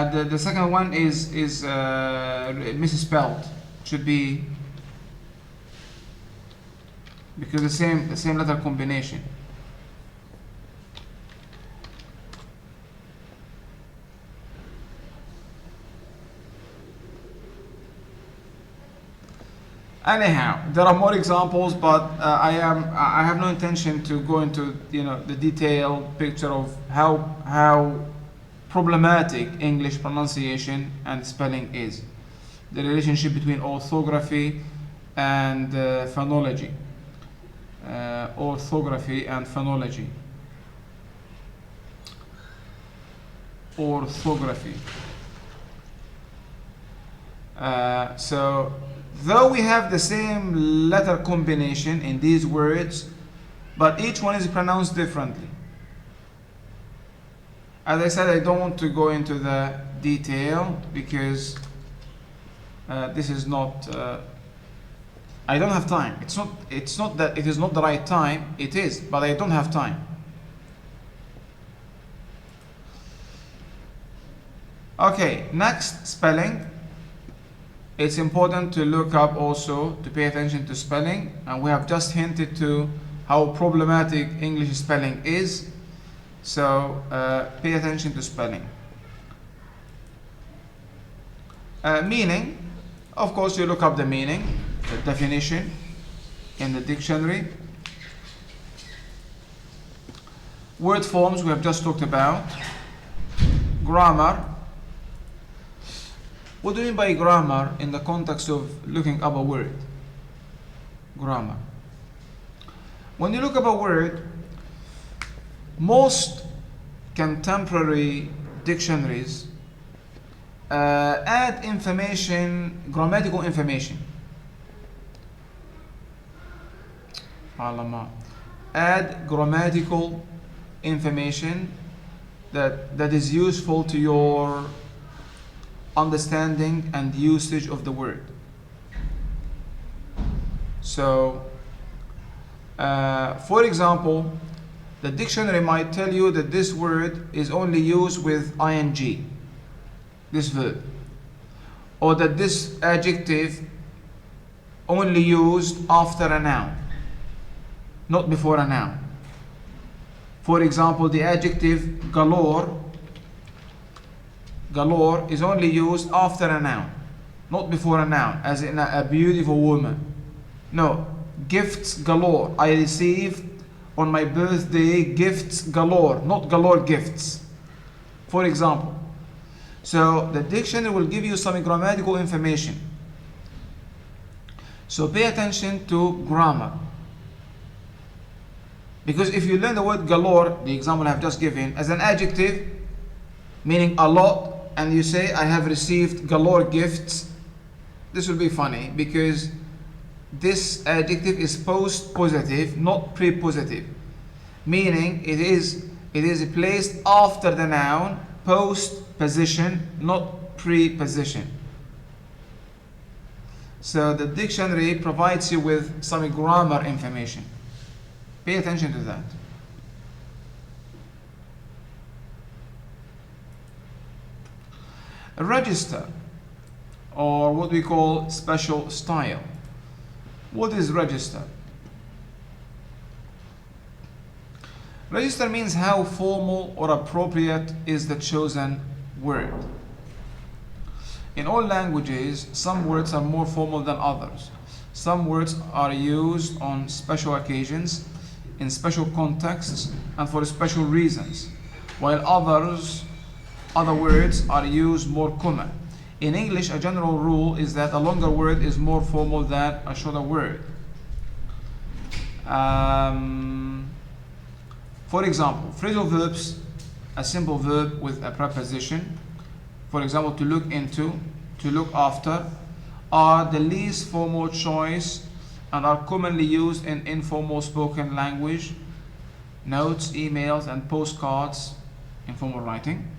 The second one is misspelled. Should be because the same letter combination. Anyhow, there are more examples, but I have no intention to go into the detailed picture of how problematic English pronunciation and spelling is. The relationship between orthography and phonology. Orthography and phonology. Orthography. So, though we have the same letter combination in these words, but each one is pronounced differently. As I said, I don't want to go into the detail because this is not. I don't have time. It's not that it is not the right time. It is, but I don't have time. Okay, next, spelling. It's important to look up also, to pay attention to spelling, and we have just hinted to how problematic English spelling is. So pay attention to spelling. Meaning, of course, you look up the meaning, the definition in the dictionary. Word forms we have just talked about. Grammar. What do you mean by grammar in the context of looking up a word? Grammar. When you look up a word, most contemporary dictionaries add information, grammatical information. Add grammatical information that is useful to your understanding and usage of the word. So, for example, the dictionary might tell you that this word is only used with ing, this verb, or that this adjective only used after a noun, not before a noun. For example, the adjective galore is only used after a noun, not before a noun, as in a beautiful woman. No, gifts galore. I received on my birthday gifts galore, not galore gifts, for example. So the dictionary will give you some grammatical information. So pay attention to grammar. Because if you learn the word galore, the example I have just given, as an adjective, meaning a lot, and you say, I have received galore gifts, this will be funny because this adjective is post-positive, not pre-positive. Meaning it is placed after the noun, post-position, not pre-position. So the dictionary provides you with some grammar information. Pay attention to that. A register, or what we call special style. What is register? Register means how formal or appropriate is the chosen word. In all languages, some words are more formal than others. Some words are used on special occasions, in special contexts, and for special reasons, while other words are used more common. In English, a general rule is that a longer word is more formal than a shorter word. For example, phrasal verbs, a simple verb with a preposition, for example, to look into, to look after, are the least formal choice and are commonly used in informal spoken language, notes, emails, and postcards, informal writing.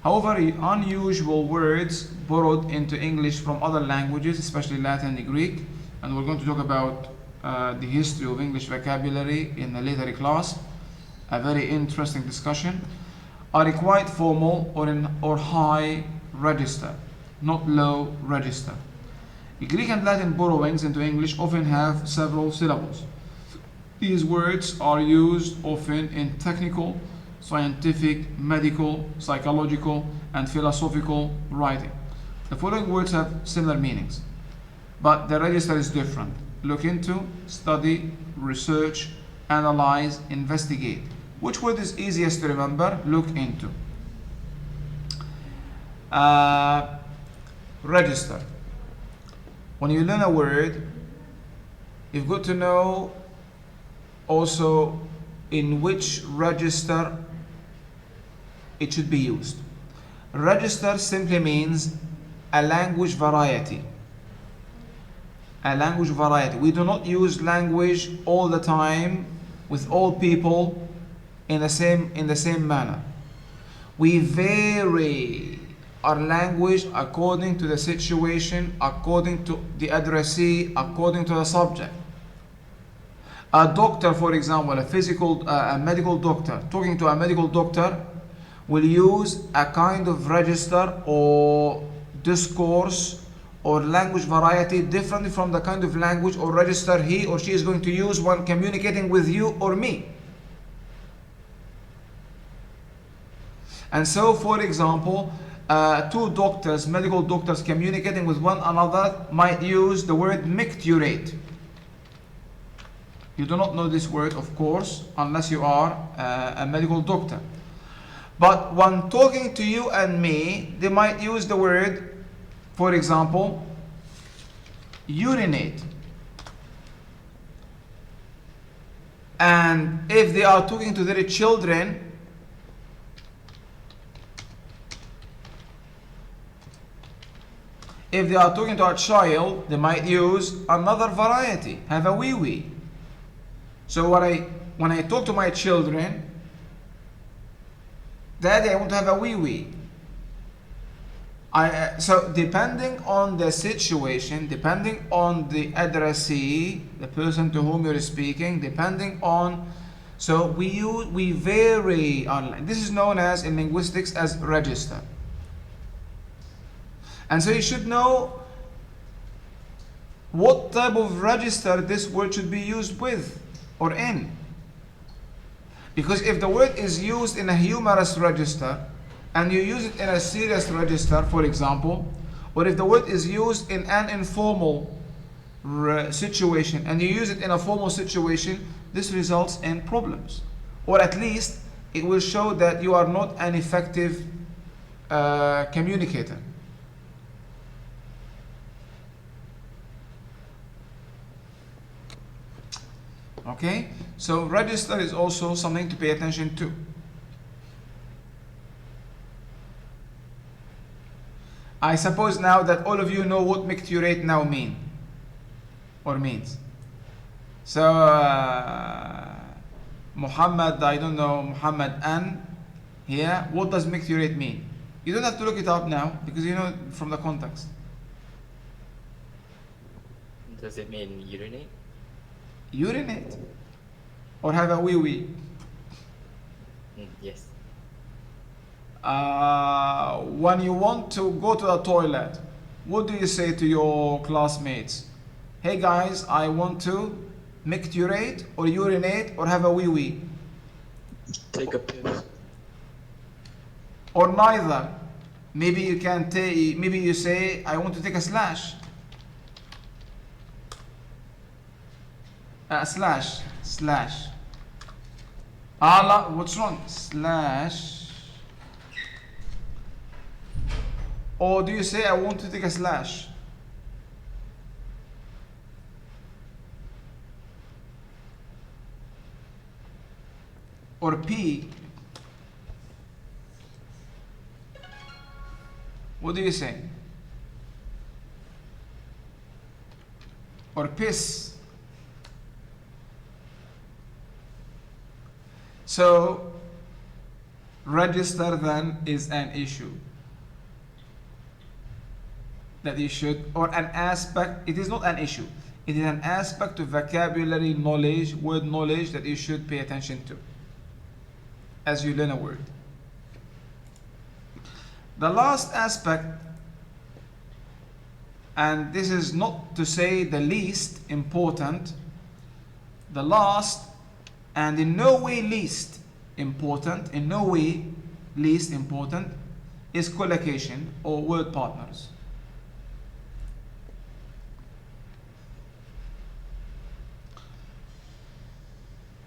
However, unusual words borrowed into English from other languages, especially Latin and Greek, and we're going to talk about the history of English vocabulary in a later class, a very interesting discussion, are quite formal or high register, not low register. Greek and Latin borrowings into English often have several syllables. These words are used often in technical, scientific, medical, psychological, and philosophical writing. The following words have similar meanings, but the register is different. Look into, study, research, analyze, investigate. Which word is easiest to remember? Look into. Register. When you learn a word, you've got to know also in which register it should be used. Register simply means a language variety. A language variety. We do not use language all the time with all people in the same manner. We vary our language according to the situation, according to the addressee, according to the subject. A doctor, for example, a medical doctor, talking to a medical doctor, will use a kind of register or discourse or language variety differently from the kind of language or register he or she is going to use when communicating with you or me. And so, for example, two doctors, medical doctors communicating with one another might use the word micturate. You do not know this word, of course, unless you are a medical doctor. But when talking to you and me, they might use the word, for example, urinate. And if they are talking to their children, if they are talking to a child, they might use another variety, have a wee wee. So when I talk to my children, Daddy, I want to have a wee wee. So depending on the situation, depending on the addressee, the person to whom you're speaking, depending on, so we vary on. This is known as in linguistics as register. And so you should know what type of register this word should be used with or in. Because if the word is used in a humorous register and you use it in a serious register, for example, or if the word is used in an informal situation and you use it in a formal situation, this results in problems. Or at least it will show that you are not an effective communicator. Okay, so register is also something to pay attention to. I suppose now that all of you know what micturate now means. So Muhammad, I don't know, Muhammad An here, what does micturate mean? You don't have to look it up now because you know from the context. Does it mean urinate? Urinate or have a wee wee. Yes. When you want to go to the toilet, what do you say to your classmates? Hey guys, I want to micturate or urinate or have a wee wee. Take a piss. Or neither. Maybe you can take. Maybe you say, I want to take a slash. Slash. Allah, what's wrong? Slash. Or do you say, I want to take a slash? Or pee. What do you say? Or piss. So, register then is an issue that you should, or an aspect, it is not an issue, it is an aspect of vocabulary knowledge, word knowledge that you should pay attention to as you learn a word. The last aspect, and this is not to say the least important, the last and in no way least important, is collocation or word partners.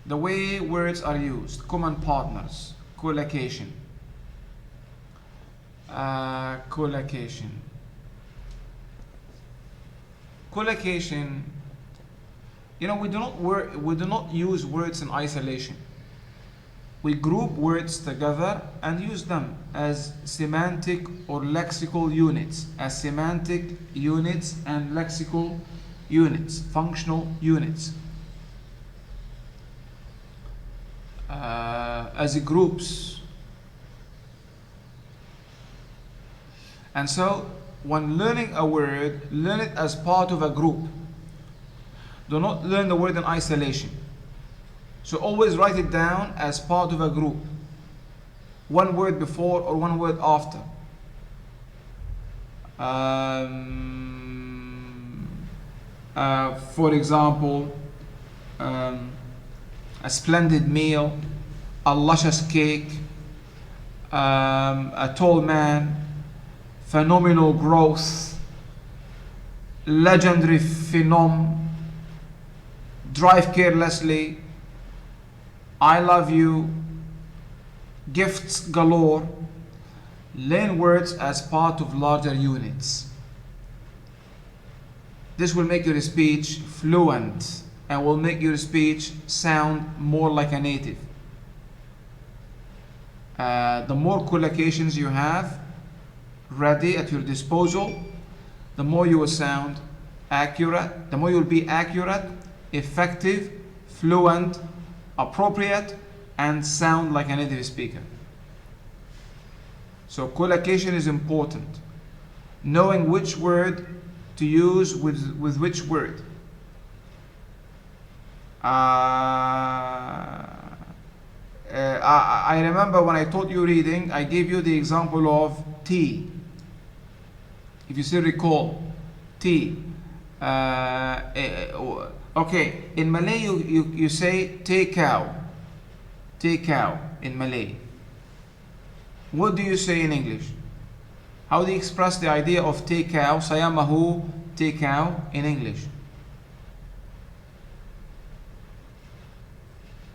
The way words are used, common partners, collocation. Collocation. You know, we do not use words in isolation. We group words together and use them as semantic or lexical units, as semantic units and lexical units, functional units. As groups. And so, when learning a word, learn it as part of a group. Do not learn the word in isolation. So always write it down as part of a group. One word before or one word after. For example, a splendid meal, a luscious cake, a tall man, phenomenal growth, legendary phenom, drive carelessly, I love you, gifts galore. Learn words as part of larger units. This will make your speech fluent and will make your speech sound more like a native. The more collocations you have ready at your disposal, the more you will sound accurate, the more you will be accurate, effective, fluent, appropriate, and sound like a native speaker. So collocation is important. Knowing which word to use with which word. I remember when I taught you reading, I gave you the example of tea. If you still recall, tea. Okay, in Malay you say take cow. Take cow in Malay. What do you say in English? How do you express the idea of take cow? Saya mahu take cow in English.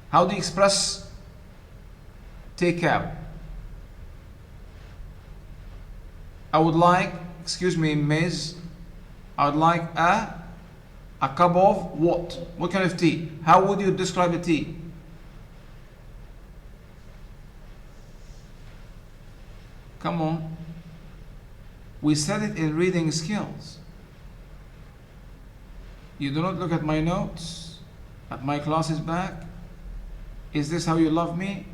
How do you express take cow? I would like, excuse me, Miss, I would like a cup of what? What kind of tea? How would you describe the tea? Come on. We said it in reading skills. You do not look at my notes, at my classes back. Is this how you love me?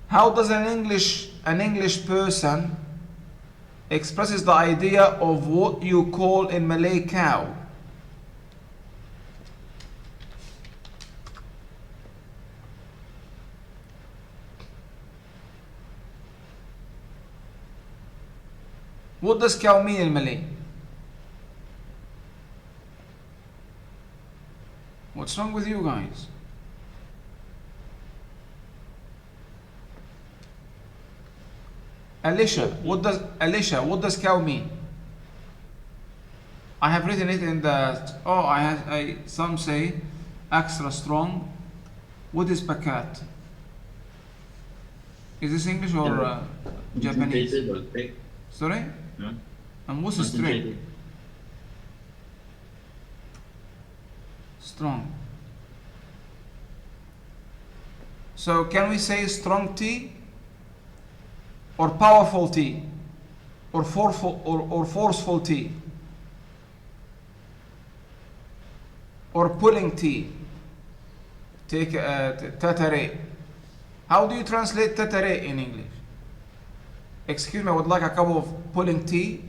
How does an English person expresses the idea of what you call in Malay cow? What does cow mean in Malay? What's wrong with you guys? Alicia, what does cow mean? I have written it in the some say extra strong. What is pakat? Is this English or Japanese? Sorry? No? And what's a string? Strong. So can we say strong tea? Or powerful tea? Or forceful tea? Or pulling tea? Take tatare. How do you translate tatare in English? Excuse me, I would like a cup of pulling tea.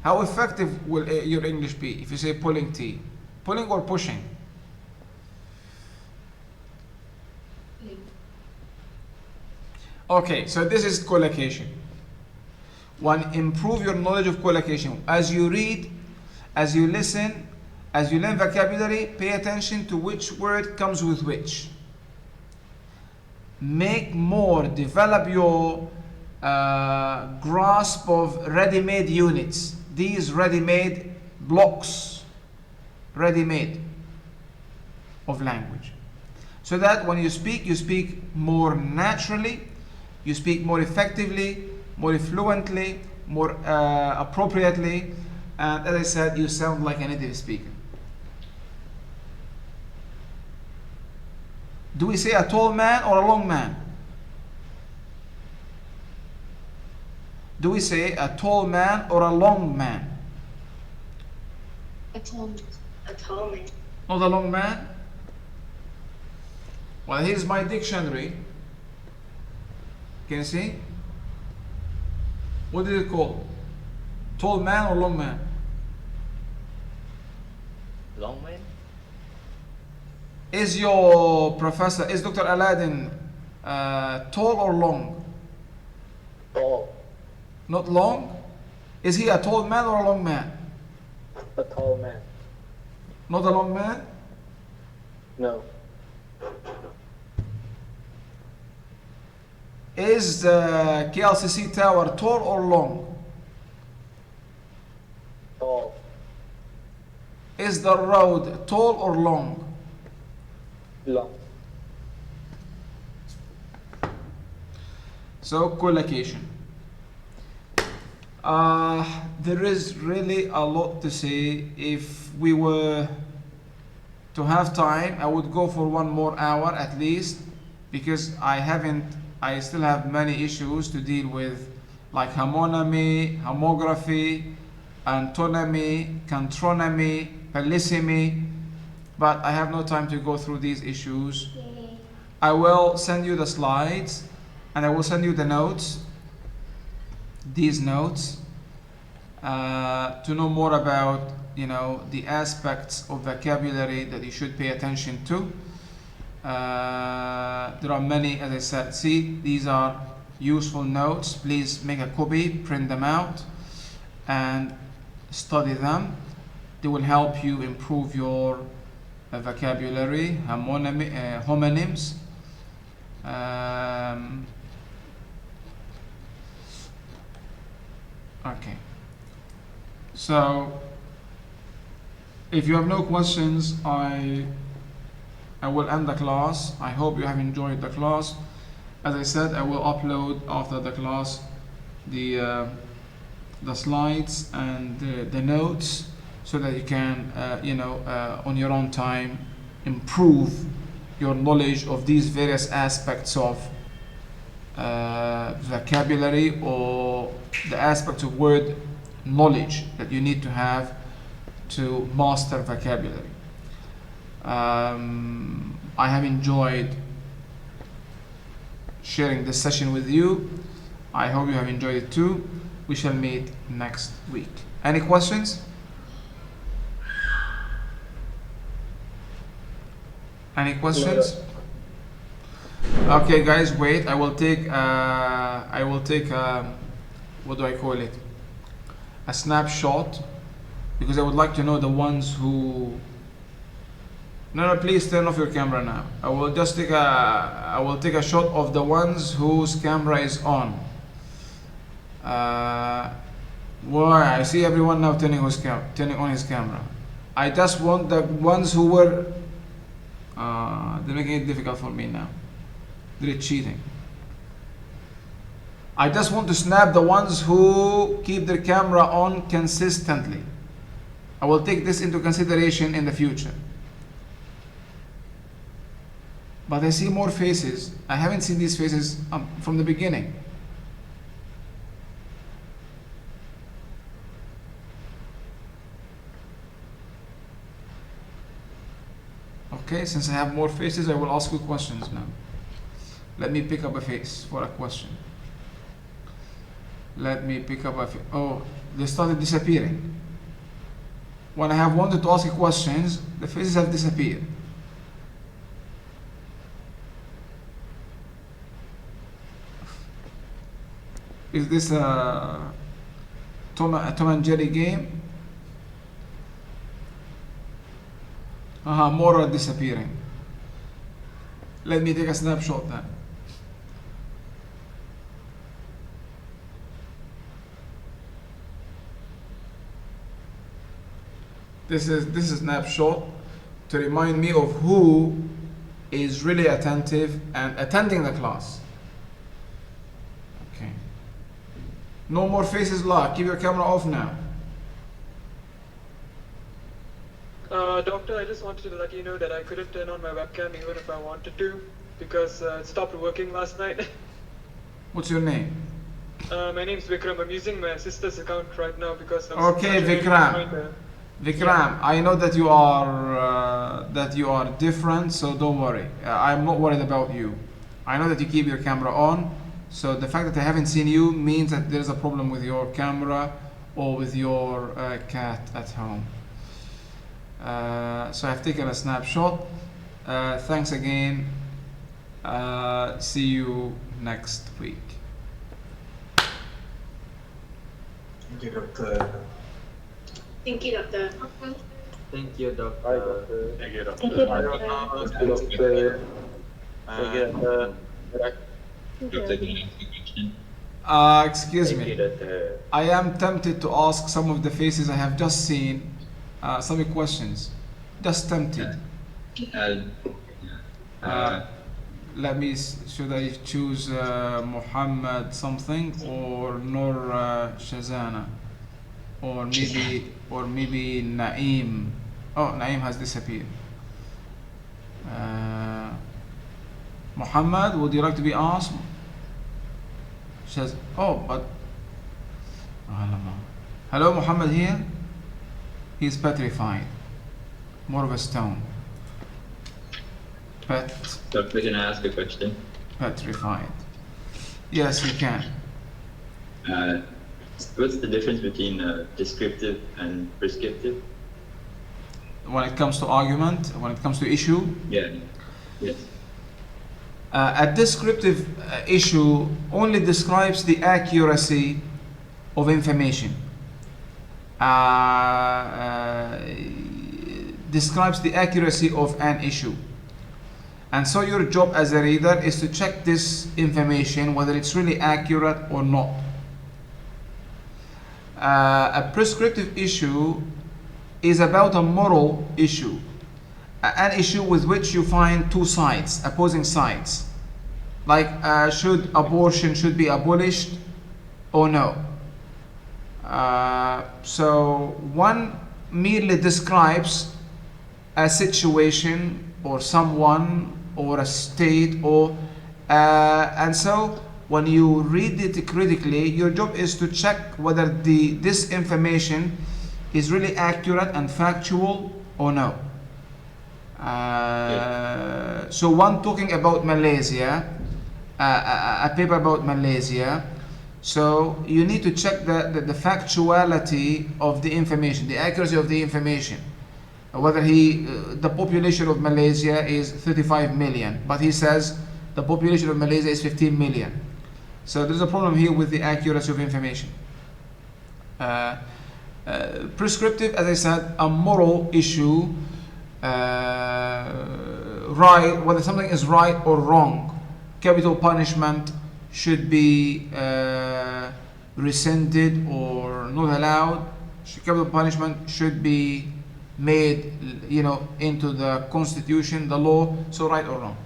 How effective will your English be if you say pulling tea? Pulling or pushing? Okay, so this is collocation. One, improve your knowledge of collocation. As you read, as you listen, as you learn vocabulary, pay attention to which word comes with which. Make more, develop your grasp of ready-made units. These ready-made blocks, ready-made of language. So that when you speak more naturally, you speak more effectively, more fluently, more appropriately, and as I said, you sound like a native speaker. Do we say a tall man or a long man? Do we say a tall man or a long man? A tall man. Not a long man? Well, here's my dictionary. Can you see? What is it called? Tall man or long man? Long man? Is your professor, is Dr. Aladdin tall or long? Tall. Not long? Is he a tall man or a long man? A tall man. Not a long man? No. Is the KLCC tower tall or long? Tall. Is the road tall or long? Long. So, collocation. There is really a lot to say. If we were to have time, I would go for 1 more hour at least, because I still have many issues to deal with, like homonymy, homography, antonymy, contronymy, polysemy, but I have no time to go through these issues. I will send you the slides and I will send you the notes, these notes, to know more about, the aspects of vocabulary that you should pay attention to. There are many, as I said. See, these are useful notes. Please make a copy, print them out, and study them. They will help you improve your vocabulary, homonyms. Okay. So, if you have no questions, I will end the class. I hope you have enjoyed the class. As I said, I will upload after the class the slides and the notes, so that you can, on your own time, improve your knowledge of these various aspects of vocabulary, or the aspects of word knowledge that you need to have to master vocabulary. I have enjoyed sharing this session with you. I hope you have enjoyed it too. We shall meet next week. Any questions? Any questions? Okay, guys, wait. I will take what do I call it? A snapshot, because I would like to know the ones who. No, please turn off your camera now. I will take a shot of the ones whose camera is on. Why? I see everyone now turning on his camera. I just want the ones who were. They're making it difficult for me now. They're cheating. I just want to snap the ones who keep their camera on consistently. I will take this into consideration in the future. But I see more faces. I haven't seen these faces from the beginning. Okay, since I have more faces, I will ask you questions now. Let me pick up a face for a question. Let me pick up a face. Oh, they started disappearing. When I have wanted to ask you questions, the faces have disappeared. Is this a Tom and Jerry game? More are disappearing. Let me take a snapshot then. This is a snapshot to remind me of who is really attentive and attending the class. Okay. No more faces locked. Keep your camera off now. Doctor, I just wanted to let you know that I couldn't turn on my webcam even if I wanted to, because it stopped working last night. What's your name? My name's Vikram. I'm using my sister's account right now because I'm Okay, Vikram. Vikram, I know that you are different, so don't worry. I'm not worried about you. I know that you keep your camera on, so the fact that I haven't seen you means that there's a problem with your camera or with your cat at home. So I've taken a snapshot. Thanks again. See you next week. Thank you, Doctor. Thank you, Doctor. Thank you, Doctor. Bye, Doctor. Thank you, Thank you, Doctor. Doctor. Thank you, Doctor. Thank you, Doctor. Doctor, can I ask a question? Excuse Thank you, me. Doctor. I am tempted to ask some of the faces I have just seen some questions. Just tempted. Let me. Should I choose Muhammad something or Nur Shazana, or maybe Naeem? Oh, Naeem has disappeared. Muhammad, would you like to be asked? Oh, but hello, Muhammad here. He's petrified. More of a stone. Doctor, can I ask a question? Petrified. Yes, you can. What's the difference between descriptive and prescriptive? When it comes to argument, when it comes to issue, Yeah. Yes. a descriptive issue only describes the accuracy of information. Describes the accuracy of an issue. And so your job as a reader is to check this information, whether it's really accurate or not. A prescriptive issue is about a moral issue, an issue with which you find two sides, opposing sides. Like should abortion be abolished or no? So one merely describes a situation or someone or a state, or and so when you read it critically, your job is to check whether this information is really accurate and factual or no. So one talking about Malaysia, a paper about Malaysia, so you need to check the factuality of the information, the accuracy of the information. Whether the population of Malaysia is 35 million, but he says the population of Malaysia is 15 million. So there's a problem here with the accuracy of information. Prescriptive, as I said, a moral issue, right, whether something is right or wrong. Capital punishment should be rescinded or not allowed. Capital punishment should be made, into the constitution, the law, so right or wrong.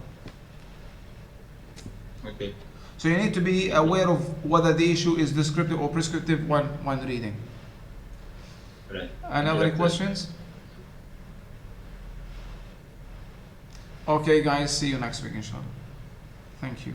Okay. So you need to be aware of whether the issue is descriptive or prescriptive when reading. Right. Any other questions? Okay guys, see you next week inshallah. Thank you.